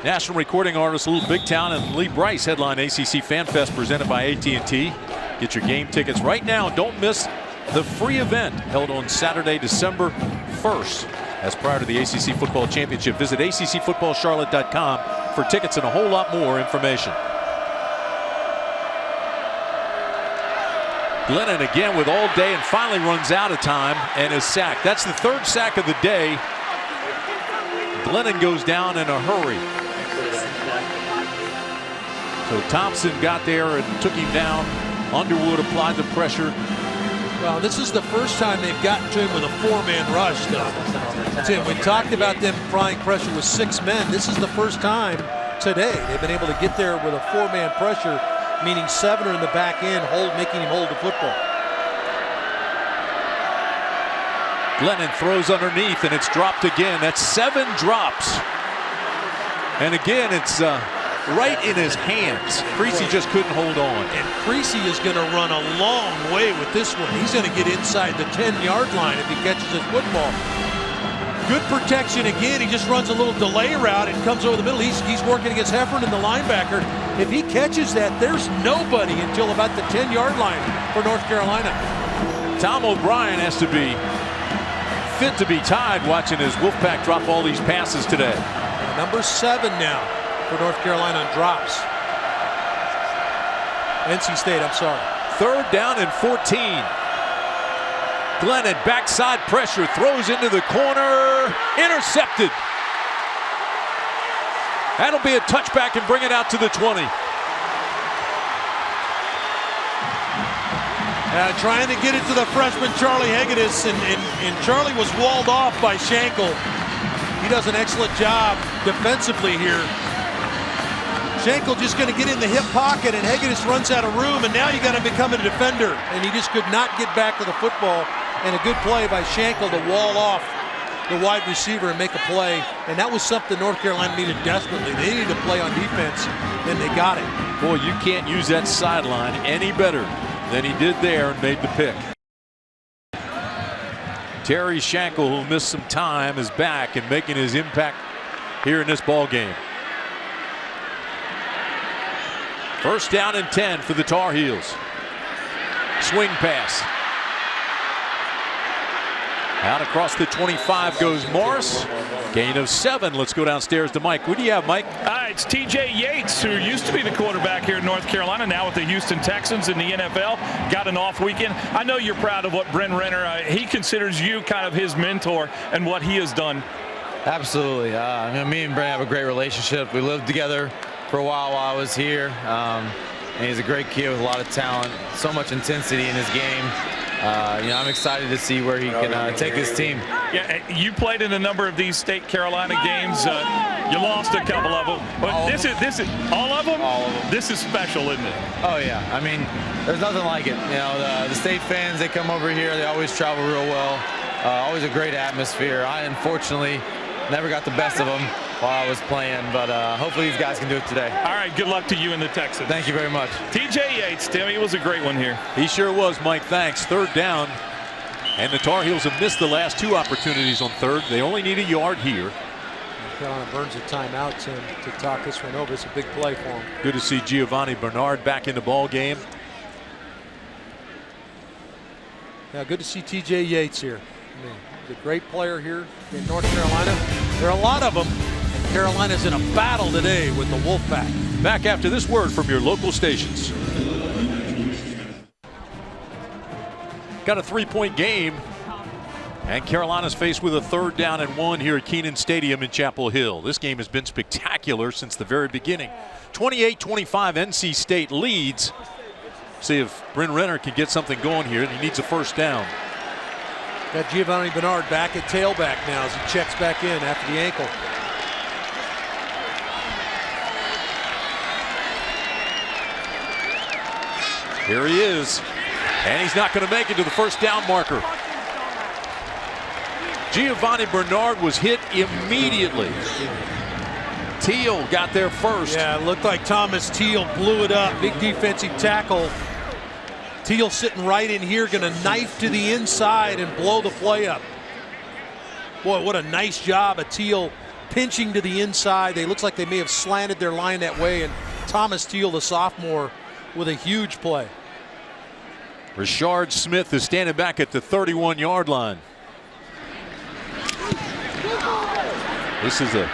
Speaker 1: National recording artist Little Big Town and Lee Bryce headline ACC Fan Fest presented by AT&T. Get your game tickets right now. Don't miss the free event held on Saturday, December 1st. As prior to the ACC Football Championship, visit accfootballcharlotte.com for tickets and a whole lot more information. Glennon again with all day and finally runs out of time and is sacked. That's the third sack of the day. Glennon goes down in a hurry. So Thompson got there and took him down. Underwood applied the pressure.
Speaker 2: Well, this is the first time they've gotten to him with a four-man rush, though. Tim, we talked about them applying pressure with 6 men. This is the first time today they've been able to get there with a four-man pressure, meaning 7 are in the back end, making him hold the football.
Speaker 1: Glennon throws underneath and it's dropped again. That's 7 drops. And again, it's right in his hands. Creasy just couldn't hold on.
Speaker 2: And Creasy is going to run a long way with this one. He's going to get inside the 10-yard line if he catches his football. Good protection again. He just runs a little delay route and comes over the middle. He's working against Heffernan, the linebacker. If he catches that, there's nobody until about the 10-yard line for North Carolina.
Speaker 1: Tom O'Brien has to be fit to be tied watching his Wolfpack drop all these passes today.
Speaker 2: Number 7 now for North Carolina on drops. NC State, I'm sorry.
Speaker 1: Third down and 14. Glennon backside pressure, throws into the corner, intercepted. That'll be a touchback and bring it out to the 20.
Speaker 2: Trying to get it to the freshman Charlie Hagedis, and Charlie was walled off by Shankle. He does an excellent job defensively here. Shankle just going to get in the hip pocket, and Hagedis runs out of room, and now you got to become a defender. And he just could not get back to the football. And a good play by Shankle to wall off the wide receiver and make a play. And that was something North Carolina needed desperately. They needed to play on defense, and they got it.
Speaker 1: Boy, you can't use that sideline any better than he did there and made the pick. Terry Shankle, who missed some time, is back and making his impact here in this ball game. First down and 10 for the Tar Heels. Swing pass. Out across the 25 goes Morris. Gain of 7. Let's go downstairs to Mike. What do you have, Mike?
Speaker 3: It's TJ Yates, who used to be the quarterback here in North Carolina, now with the Houston Texans in the NFL. Got an off weekend. I know you're proud of what Brent Renner, he considers you kind of his mentor and what he has done.
Speaker 11: Absolutely. Me and Brent have a great relationship. We lived together for a while I was here. And he's a great kid with a lot of talent, so much intensity in his game. I'm excited to see where he can take his team.
Speaker 3: Yeah, you played in a number of these State Carolina games. You lost a couple of them, but this is all of them.
Speaker 11: All of them.
Speaker 3: This is special, isn't it?
Speaker 11: Oh yeah. I mean, there's nothing like it. The State fans, they come over here. They always travel real well. Always a great atmosphere. I unfortunately never got the best of them while I was playing, but hopefully these guys can do it today.
Speaker 3: All right, good luck to you and the Texans.
Speaker 11: Thank you very much.
Speaker 3: TJ Yates, Tim, he was a great one here.
Speaker 1: He sure was, Mike. Thanks. Third down, and the Tar Heels have missed the last 2 opportunities on third. They only need a yard here.
Speaker 12: Carolina burns a timeout to talk this one over. It's a big play for him.
Speaker 1: Good to see Giovanni Bernard back in the ball game.
Speaker 12: Yeah, good to see T.J. Yates here. I mean, he's a great player here in North Carolina. There are a lot of them, and Carolina's in a battle today with the Wolfpack.
Speaker 1: Back after this word from your local stations. Got a 3-point game, and Carolina's faced with a 3rd down and 1 here at Kenan Stadium in Chapel Hill. This game has been spectacular since the very beginning. 28-25, NC State leads. See if Bryn Renner can get something going here, and he needs a 1st down.
Speaker 12: Got Giovanni Bernard back at tailback now as he checks back in after the ankle.
Speaker 1: Here he is, and he's not going to make it to the 1st down marker. Giovanni Bernard was hit immediately. Teal got there first.
Speaker 12: Yeah, it looked like Thomas Teal blew it up. Big defensive tackle. Teal sitting right in here, going to knife to the inside and blow the play up. Boy, what a nice job of Teal pinching to the inside. It looks like they may have slanted their line that way, and Thomas Teal, the sophomore, with a huge play.
Speaker 1: Rashard Smith is standing back at the 31-yard line. This is a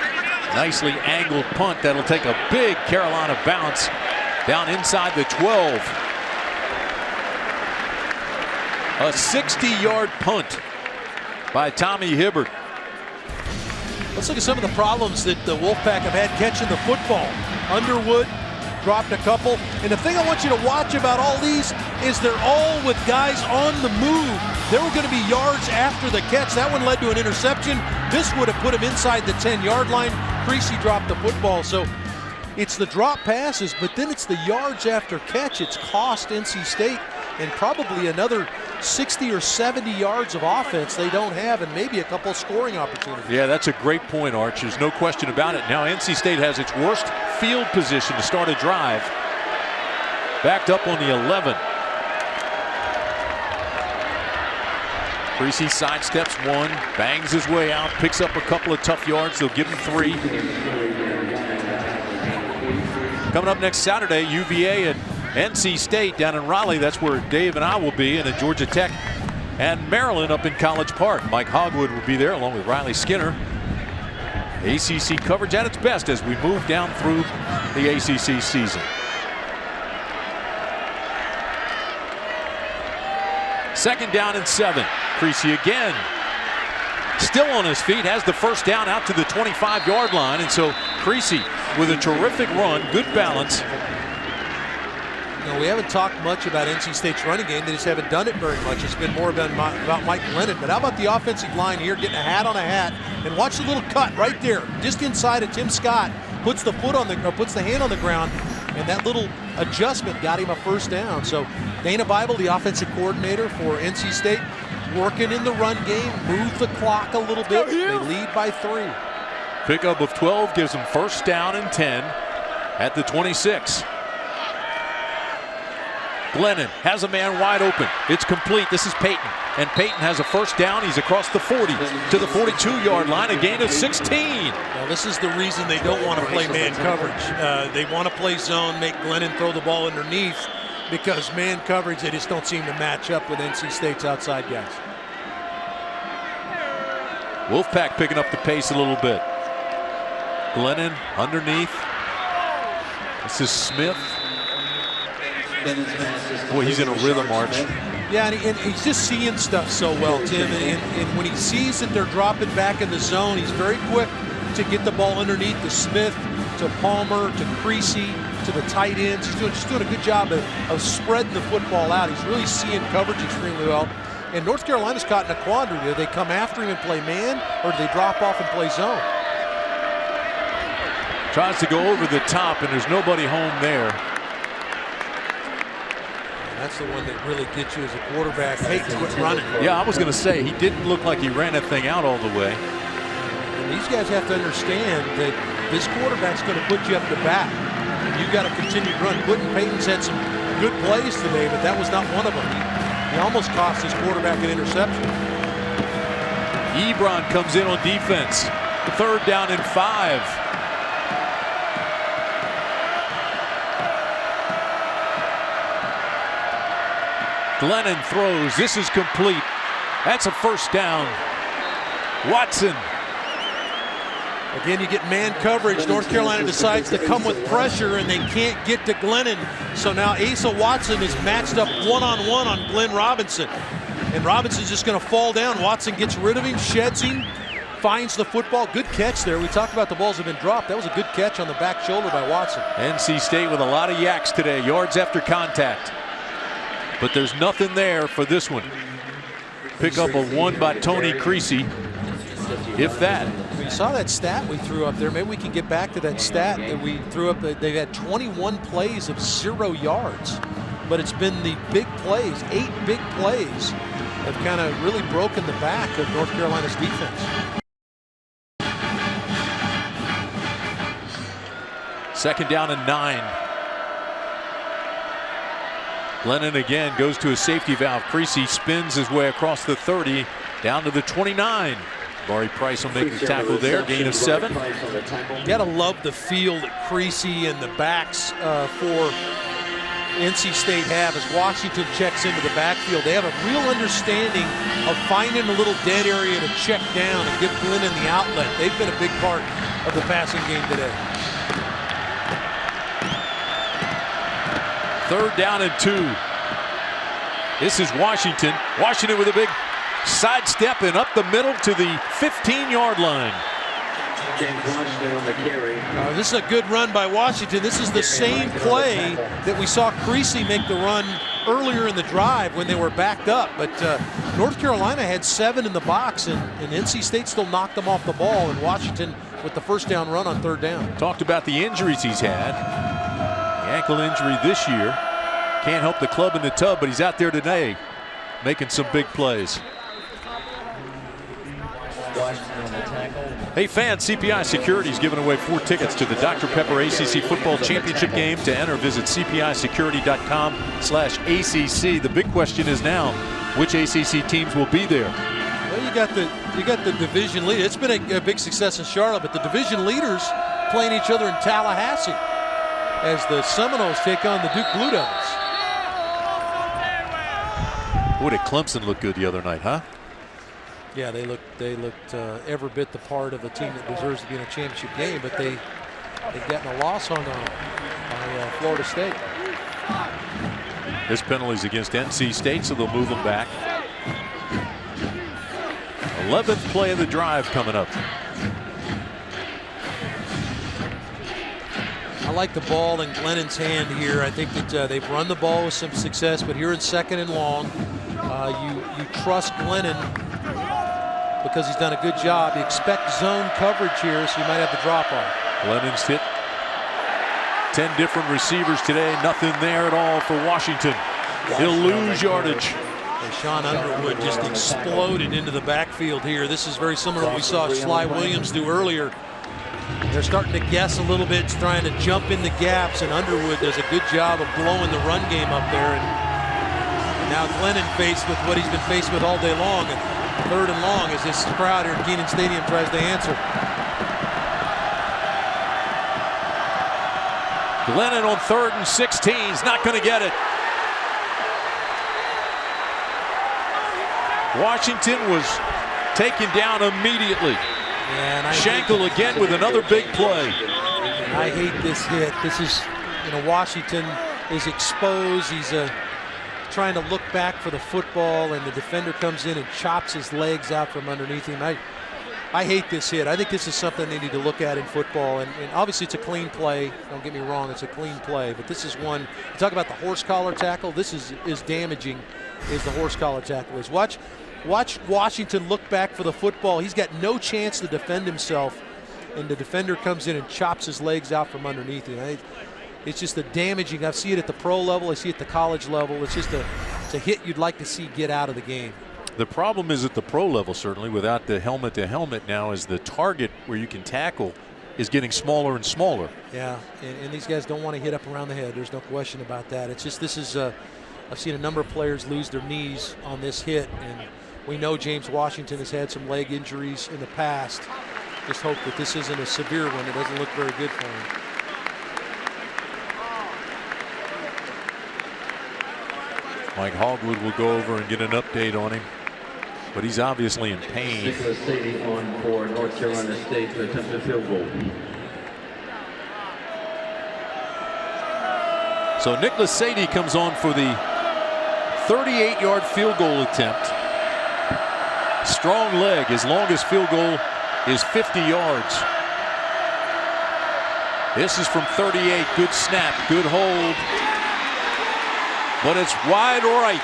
Speaker 1: nicely angled punt that'll take a big Carolina bounce down inside the 12. A 60-yard punt by Tommy Hibbert.
Speaker 12: Let's look at some of the problems that the Wolfpack have had catching the football. Underwood dropped a couple. And the thing I want you to watch about all these is they're all with guys on the move. There were going to be yards after the catch. That one led to an interception. This would have put him inside the 10-yard line. Creasy dropped the football. So it's the drop passes, but then it's the yards after catch. It's cost NC State and probably another 60 or 70 yards of offense they don't have, and maybe a couple scoring opportunities.
Speaker 1: Yeah, that's a great point, Arch. There's no question about it. Now NC State has its worst field position to start a drive. Backed up on the 11. Creasy sidesteps one, bangs his way out, picks up a couple of tough yards. They'll give him 3. Coming up next Saturday, UVA and NC State down in Raleigh. That's where Dave and I will be, and at Georgia Tech and Maryland up in College Park. Mike Hogwood will be there along with Riley Skinner. ACC coverage at its best as we move down through the ACC season. Second down and 7. Creasy again. Still on his feet, has the 1st down out to the 25-yard line, and so Creasy with a terrific run, good balance.
Speaker 12: You know, we haven't talked much about NC State's running game. They just haven't done it very much. It's been more about Mike Glennon. But how about the offensive line here, getting a hat on a hat, and watch the little cut right there, just inside of Tim Scott. Puts the foot on the, or puts the hand on the ground, and that little adjustment got him a 1st down. So Dana Bible, the offensive coordinator for NC State, working in the run game, move the clock a little bit. They lead by 3.
Speaker 1: Pickup of 12 gives them 1st down and 10 at the 26. Glennon has a man wide open. It's complete. This is Payton. And Payton has a 1st down. He's across the 40 to the 42-yard line, a gain of 16.
Speaker 12: Well, this is the reason they don't want to play man coverage. They want to play zone, make Glennon throw the ball underneath, because man coverage, they just don't seem to match up with NC State's outside guys.
Speaker 1: Wolfpack picking up the pace a little bit. Glennon underneath. This is Smith. Boy, he's in a rhythm, Arch.
Speaker 12: Yeah, and he's just seeing stuff so well, Tim. And when he sees that they're dropping back in the zone, he's very quick to get the ball underneath to Smith, to Palmer, to Creasy, to the tight ends. He's just doing a good job of spreading the football out. He's really seeing coverage extremely well. And North Carolina's caught in a quandary. Do they come after him and play man, or do they drop off and play zone?
Speaker 1: Tries to go over the top, and there's nobody home there.
Speaker 12: That's the one that really gets you as a quarterback. Payton quit running.
Speaker 1: Yeah, I was going to say, he didn't look like he ran that thing out all the way.
Speaker 12: And these guys have to understand that this quarterback's going to put you up to bat. And you got to continue to run. Quentin Payton's had some good plays today, but that was not one of them. He almost cost his quarterback an interception.
Speaker 1: Ebron comes in on defense. 3rd down and 5. Glennon throws. This is complete. That's a 1st down. Watson.
Speaker 12: Again, you get man coverage. North Carolina decides to come with pressure, and they can't get to Glennon. So now Asa Watson is matched up one-on-one on Glenn Robinson. And Robinson's just going to fall down. Watson gets rid of him, sheds him, finds the football. Good catch there. We talked about the balls have been dropped. That was a good catch on the back shoulder by Watson.
Speaker 1: NC State with a lot of yaks today, yards after contact. But there's nothing there for this one. Pick up a 1 by Tony Creasy, if that.
Speaker 12: We saw that stat we threw up there. Maybe we can get back to that stat that we threw up. They've had 21 plays of 0 yards. But it's been the big plays, 8 big plays, have kind of really broken the back of North Carolina's defense.
Speaker 1: 2nd down and 9. Glennon again goes to a safety valve. Creasy spins his way across the 30 down to the 29. Barry Price will make the tackle there, gain of 7.
Speaker 12: You gotta love the feel that Creasy and the backs for NC State have as Washington checks into the backfield. They have a real understanding of finding a little dead area to check down and give Glennon the outlet. They've been a big part of the passing game today.
Speaker 1: 3rd down and 2. This is Washington. Washington with a big sidestep and up the middle to the 15-yard line.
Speaker 10: James Washington on the carry.
Speaker 12: This is a good run by Washington. This is the same play that we saw Creasy make the run earlier in the drive when they were backed up. But North Carolina had 7 in the box, and NC State still knocked them off the ball, and Washington with the 1st down run on 3rd down.
Speaker 1: Talked about the injuries he's had. The ankle injury this year. Can't help the club in the tub, but he's out there today making some big plays. Hey fans, CPI Security is giving away 4 tickets to the Dr. Pepper ACC Football Championship game. To enter, visit cpisecurity.com/ACC. The big question is now, which ACC teams will be there?
Speaker 12: Well, you got the division leader. It's been a big success in Charlotte, but the division leaders playing each other in Tallahassee as the Seminoles take on the Duke Blue Devils.
Speaker 1: Boy, did Clemson look good the other night, huh?
Speaker 12: Yeah, they looked every bit the part of a team that deserves to be in a championship game, but they've gotten a loss on by Florida State.
Speaker 1: This penalty's against NC State, so they'll move them back. 11th play of the drive coming up.
Speaker 12: I like the ball in Glennon's hand here. I think that they've run the ball with some success, but here in 2nd and long, you trust Glennon because he's done a good job. You expect zone coverage here, so you might have the drop off.
Speaker 1: Glennon's hit 10 different receivers today. Nothing there at all for Washington. He'll lose yardage.
Speaker 12: And Sean Underwood just exploded into the backfield here. This is very similar to what we saw Sly Williams do earlier. They're starting to guess a little bit, trying to jump in the gaps, and Underwood does a good job of blowing the run game up there. And now Glennon faced with what he's been faced with all day long. And 3rd and long as this crowd here at Kenan Stadium tries to answer.
Speaker 1: Glennon on 3rd and 16. He's not going to get it. Washington was taken down immediately.
Speaker 12: And
Speaker 1: Schenkel again with another big play.
Speaker 12: I hate this hit. This is, Washington is exposed. He's trying to look back for the football, and the defender comes in and chops his legs out from underneath him. I hate this hit. I think this is something they need to look at in football. And obviously it's a clean play. Don't get me wrong, it's a clean play. But this is one, you talk about the horse collar tackle, this is as damaging as the horse collar tackle is. Watch Washington look back for the football. He's got no chance to defend himself, and the defender comes in and chops his legs out from underneath him. It's just a damaging. I see it at the pro level. I see it at the college level. It's just a hit you'd like to see get out of the game.
Speaker 1: The problem is at the pro level, certainly, without the helmet to helmet now, is the target where you can tackle is getting smaller and smaller.
Speaker 12: Yeah, and these guys don't want to hit up around the head. There's no question about that. It's just, this is, I've seen a number of players lose their knees on this hit, and we know James Washington has had some leg injuries in the past. Just hope that this isn't a severe one. It doesn't look very good for him.
Speaker 1: Mike Hogwood will go over and get an update on him, but he's obviously in pain.
Speaker 10: Nicholas Sadie on for North Carolina State to attempt a field goal.
Speaker 1: So Nicholas Sadie comes on for the 38-yard field goal attempt. Strong leg. His longest field goal is 50 yards. This is from 38. Good snap, good hold. But it's wide right.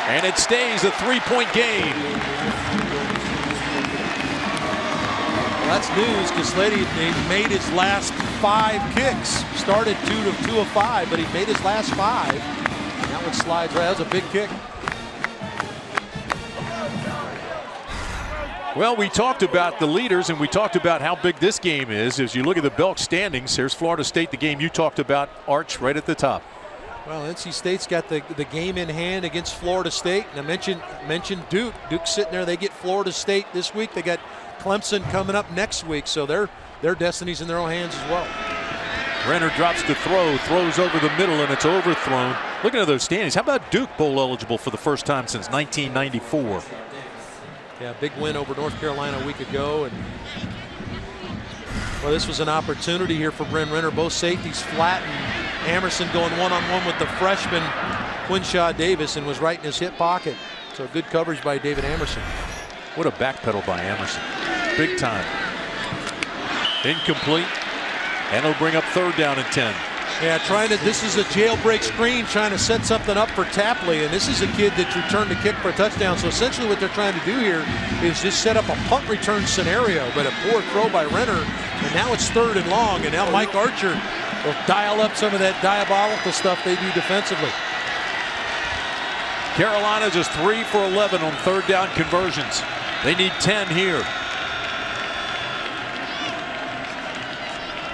Speaker 1: And it stays a 3-point game.
Speaker 12: Well, that's news because Slady made his last 5 kicks. Started 2 of 5, but he made his last 5. And that one slides right. That was a big kick.
Speaker 1: Well, we talked about the leaders and we talked about how big this game is. As you look at the Belk standings, there's Florida State, the game you talked about, Arch, right at the top.
Speaker 12: Well, NC State's got the game in hand against Florida State. And I mentioned Duke. Duke's sitting there. They get Florida State this week. They got Clemson coming up next week. So their destiny's in their own hands as well.
Speaker 1: Renner drops to throw, throws over the middle, and it's overthrown. Looking at those standings, how about Duke bowl eligible for the first time since 1994?
Speaker 12: Yeah, big win over North Carolina a week ago. And well, this was an opportunity here for Bryn Renner. Both safeties flat, and Amerson going one-on-one with the freshman Quinshaw Davis and was right in his hip pocket. So good coverage by David Amerson.
Speaker 1: What a backpedal by Amerson. Big time. Incomplete. And it'll bring up 3rd down and 10.
Speaker 12: Yeah, this is a jailbreak screen trying to set something up for Tapley, and this is a kid that returned a kick for a touchdown. So essentially what they're trying to do here is just set up a punt return scenario, but a poor throw by Renner, and now it's 3rd and long, and now Mike Archer will dial up some of that diabolical stuff they do defensively.
Speaker 1: Carolina just 3 for 11 on 3rd down conversions. They need 10 here.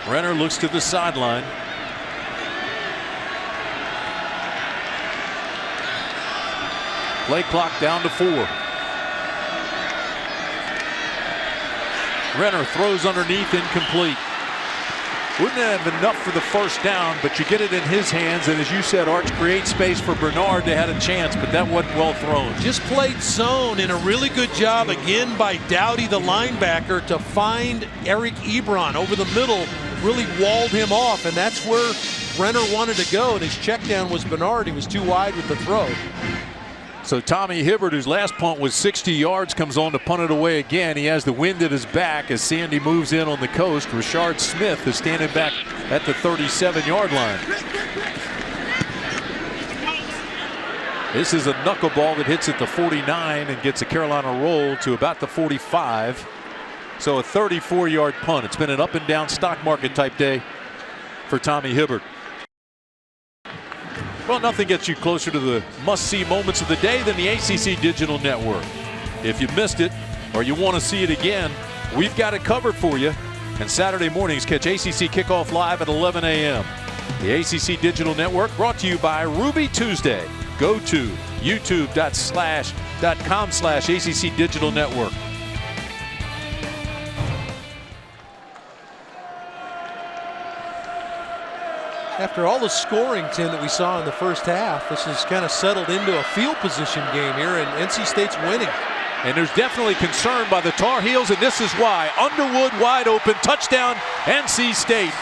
Speaker 1: Renner looks to the sideline. Play clock down to 4. Renner throws underneath, incomplete. Wouldn't have enough for the first down, but you get it in his hands, and as you said, Arch creates space for Bernard. They had a chance, but that wasn't well thrown.
Speaker 12: Just played zone, and a really good job again by Dowdy, the linebacker, to find Eric Ebron over the middle, really walled him off, and that's where Renner wanted to go, and his check down was Bernard. He was too wide with the throw.
Speaker 1: So Tommy Hibbert, whose last punt was 60 yards, comes on to punt it away again. He has the wind at his back as Sandy moves in on the coast. Rashard Smith is standing back at the 37-yard line. This is a knuckleball that hits at the 49 and gets a Carolina roll to about the 45. So a 34-yard punt. It's been an up and down stock market type day for Tommy Hibbert. Well, nothing gets you closer to the must-see moments of the day than the ACC Digital Network. If you missed it or you want to see it again, we've got it covered for you. And Saturday mornings, catch ACC Kickoff live at 11 a.m. The ACC Digital Network brought to you by Ruby Tuesday. Go to youtube.com/ACC Digital Network.
Speaker 12: After all the scoring, Tim, that we saw in the first half, this has kind of settled into a field position game here, and NC State's winning.
Speaker 1: And there's definitely concern by the Tar Heels, and this is why. Underwood wide open, touchdown, NC State.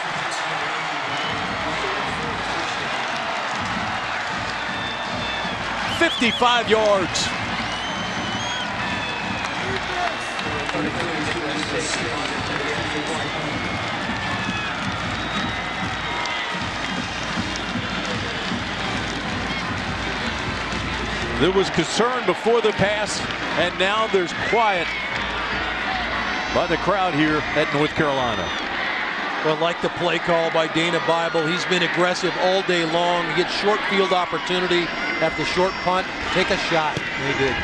Speaker 1: "55 yards. There was concern before the pass, and now there's quiet by the crowd here at North Carolina.
Speaker 12: Well, like the play call by Dana Bible, he's been aggressive all day long. He gets short field opportunity after short punt. Take a shot. And he did.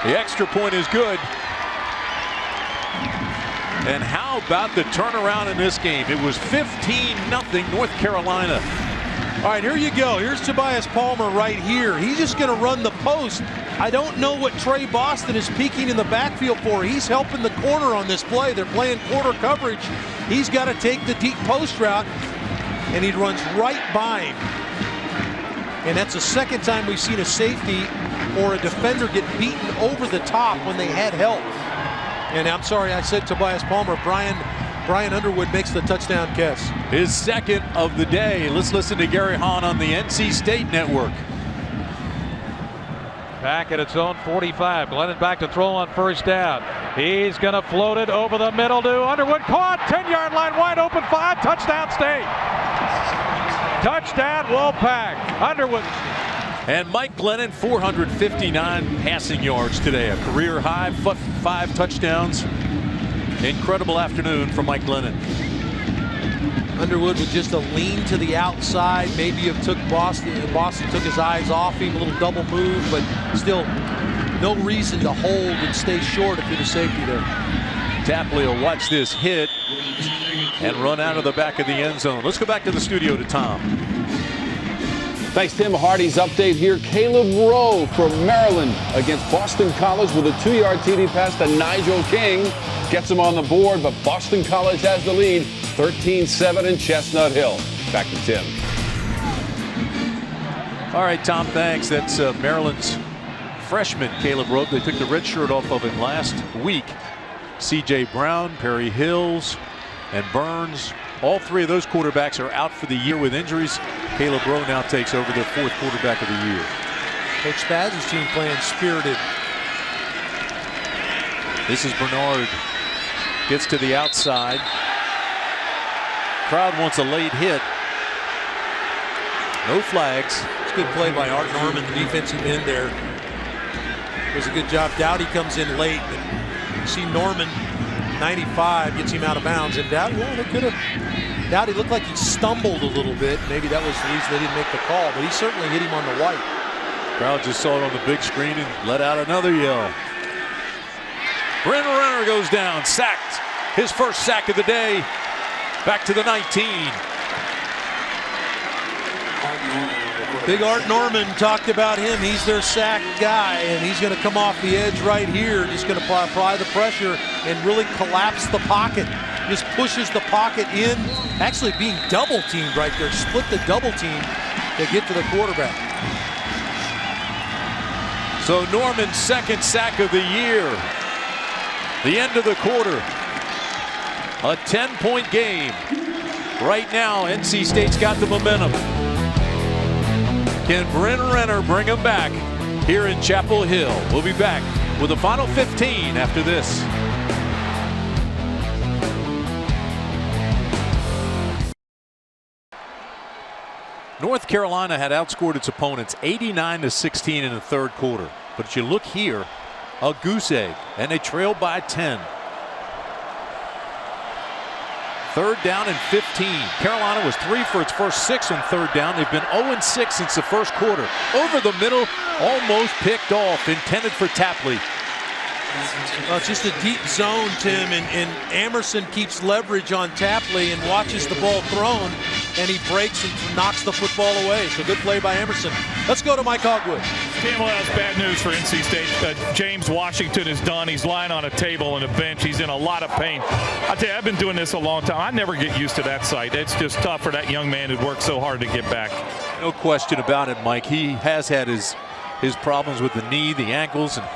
Speaker 1: The extra point is good. And how about the turnaround in this game? It was 15-0 North Carolina.
Speaker 12: All right, here you go. Here's Tobias Palmer right here. He's just going to run the post I don't know what Trey Boston is peeking in the backfield for. He's helping the corner on this play. They're playing quarter coverage. He's got to take the deep post route, and he runs right by him. And that's the second time we've seen a safety or a defender get beaten over the top when they had help. And I'm sorry, I said Tobias Palmer. Brian Underwood makes the touchdown catch.
Speaker 1: His second of the day. Let's listen to Gary Hahn on the NC State Network.
Speaker 8: Back at its own 45. Glennon back to throw on first down. He's going to float it over the middle to Underwood. Caught, 10-yard line, wide open, 5. Touchdown State. Touchdown Wolfpack. Underwood.
Speaker 1: And Mike Glennon, 459 passing yards today. A career high, 5 touchdowns. Incredible afternoon for Mike Glennon.
Speaker 12: Underwood with just a lean to the outside. Maybe it took Boston took his eyes off him, a little double move, but still no reason to hold and stay short if you're the safety there.
Speaker 1: Tapley will watch this hit and run out of the back of the end zone. Let's go back to the studio to Tom.
Speaker 6: Thanks, Tim. Hardy's update here. Caleb Rowe from Maryland against Boston College with a 2-yard TD pass to Nigel King. Gets him on the board, but Boston College has the lead, 13-7 in Chestnut Hill. Back to Tim.
Speaker 1: All right, Tom, thanks. That's Maryland's freshman, Caleb Rowe. They took the red shirt off of him last week. C.J. Brown, Perry Hills, and Burns. All 3 of those quarterbacks are out for the year with injuries. Caleb Rowe now takes over their 4th quarterback of the year.
Speaker 12: Coach Spaz's team playing spirited.
Speaker 1: This is Bernard. Gets to the outside. Crowd wants a late hit. No flags.
Speaker 12: It's a good play by Art Norman, the defensive end there. It was a good job. Dowdy comes in late. And you see Norman, 95, gets him out of bounds. And Dowdy, well, they could have. Dowdy looked like he stumbled a little bit. Maybe that was the reason they didn't make the call, but he certainly hit him on the white.
Speaker 1: Crowd just saw it on the big screen and let out another yell. Brent Renner goes down, sacked. His first sack of the day. Back to the 19.
Speaker 12: Big Art Norman talked about him. He's their sack guy, and he's going to come off the edge right here. Just going to apply the pressure and really collapse the pocket. Just pushes the pocket in. Actually being double teamed right there. Split the double team to get to the quarterback.
Speaker 1: So Norman's second sack of the year. The end of the quarter. A 10-point game. Right now, NC State's got the momentum. Can Brent Renner bring them back here in Chapel Hill? We'll be back with the final 15 after this. North Carolina had outscored its opponents 89-16 in the 3rd quarter. But if you look here, a goose egg, and they trailed by 10. 3rd down and 15. Carolina was 3 for its first 6 on 3rd down. They've been 0-6 since the 1st quarter. Over the middle, almost picked off, intended for Tapley.
Speaker 12: Well, it's just a deep zone, Tim, and Amerson keeps leverage on Tapley and watches the ball thrown, and he breaks and knocks the football away. So good play by Amerson. Let's go to Mike Hogwood.
Speaker 3: Tim, well, that's bad news for NC State. James Washington is done. He's lying on a table and a bench. He's in a lot of pain. I tell you, I've been doing this a long time. I never get used to that sight. It's just tough for that young man who'd worked so hard to get back.
Speaker 1: No question about it, Mike. He has had his problems with the knee, the ankles, and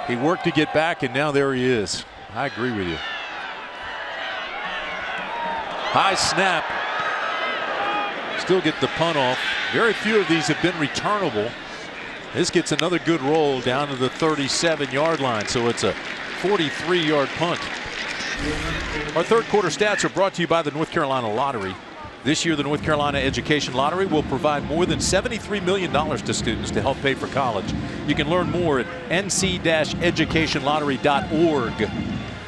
Speaker 1: he worked to get back, and now there he is. I agree with you. High snap. Still get the punt off. Very few of these have been returnable. This gets another good roll down to the 37-yard line, so it's a 43-yard punt. Our 3rd quarter stats are brought to you by the North Carolina Lottery. This year, the North Carolina Education Lottery will provide more than $73 million to students to help pay for college. You can learn more at nc-educationlottery.org.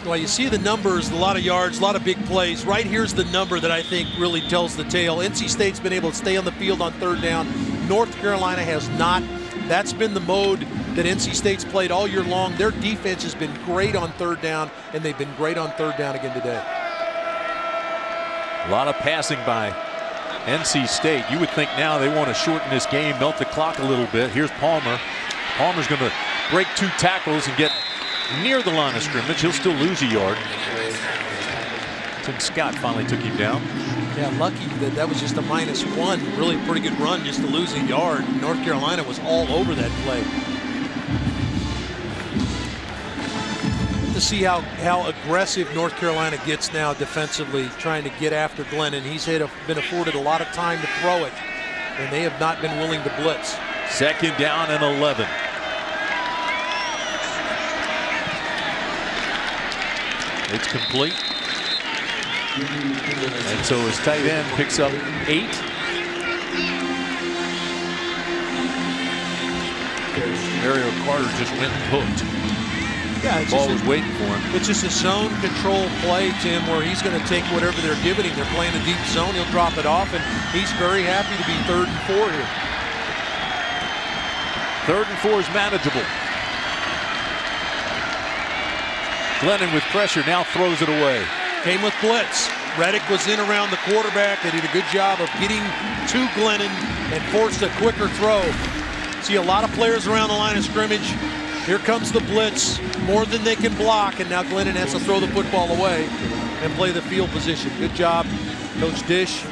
Speaker 12: Well, you see the numbers, a lot of yards, a lot of big plays. Right here's the number that I think really tells the tale. NC State's been able to stay on the field on 3rd down. North Carolina has not. That's been the mode that NC State's played all year long. Their defense has been great on 3rd down, and they've been great on 3rd down again today.
Speaker 1: A lot of passing by NC State. You would think now they want to shorten this game, melt the clock a little bit. Here's Palmer. Palmer's going to break 2 tackles and get near the line of scrimmage, he'll still lose a yard. Tim Scott finally took him down.
Speaker 12: Yeah, lucky that was just a -1. Really pretty good run just to lose a yard. North Carolina was all over that play. To see how aggressive North Carolina gets now defensively, trying to get after Glennon. He's been afforded a lot of time to throw it, and they have not been willing to blitz.
Speaker 1: 2nd down and 11. It's complete. And so his tight end picks up 8. Mario Carter just went hooked.
Speaker 12: Yeah,
Speaker 1: the ball was waiting for him.
Speaker 12: It's just a zone control play, Tim, where he's going to take whatever they're giving him. They're playing a deep zone. He'll drop it off, and he's very happy to be 3rd and 4 here.
Speaker 1: 3rd and 4 is manageable. Glennon with pressure now throws it away.
Speaker 12: Came with blitz. Reddick was in around the quarterback. They did a good job of getting to Glennon and forced a quicker throw. See a lot of players around the line of scrimmage. Here comes the blitz, more than they can block, and now Glennon has to throw the football away and play the field position. Good job, Coach Dish.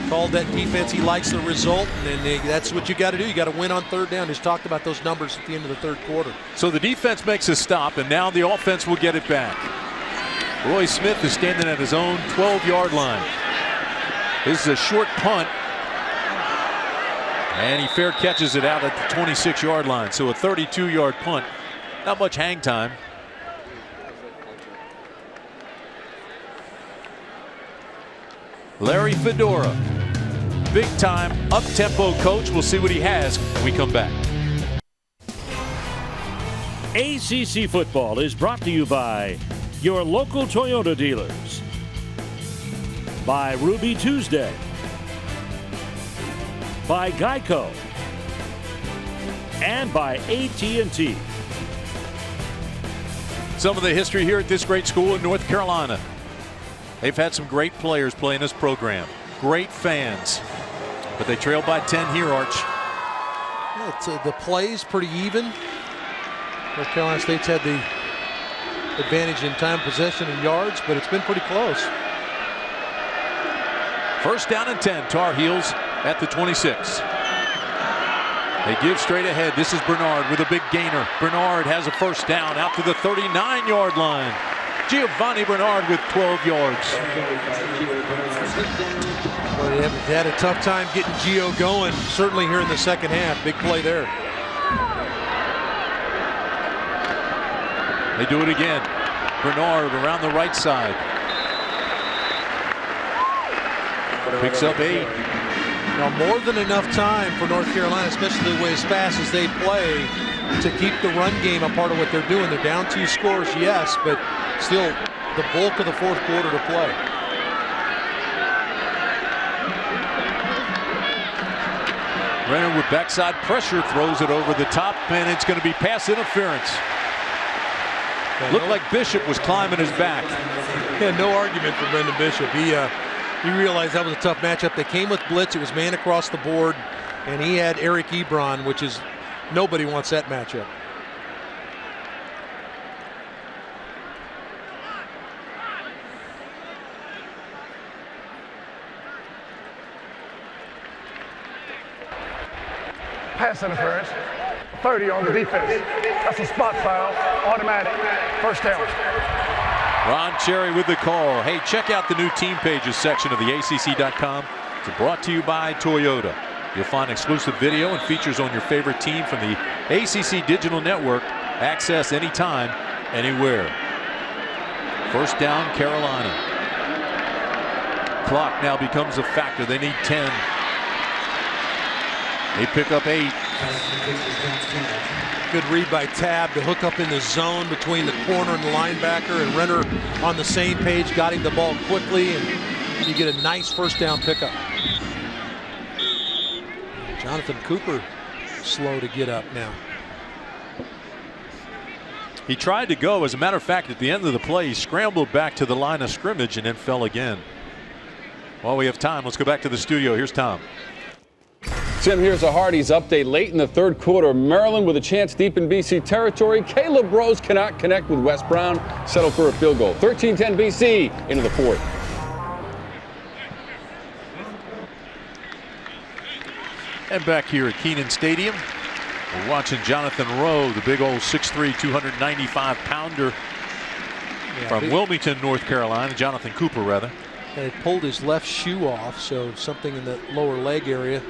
Speaker 12: Called that defense. He likes the result, and that's what you got to do. You got to win on 3rd down. Just talked about those numbers at the end of the 3rd quarter.
Speaker 1: So the defense makes a stop, and now the offense will get it back. Roy Smith is standing at his own 12-yard line. This is a short punt, and he fair catches it out at the 26-yard line. So a 32-yard punt. Not much hang time. Larry Fedora, big time, up-tempo coach. We'll see what he has when we come back.
Speaker 5: ACC football is brought to you by your local Toyota dealers, by Ruby Tuesday, by Geico, and by AT&T.
Speaker 1: Some of the history here at this great school in North Carolina. They've had some great players play in this program. Great fans. But they trail by 10 here, Arch.
Speaker 12: Yeah, the play's pretty even. North Carolina State's had the advantage in time, possession, and yards, but it's been pretty close.
Speaker 1: 1st down and 10. Tar Heels at the 26. They give straight ahead. This is Bernard with a big gainer. Bernard has a 1st down out to the 39-yard line. Giovanni Bernard with 12 yards.
Speaker 12: Well, they have had a tough time getting Gio going, certainly here in the 2nd half. Big play there.
Speaker 1: They do it again. Bernard around the right side. Picks up 8.
Speaker 12: Now more than enough time for North Carolina, especially the way as fast as they play, to keep the run game a part of what they're doing. They're down 2 scores, yes, but still the bulk of the 4th quarter to play.
Speaker 1: Renner with backside pressure throws it over the top, and it's going to be pass interference. Looked like Bishop was climbing his back.
Speaker 12: Yeah, no argument for Brendan Bishop. He realized that was a tough matchup. They came with blitz. It was man across the board, and he had Eric Ebron, which is nobody wants that matchup.
Speaker 4: Pass interference. 30 on the defense. That's a spot foul. Automatic. 1st down.
Speaker 1: Ron Cherry with the call. Hey, check out the new team pages section of the ACC.com. It's brought to you by Toyota. You'll find exclusive video and features on your favorite team from the ACC Digital Network. Access anytime, anywhere. 1st down, Carolina. Clock now becomes a factor. They need 10. They pick up 8.
Speaker 12: Good read by Tab to hook up in the zone between the corner and the linebacker, and Renner on the same page, got him the ball quickly, and you get a nice 1st down pickup. Jonathan Cooper slow to get up now.
Speaker 1: He tried to go. As a matter of fact, at the end of the play, he scrambled back to the line of scrimmage and then fell again. While we have time, let's go back to the studio. Here's Tom.
Speaker 6: Tim, here's a Hardee's update. Late in the third quarter, Maryland with a chance deep in BC territory. Caleb Rose cannot connect with Wes Brown. Settled for a field goal. 13-10 BC into the fourth.
Speaker 1: And back here at Kenan Stadium, we're watching Jonathan Rowe, the big old 6'3", 295-pounder from Wilmington, North Carolina. Jonathan Cooper, rather.
Speaker 12: And he pulled his left shoe off, so something in the lower leg area.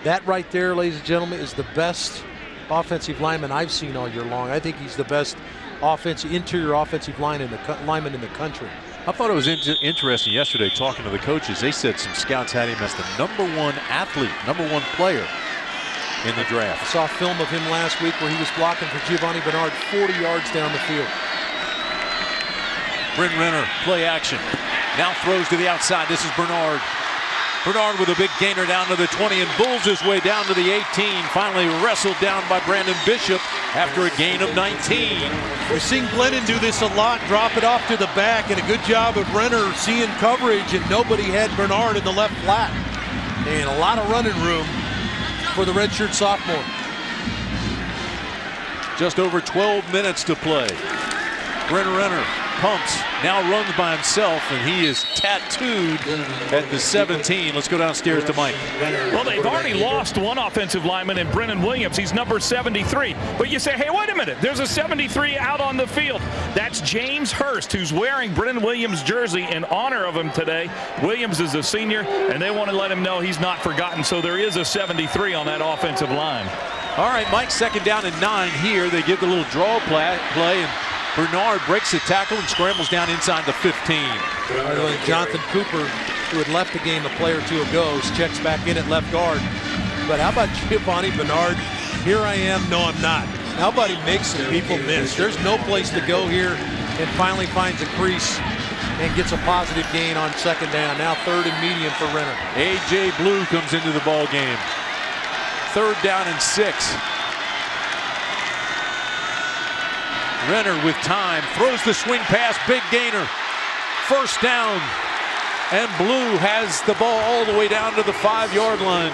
Speaker 12: That right there, ladies and gentlemen, is the best offensive lineman I've seen all year long. I think he's the best interior offensive lineman in the country.
Speaker 1: I thought it was interesting yesterday talking to the coaches. They said some scouts had him as the #1 athlete, #1 player in the draft.
Speaker 12: I saw film of him last week where he was blocking for Giovanni Bernard 40 yards down the field.
Speaker 1: Bryn Renner, play action. Now throws to the outside. This is Bernard. Bernard with a big gainer down to the 20 and bulls his way down to the 18. Finally wrestled down by Brandon Bishop after a gain of 19.
Speaker 12: We're seeing Glennon do this a lot, drop it off to the back, and a good job of Renner seeing coverage, and nobody had Bernard in the left flat. And a lot of running room for the redshirt sophomore.
Speaker 1: Just over 12 minutes to play. Bryn Renner pumps, now runs by himself, and he is tattooed at the 17. Let's go downstairs to Mike.
Speaker 3: Well, they've already lost one offensive lineman in Brennan Williams. He's number 73. But you say, hey, wait a minute. There's a 73 out on the field. That's James Hurst, who's wearing Brennan Williams' jersey in honor of him today. Williams is a senior, and they want to let him know he's not forgotten. So there is a 73 on that offensive line.
Speaker 1: All right, Mike, 2nd down and 9 here. They give the little draw play, and Bernard breaks the tackle and scrambles down inside the 15.
Speaker 12: Jonathan Cooper, who had left the game a play or two ago, checks back in at left guard. But how about Giovanni Bernard? Here I am, no I'm not. How about he makes some people miss? There's no place to go here, and finally finds a crease and gets a positive gain on 2nd down. Now 3rd and medium for Renner.
Speaker 1: A.J. Blue comes into the ball game. 3rd down and 6. Renner with time, throws the swing pass, big gainer. 1st down, and Blue has the ball all the way down to the 5-yard line.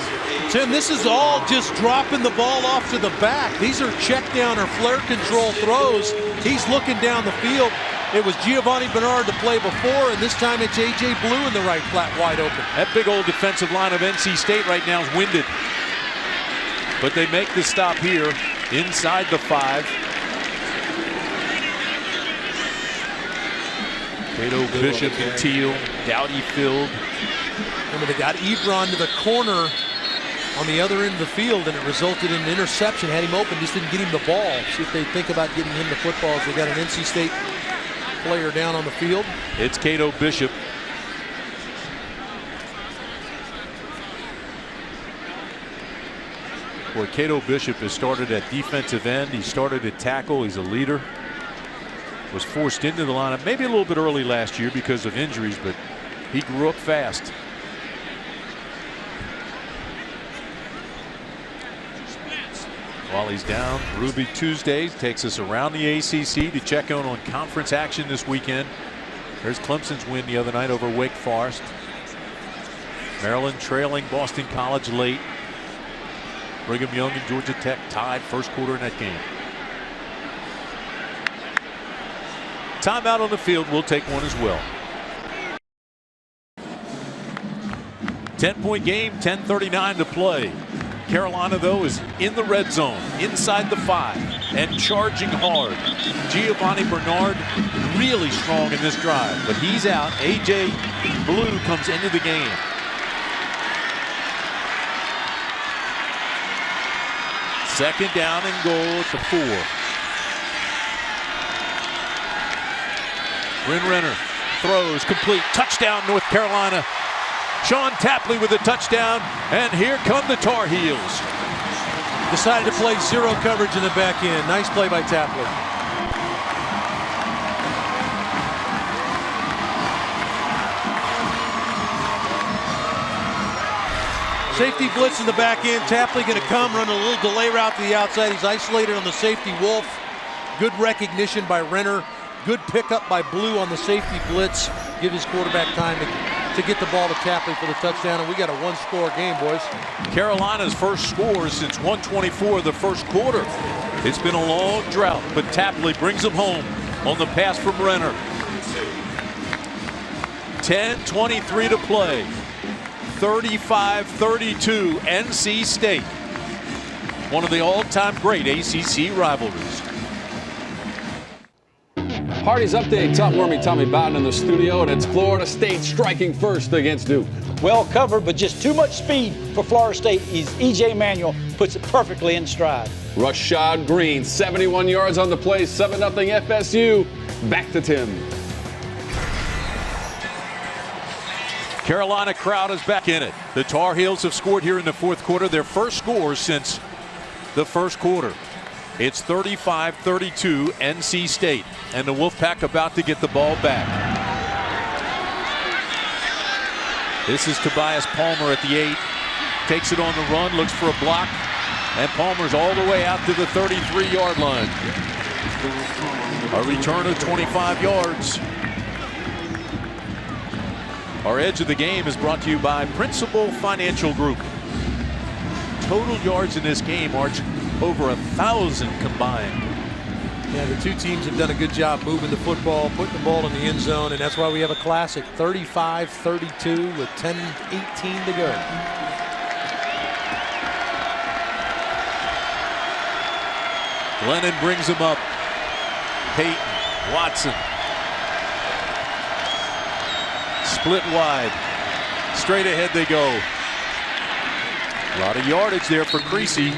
Speaker 12: Tim, this is all just dropping the ball off to the back. These are check down or flare control throws. He's looking down the field. It was Giovanni Bernard to play before, and this time it's A.J. Blue in the right flat wide open.
Speaker 1: That big old defensive line of NC State right now is winded. But they make the stop here inside the 5. Cato, Bishop, and Teal, Dowdy filled.
Speaker 12: Remember, they got Ebron to the corner on the other end of the field, and it resulted in an interception. Had him open, just didn't get him the ball. See if they think about getting him the football as they got an NC State player down on the field.
Speaker 1: It's Cato Bishop. Boy, Cato Bishop has started at defensive end. He started at tackle. He's a leader. Was forced into the lineup maybe a little bit early last year because of injuries, but he grew up fast. While he's down, Ruby Tuesdays takes us around the ACC to check in on conference action this weekend. There's Clemson's win the other night over Wake Forest. Maryland trailing Boston College late. Brigham Young and Georgia Tech tied 1st quarter in that game. Timeout on the field. We'll take one as well. 10-point game, 10:39 to play. Carolina, though, is in the red zone, inside the 5, and charging hard. Giovanni Bernard really strong in this drive, but he's out. A.J. Blue comes into the game. Second down and goal at the 4. Bryn Renner throws complete, touchdown North Carolina. Sean Tapley with a touchdown, and here come the Tar Heels.
Speaker 12: Decided to play zero coverage in the back end. Nice play by Tapley. Safety blitz in the back end. Tapley going to come, run a little delay route to the outside. He's isolated on the safety Wolf. Good recognition by Renner. Good pickup by Blue on the safety blitz. Give his quarterback time to to get the ball to Tapley for the touchdown, and we got a one-score game, boys.
Speaker 1: Carolina's first score since 1:24 of the first quarter. It's been a long drought, but Tapley brings them home on the pass from Renner. 10:23 to play. 35-32 NC State. One of the all-time great ACC rivalries.
Speaker 6: Hardy's update. Tom Wormy, Tommy Bowden in the studio, and it's Florida State striking first against Duke.
Speaker 7: Well covered, but just too much speed for Florida State. E.J. Manuel puts it perfectly in stride.
Speaker 6: Rashad Green, 71 yards on the play, 7-0 FSU. Back to Tim.
Speaker 1: Carolina crowd is back in it. The Tar Heels have scored here in the fourth quarter, their first score since the first quarter. It's 35-32 NC State, and the Wolfpack about to get the ball back. This is Tobias Palmer at the 8. Takes it on the run, looks for a block, and Palmer's all the way out to the 33-yard line. A return of 25 yards. Our edge of the game is brought to you by Principal Financial Group. Total yards in this game are over 1,000 combined.
Speaker 12: Yeah, the two teams have done a good job moving the football, putting the ball in the end zone, and that's why we have a classic 35-32 with 10:18 to go.
Speaker 1: Glennon brings him up. Peyton, Watson. Split wide. Straight ahead they go. A lot of yardage there for Creasy.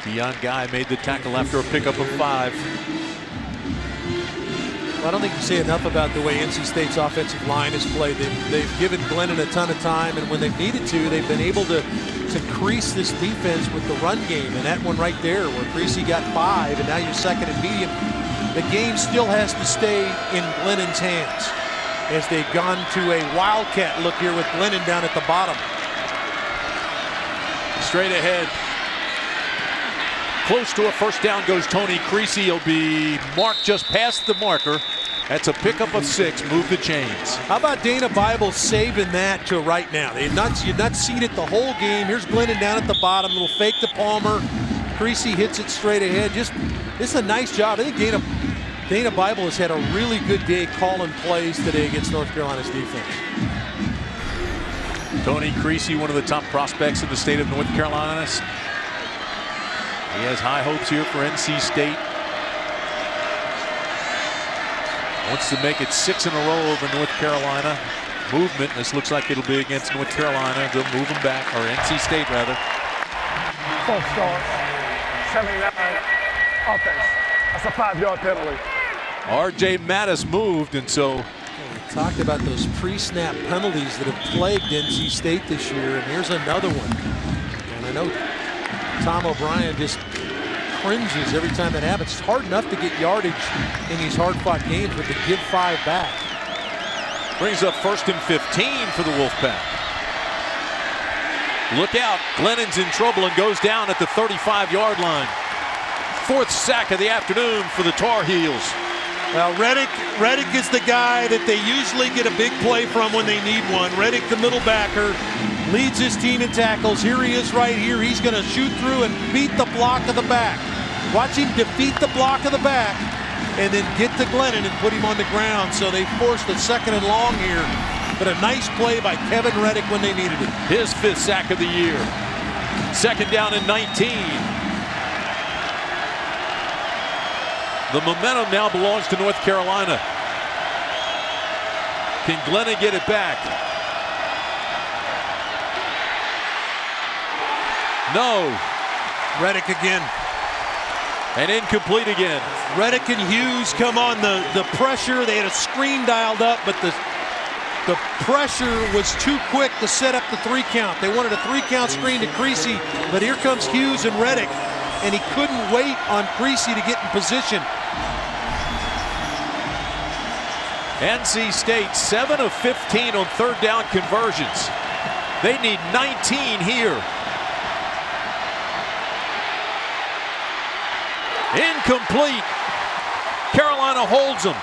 Speaker 1: Deion Guy made the tackle after a pickup of 5.
Speaker 12: Well, I don't think you say enough about the way NC State's offensive line has played. They've given Glennon a ton of time, and when they've needed to, they've been able to crease this defense with the run game. And that one right there where Creasy got 5, and now you're second and medium. The game still has to stay in Glennon's hands as they've gone to a wildcat look here with Glennon down at the bottom.
Speaker 1: Straight ahead. Close to a first down goes Tony Creasy. He'll be marked just past the marker. That's a pickup of 6. Move the chains.
Speaker 12: How about Dana Bible saving that to right now? You've not seen it the whole game. Here's Glennon down at the bottom. Little fake to Palmer. Creasy hits it straight ahead. This is a nice job. I think Dana Bible has had a really good day calling plays today against North Carolina's defense.
Speaker 1: Tony Creasy, one of the top prospects in the state of North Carolina. He has high hopes here for NC State. Wants to make it 6 in a row over North Carolina. Movement. This looks like it'll be against North Carolina. They'll move them back, or NC State rather.
Speaker 4: False start. 79 offense. That's a 5-yard penalty.
Speaker 1: R.J. Mattis moved, and so
Speaker 12: we talked about those pre-snap penalties that have plagued NC State this year, and here's another one. And I know Tom O'Brien just cringes every time that happens. It's hard enough to get yardage in these hard-fought games, but to give 5 back.
Speaker 1: Brings up 1st and 15 for the Wolfpack. Look out, Glennon's in trouble and goes down at the 35-yard line. 4th sack of the afternoon for the Tar Heels.
Speaker 12: Well, Reddick is the guy that they usually get a big play from when they need one. Reddick, the middle backer, leads his team in tackles. Here he is right here. He's going to shoot through and beat the block of the back. Watch him defeat the block of the back and then get to Glennon and put him on the ground. So they forced a 2nd and long here. But a nice play by Kevin Reddick when they needed it.
Speaker 1: His 5th sack of the year. 2nd down and 19. The momentum now belongs to North Carolina. Can Glennon get it back? No.
Speaker 12: Reddick again.
Speaker 1: And incomplete again.
Speaker 12: Reddick and Hughes come on the pressure. They had a screen dialed up, but the pressure was too quick to set up the 3 count. They wanted a 3-count screen to Creasy, but here comes Hughes and Reddick, and he couldn't wait on Creasy to get in position.
Speaker 1: NC State 7 of 15 on 3rd down conversions. They need 19 here. Incomplete. Carolina holds them.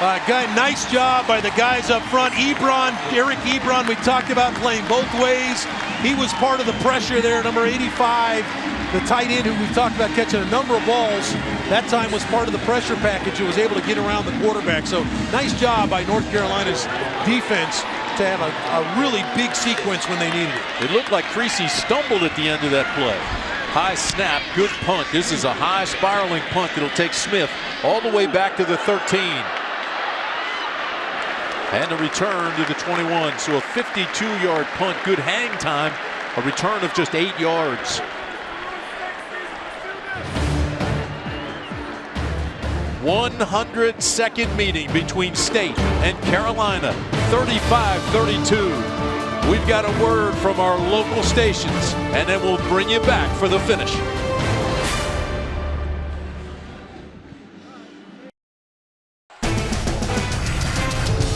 Speaker 12: Nice job by the guys up front. Eric Ebron, we talked about playing both ways. He was part of the pressure there, number 85. The tight end who we've talked about catching a number of balls, that time was part of the pressure package and was able to get around the quarterback. So nice job by North Carolina's defense to have a really big sequence when they needed it.
Speaker 1: It looked like Creasy stumbled at the end of that play. High snap, good punt. This is a high spiraling punt that'll take Smith all the way back to the 13. And a return to the 21. So a 52-yard punt, good hang time, a return of just 8 yards. "102nd meeting between State and Carolina, 35-32. We've got a word from our local stations, and then we'll bring you back for the finish.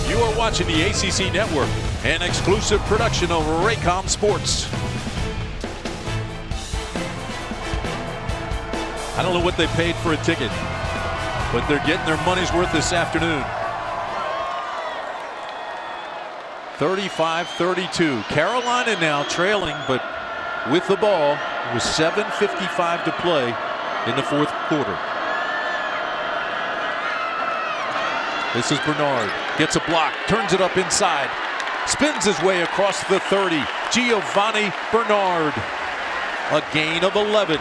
Speaker 1: You are watching the ACC Network, an exclusive production of Raycom Sports. I don't know what they paid for a ticket, but they're getting their money's worth this afternoon. 35-32. Carolina now trailing, but with the ball with 7:55 to play in the fourth quarter. This is Bernard. Gets a block, turns it up inside, spins his way across the 30. Giovanni Bernard. A gain of 11.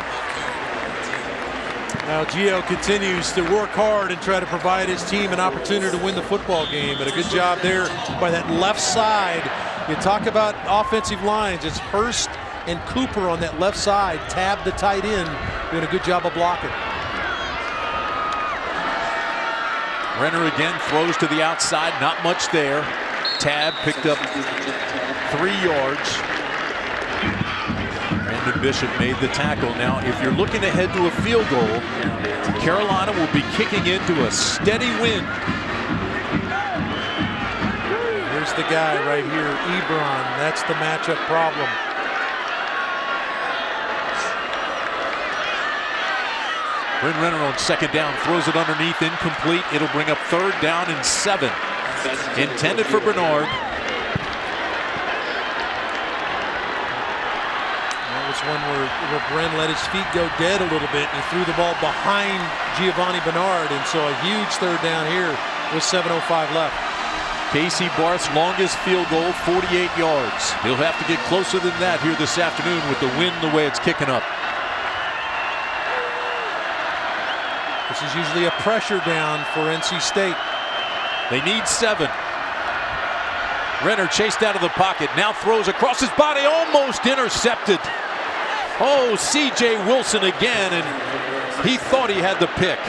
Speaker 12: Now Gio continues to work hard and try to provide his team an opportunity to win the football game. But a good job there by that left side. You talk about offensive lines. It's Hurst and Cooper on that left side. Tab the tight end, doing a good job of blocking.
Speaker 1: Renner again throws to the outside. Not much there. Tab picked up 3 yards. Brandon Bishop made the tackle. Now, if you're looking ahead to a field goal, Carolina will be kicking into a steady wind.
Speaker 12: Here's the guy right here, Ebron. That's the matchup problem.
Speaker 1: Bryn Renner on second down, throws it underneath, incomplete. It'll bring up 3rd down and 7. Intended for Bernard.
Speaker 12: One where Bren let his feet go dead a little bit and he threw the ball behind Giovanni Bernard, and so a huge 3rd down here with 7:05 left.
Speaker 1: Casey Barth's longest field goal, 48 yards. He'll have to get closer than that here this afternoon with the wind the way it's kicking up.
Speaker 12: This is usually a pressure down for NC State.
Speaker 1: They need 7. Renner chased out of the pocket, now throws across his body, almost intercepted. Oh, C.J. Wilson again, and he thought he had the pick.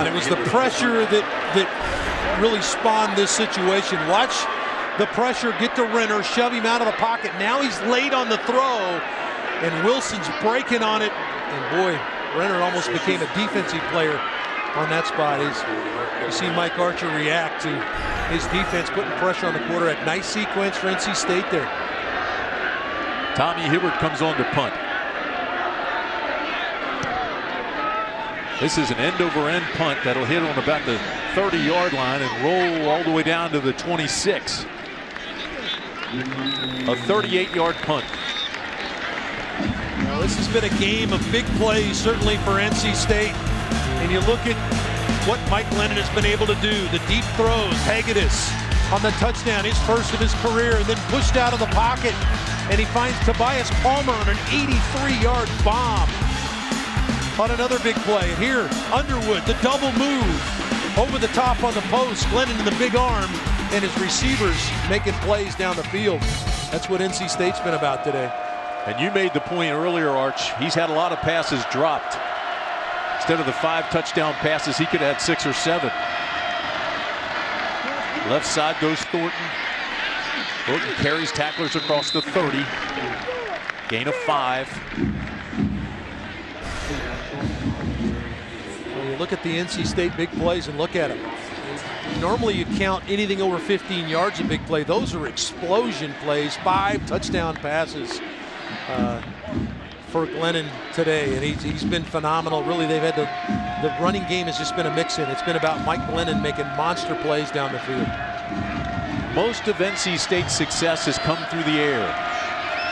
Speaker 12: It was the pressure that really spawned this situation. Watch the pressure get to Renner, shove him out of the pocket. Now he's late on the throw, and Wilson's breaking on it. And boy, Renner almost became a defensive player on that spot. You see Mike Archer react to his defense putting pressure on the quarterback. Nice sequence for NC State there.
Speaker 1: Tommy Hibbert comes on to punt. This is an end-over-end punt that'll hit on about the 30-yard line and roll all the way down to the 26. A 38-yard punt.
Speaker 12: Well, this has been a game of big plays, certainly for NC State. And you look at what Mike Lennon has been able to do. The deep throws, Hagedis on the touchdown, his first of his career, and then pushed out of the pocket. And he finds Tobias Palmer on an 83-yard bomb on another big play. And here, Underwood, the double move over the top on the post. Glennon in the big arm, and his receivers making plays down the field. That's what NC State's been about today.
Speaker 1: And you made the point earlier, Arch. He's had a lot of passes dropped. Instead of the 5 touchdown passes, he could have had 6 or 7. Left side goes Thornton. Thornton carries tacklers across the 30. Gain of 5.
Speaker 12: When you look at the NC State big plays and look at them. Normally you count anything over 15 yards a big play. Those are explosion plays. 5 touchdown passes. for Glennon today, and he's been phenomenal. Really, they've had the running game has just been a mix-in. It's been about Mike Glennon making monster plays down the field.
Speaker 1: Most of NC State's success has come through the air.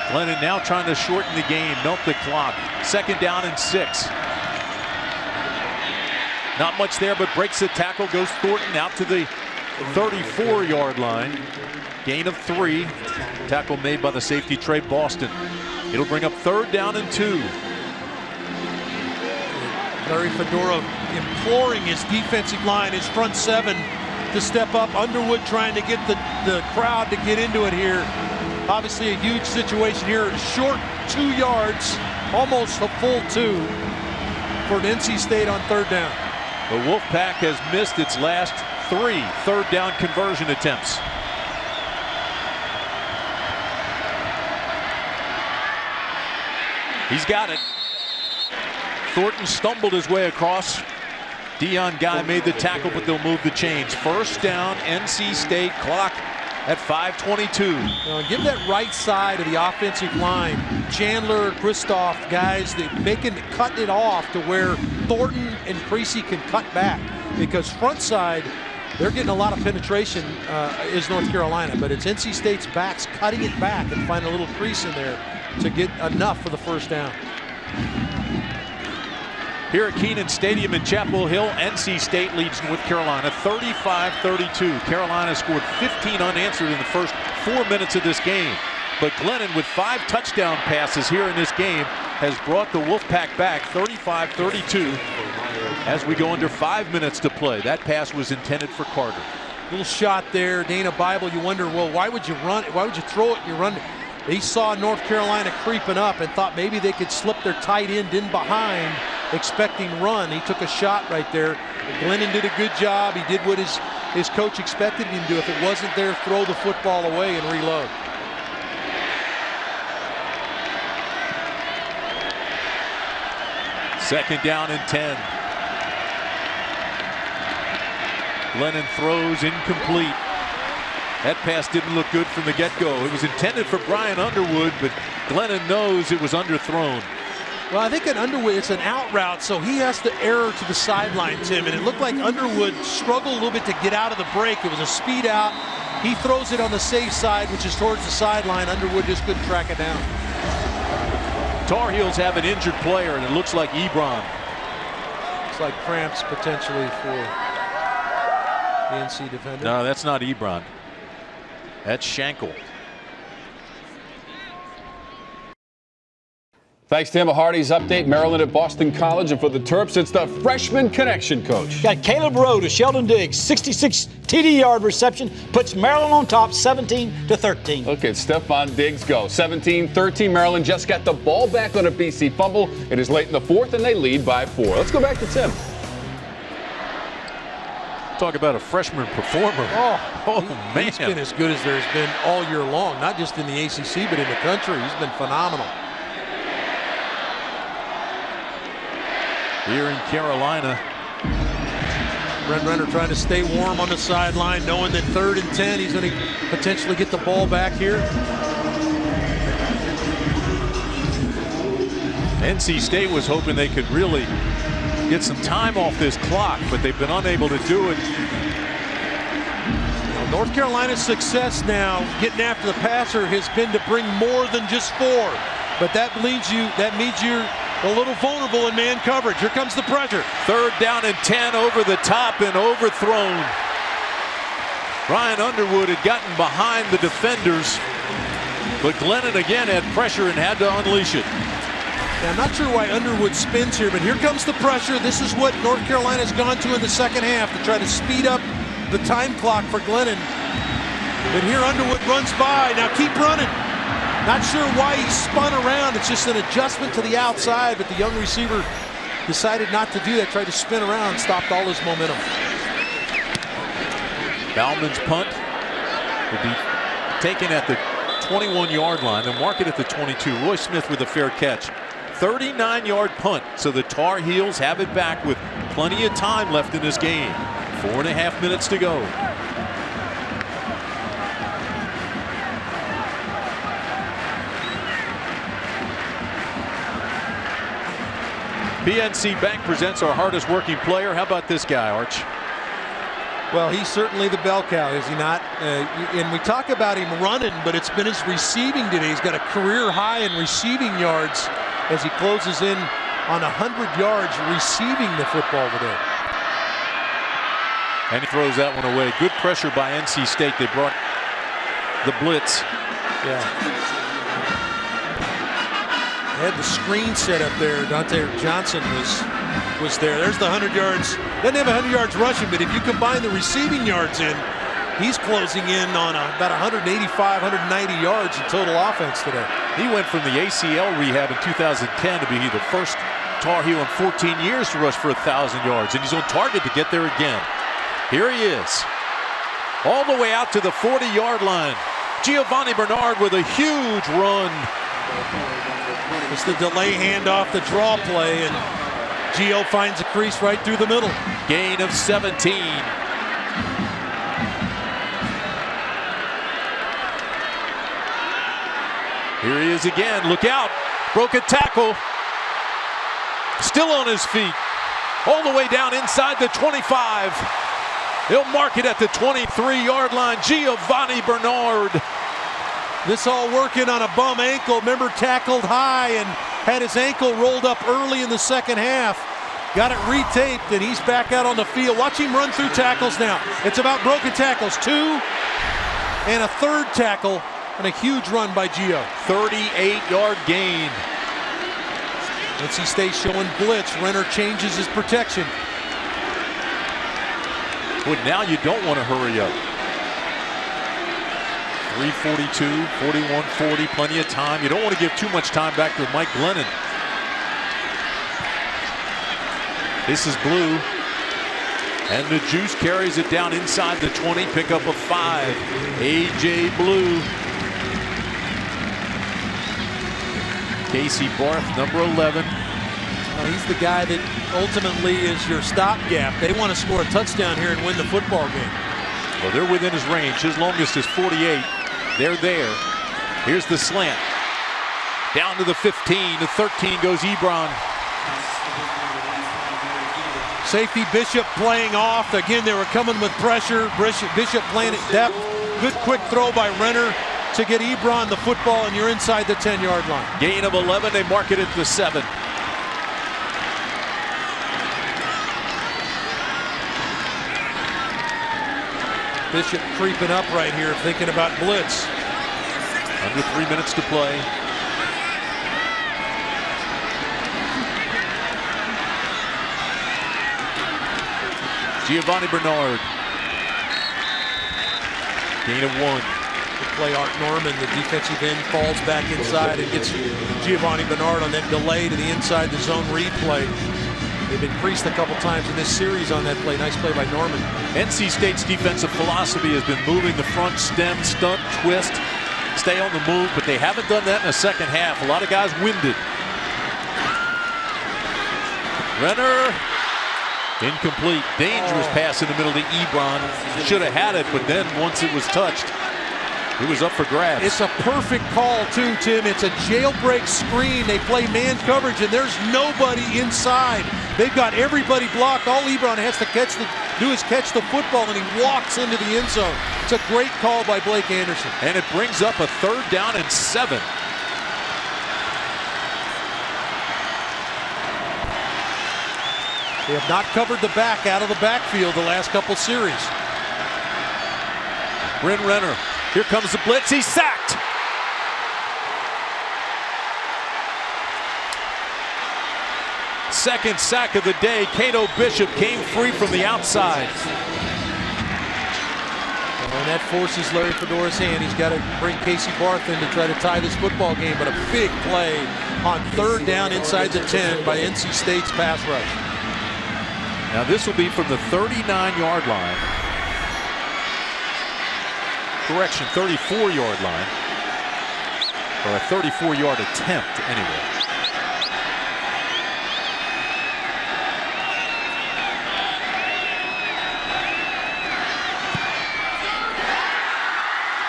Speaker 1: Glennon now trying to shorten the game, milk the clock. 2nd down and 6. Not much there, but breaks the tackle, goes Thornton out to the 34-yard line. Gain of 3. Tackle made by the safety Trey Boston. It'll bring up 3rd down and 2.
Speaker 12: Larry Fedora imploring his defensive line, his front 7, to step up. Underwood trying to get the crowd to get into it here. Obviously a huge situation here. Short 2 yards, almost a full 2 for NC State on 3rd down.
Speaker 1: The Wolfpack has missed its last 3 3rd down conversion attempts. He's got it. Thornton stumbled his way across. Dion Guy made the tackle, but they'll move the chains. 1st down, NC State, clock at 5:22.
Speaker 12: Give that right side of the offensive line, Chandler, Christoph, guys, cutting it off to where Thornton and Creasy can cut back, because front side, they're getting a lot of penetration, is North Carolina, but it's NC State's backs cutting it back and finding a little crease in there to get enough for the 1st down.
Speaker 1: Here at Kenan Stadium in Chapel Hill, NC State leads North Carolina 35-32. Carolina scored 15 unanswered in the first 4 minutes of this game. But Glennon, with 5 touchdown passes here in this game, has brought the Wolfpack back 35-32 as we go under 5 minutes to play. That pass was intended for Carter.
Speaker 12: Little shot there, Dana Bible. You wonder, well, why would you run? Why would you throw it and you run? He saw North Carolina creeping up and thought maybe they could slip their tight end in behind, expecting run. He took a shot right there. Glennon did a good job. He did what his coach expected him to do. If it wasn't there, throw the football away and reload.
Speaker 1: Second down and 10. Glennon throws incomplete. That pass didn't look good from the get-go. It was intended for Brian Underwood, but Glennon knows it was underthrown.
Speaker 12: Well, I think at Underwood, it's an out route, so he has to err to the sideline, Tim. And it looked like Underwood struggled a little bit to get out of the break. It was a speed out. He throws it on the safe side, which is towards the sideline. Underwood just couldn't track it down.
Speaker 1: Tar Heels have an injured player, and it looks like Ebron.
Speaker 12: It's like cramps potentially for the NC defender.
Speaker 1: No, that's not Ebron. That's Shankle.
Speaker 6: Thanks, Tim. A Hardy's update. Maryland at Boston College. And for the Terps, it's the freshman connection, Coach.
Speaker 7: Got Caleb Rowe to Sheldon Diggs. 66 TD yard reception. Puts Maryland on top 17-13.
Speaker 6: Look at Stephon Diggs go. 17-13. Maryland just got the ball back on a BC fumble. It is late in the 4th, and they lead by 4. Let's go back to Tim.
Speaker 1: Talk about a freshman performer. Oh man.
Speaker 12: He's been as good as there's been all year long, not just in the ACC, but in the country. He's been phenomenal.
Speaker 1: Here in Carolina.
Speaker 12: Brent Renner trying to stay warm on the sideline, knowing that 3rd and 10, he's going to potentially get the ball back here.
Speaker 1: NC State was hoping they could really get some time off this clock, but they've been unable to do it.
Speaker 12: North Carolina's success now getting after the passer has been to bring more than just 4. But that means you're a little vulnerable in man coverage. Here comes the pressure.
Speaker 1: 3rd down and 10, over the top and overthrown. Brian Underwood had gotten behind the defenders, but Glennon again had pressure and had to unleash it.
Speaker 12: Now, I'm not sure why Underwood spins here, but here comes the pressure. This is what North Carolina's gone to in the second half to try to speed up the time clock for Glennon. But here Underwood runs by. Now keep running. Not sure why he spun around. It's just an adjustment to the outside, but the young receiver decided not to do that. Tried to spin around, stopped all his momentum.
Speaker 1: Bauman's punt will be taken at the 21-yard line. They'll mark it at the 22. Roy Smith with a fair catch. 39-yard punt, so the Tar Heels have it back with plenty of time left in this game. 4.5 minutes to go. PNC Bank presents our hardest working player. How about this guy, Arch?
Speaker 12: Well, he's certainly the bell cow, is he not? And we talk about him running, but it's been his receiving today. He's got a career high in receiving yards as he closes in on 100 yards receiving the football today.
Speaker 1: And he throws that one away. Good pressure by NC State. They brought the blitz.
Speaker 12: Yeah. They had the screen set up there. Dante Johnson was there. There's the 100 yards. Doesn't have 100 yards rushing, but if you combine the receiving yards in, he's closing in on about 185, 190 yards in total offense today.
Speaker 1: He went from the ACL rehab in 2010 to be the first Tar Heel in 14 years to rush for 1,000 yards, and he's on target to get there again. Here he is, all the way out to the 40-yard line. Giovanni Bernard with a huge run.
Speaker 12: It's the delay handoff, the draw play, and Gio finds a crease right through the middle.
Speaker 1: Gain of 17. Here he is again. Look out. Broke a tackle. Still on his feet. All the way down inside the 25. He'll mark it at the 23-yard line. Giovanni Bernard.
Speaker 12: This all working on a bum ankle. Remember, tackled high and had his ankle rolled up early in the second half. Got it retaped, and he's back out on the field. Watch him run through tackles now. It's about broken tackles. 2 and a third tackle, and a huge run by Gio.
Speaker 1: 38-yard gain.
Speaker 12: NC State showing blitz. Renner changes his protection.
Speaker 1: But now you don't want to hurry up. 3:42, 41:40, plenty of time. You don't want to give too much time back to Mike Glennon. This is Blue. And the Juice carries it down inside the 20, pick up a 5. A.J. Blue. Casey Barth, number 11.
Speaker 12: He's the guy that ultimately is your stopgap. They want to score a touchdown here and win the football game.
Speaker 1: Well, they're within his range. His longest is 48. They're there. Here's the slant. Down to the 15. To 13 goes Ebron.
Speaker 12: Safety Bishop playing off. Again, they were coming with pressure. Bishop playing at depth. Good quick throw by Renner to get Ebron the football, and you're inside the 10-yard line.
Speaker 1: Gain of 11. They mark it at the 7.
Speaker 12: Bishop creeping up right here, thinking about blitz.
Speaker 1: Under 3 minutes to play. Giovanni Bernard. Gain of 1.
Speaker 12: Good play, Art Norman, the defensive end, falls back inside and gets Giovanni Bernard on that delay to the inside the zone replay. They've been creased a couple times in this series on that play. Nice play by Norman.
Speaker 1: NC State's defensive philosophy has been moving the front, stem, stunt, twist, stay on the move, but they haven't done that in the second half. A lot of guys winded. Renner, incomplete. Dangerous pass in the middle to Ebron. Should have had it, but then once it was touched, it was up for grabs.
Speaker 12: It's a perfect call too, Tim. It's a jailbreak screen. They play man coverage, and there's nobody inside. They've got everybody blocked. All Ebron has to do is catch the football, and he walks into the end zone. It's a great call by Blake Anderson.
Speaker 1: And it brings up a 3rd down and 7.
Speaker 12: They have not covered the back out of the backfield the last couple series.
Speaker 1: Bryn Renner. Here comes the blitz. He's sacked. Second sack of the day. Cato Bishop came free from the outside.
Speaker 12: And that forces Larry Fedora's hand. He's got to bring Casey Barth in to try to tie this football game. But a big play on 3rd down inside the 10 by NC State's pass rush.
Speaker 1: Now this will be from the 39-yard line. Correction, 34-yard line. Or a 34-yard attempt, anyway.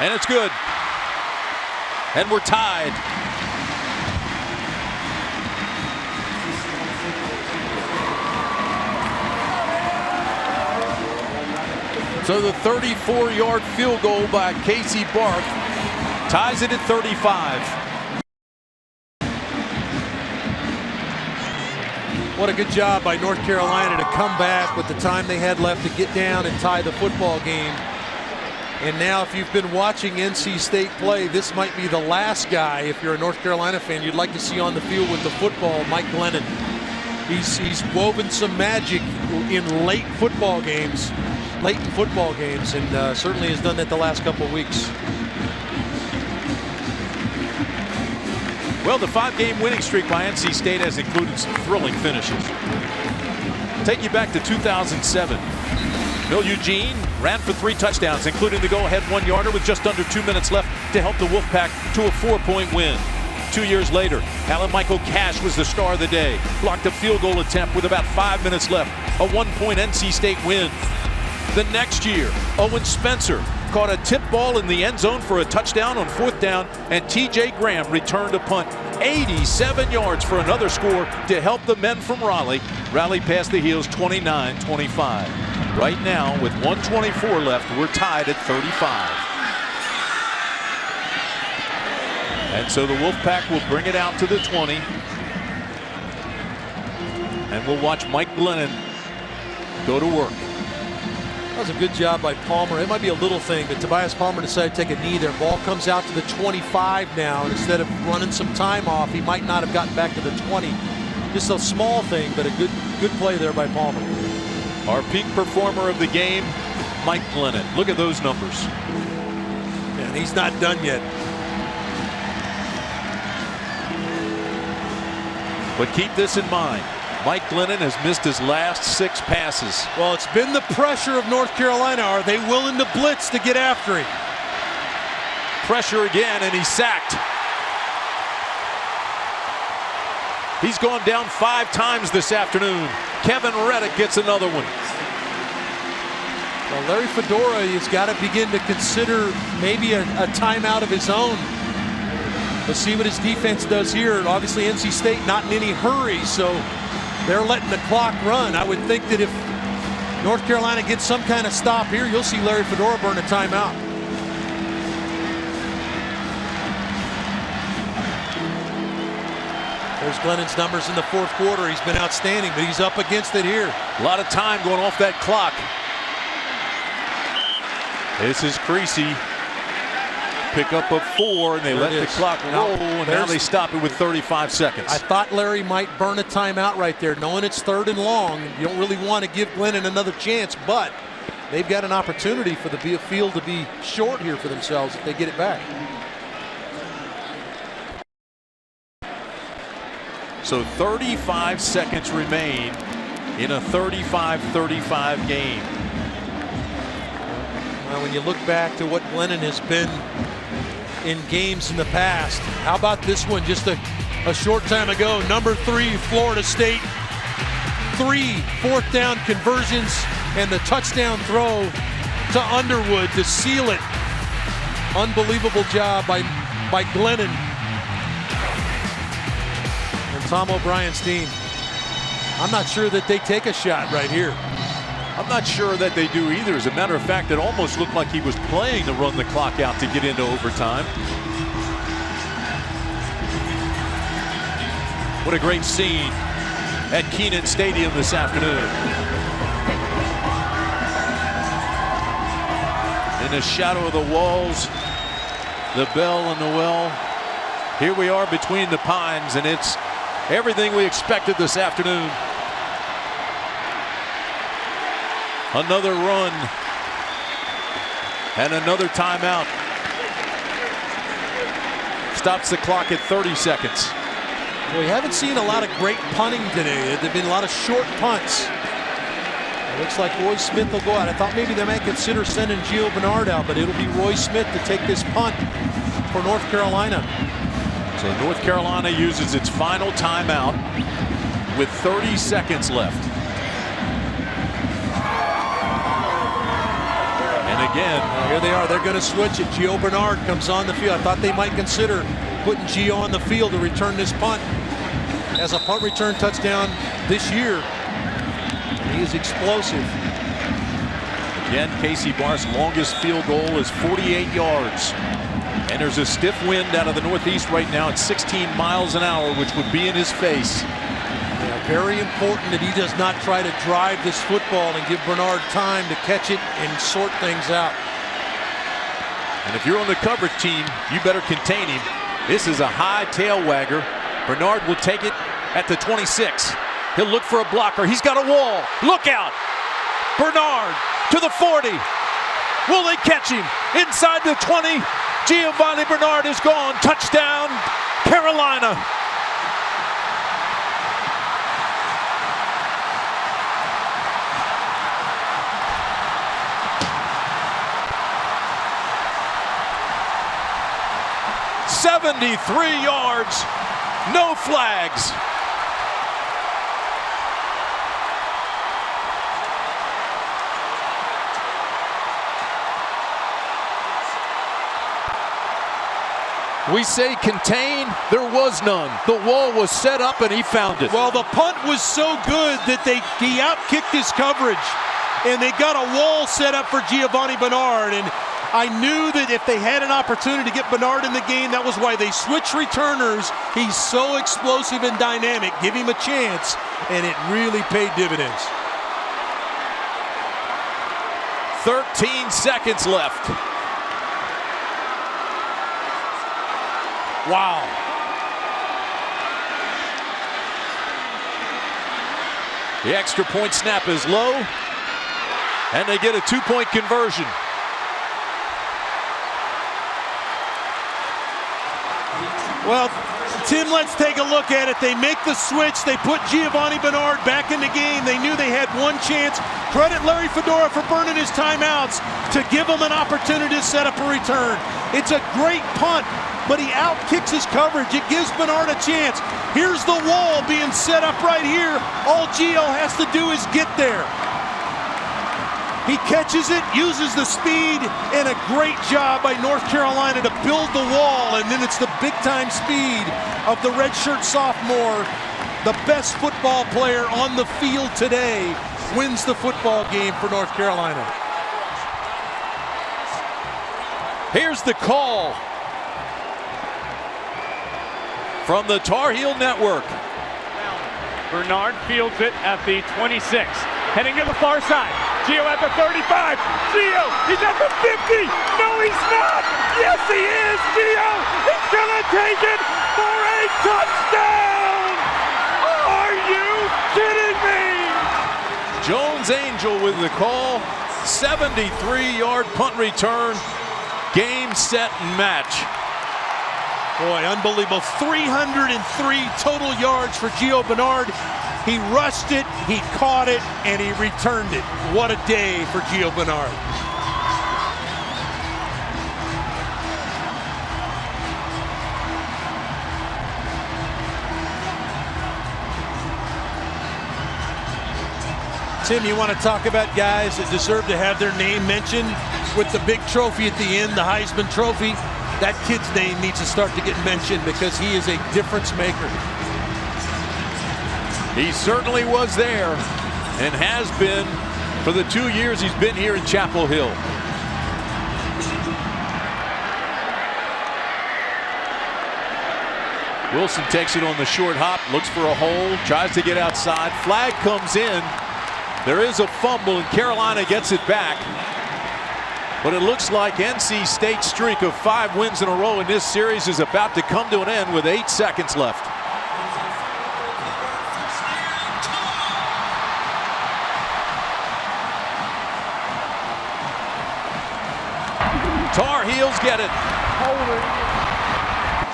Speaker 1: And it's good. And we're tied. So the 34-yard field goal by Casey Barth ties it at 35.
Speaker 12: What a good job by North Carolina to come back with the time they had left to get down and tie the football game. And now if you've been watching NC State play, this might be the last guy, if you're a North Carolina fan, you'd like to see on the field with the football, Mike Glennon. He's woven some magic in late in football games, and certainly has done that the last couple of weeks.
Speaker 1: Well, the 5-game winning streak by NC State has included some thrilling finishes. Take you back to 2007. Bill Eugene ran for 3 touchdowns, including the go-ahead 1-yarder with just under 2 minutes left to help the Wolfpack to a 4-point win. 2 years later, Alan Michael Cash was the star of the day. Blocked a field goal attempt with about 5 minutes left. A 1-point NC State win. The next year, Owen Spencer caught a tip ball in the end zone for a touchdown on 4th down, and TJ Graham returned a punt 87 yards for another score to help the men from Raleigh rally past the heels 29-25. Right now, with 1:24 left, we're tied at 35. And so the Wolfpack will bring it out to the 20. And we'll watch Mike Glennon go to work.
Speaker 12: That was a good job by Palmer. It might be a little thing, but Tobias Palmer decided to take a knee there. Ball comes out to the 25 now, and instead of running some time off, he might not have gotten back to the 20. Just a small thing, but a good play there by Palmer.
Speaker 1: Our peak performer of the game, Mike Glennon. Look at those numbers.
Speaker 12: And he's not done yet.
Speaker 1: But keep this in mind. Mike Glennon has missed his last 6 passes.
Speaker 12: Well, it's been the pressure of North Carolina. Are they willing to blitz to get after him?
Speaker 1: Pressure again, and he's sacked. He's gone down 5 times this afternoon. Kevin Reddick gets another one.
Speaker 12: Well, Larry Fedora has got to begin to consider maybe a timeout of his own. Let's see what his defense does here. Obviously, NC State not in any hurry, so they're letting the clock run. I would think that if North Carolina gets some kind of stop here, you'll see Larry Fedora burn a timeout. There's Glennon's numbers in the 4th quarter. He's been outstanding, but he's up against it here.
Speaker 1: A lot of time going off that clock. This is Creasy. Pick up of 4, and they let the clock roll, and now they stop it with 35 seconds.
Speaker 12: I thought Larry might burn a timeout right there, knowing it's 3rd and long. You don't really want to give Glennon another chance, but they've got an opportunity for the field to be short here for themselves if they get it back.
Speaker 1: So 35 seconds remain in a 35-35 game.
Speaker 12: Well, when you look back to what Glennon has been in games in the past, how about this one just a short time ago? Number 3, Florida State. 3 4th down conversions and the touchdown throw to Underwood to seal it. Unbelievable job by Glennon. And Tom O'Brien's team, I'm not sure that they take a shot right here.
Speaker 1: I'm not sure that they do either. As a matter of fact, it almost looked like he was playing to run the clock out to get into overtime. What a great scene at Kenan Stadium this afternoon. In the shadow of the walls, the bell and the well. Here we are between the pines, and it's everything we expected this afternoon. Another run and another timeout. Stops the clock at 30 seconds.
Speaker 12: Well, we haven't seen a lot of great punting today. There have been a lot of short punts. It looks like Roy Smith will go out. I thought maybe they might consider sending Gio Bernard out, but it'll be Roy Smith to take this punt for North Carolina.
Speaker 1: So North Carolina uses its final timeout with 30 seconds left. Again,
Speaker 12: here they are. They're going to switch it. Gio Bernard comes on the field. I thought they might consider putting Gio on the field to return this punt as a punt return touchdown this year. He is explosive.
Speaker 1: Again, Casey Barth's longest field goal is 48 yards. And there's a stiff wind out of the northeast right now at 16 miles an hour, which would be in his face.
Speaker 12: Yeah, very important that he does not try to drive this football and give Bernard time to catch it and sort things out.
Speaker 1: And if you're on the coverage team, you better contain him. This is a high tail wagger. Bernard will take it at the 26. He'll look for a blocker. He's got a wall. Look out. Bernard to the 40. Will they catch him? Inside the 20. Giovanni Bernard is gone. Touchdown, Carolina. "73 yards, no flags." We say contain, there was none. The wall was set up and he found it.
Speaker 12: Well, the punt was so good that he outkicked his coverage, and they got a wall set up for Giovanni Bernard. And I knew that if they had an opportunity to get Bernard in the game, that was why they switched returners. He's so explosive and dynamic. Give him a chance, and it really paid dividends.
Speaker 1: 13 seconds left.
Speaker 12: Wow.
Speaker 1: The extra point snap is low, and they get a 2-point conversion.
Speaker 12: Well, Tim, let's take a look at it. They make the switch. They put Giovanni Bernard back in the game. They knew they had one chance. Credit Larry Fedora for burning his timeouts to give him an opportunity to set up a return. It's a great punt, but he outkicks his coverage. It gives Bernard a chance. Here's the wall being set up right here. All Gio has to do is get there. He catches it, uses the speed, and a great job by North Carolina to build the wall. And then it's the big-time speed of the redshirt sophomore. The best football player on the field today wins the football game for North Carolina.
Speaker 1: Here's the call from the Tar Heel Network.
Speaker 13: Bernard fields it at the 26, heading to the far side. Gio at the 35. Gio, he's at the 50. No, he's not. Yes, he is. Gio is going to take it for a touchdown. Are you kidding me?
Speaker 1: Jones Angel with the call. 73-yard punt return. Game, set, and match.
Speaker 12: Boy, unbelievable. 303 total yards for Gio Bernard. He rushed it, he caught it, and he returned it. What a day for Gio Bernard. Tim, you want to talk about guys that deserve to have their name mentioned with the big trophy at the end, the Heisman Trophy? That kid's name needs to start to get mentioned because he is a difference maker.
Speaker 1: He certainly was there and has been for the 2 years he's been here in Chapel Hill. Wilson takes it on the short hop, looks for a hole, tries to get outside. Flag comes in. There is a fumble, and Carolina gets it back. But it looks like NC State's streak of 5 wins in a row in this series is about to come to an end with 8 seconds left. Tar Heels get it.
Speaker 4: Holding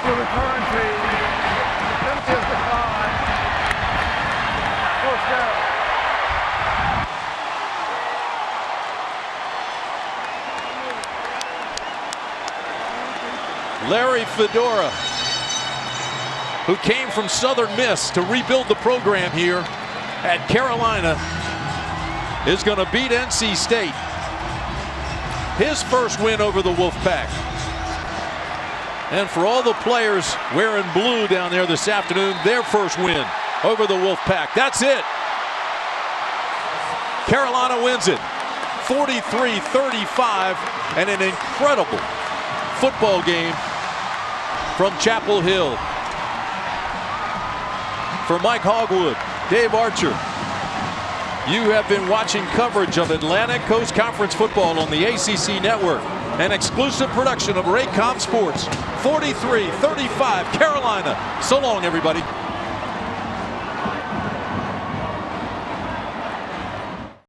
Speaker 4: the return team. Penalty is declined. First down.
Speaker 1: Larry Fedora, who came from Southern Miss to rebuild the program here at Carolina, is going to beat NC State. His first win over the Wolfpack. And for all the players wearing blue down there this afternoon, their first win over the Wolfpack. That's it. Carolina wins it 43-35, and an incredible football game from Chapel Hill. For Mike Hogwood, Dave Archer, you have been watching coverage of Atlantic Coast Conference football on the ACC Network, an exclusive production of Raycom Sports. 43-35 Carolina. So long, everybody.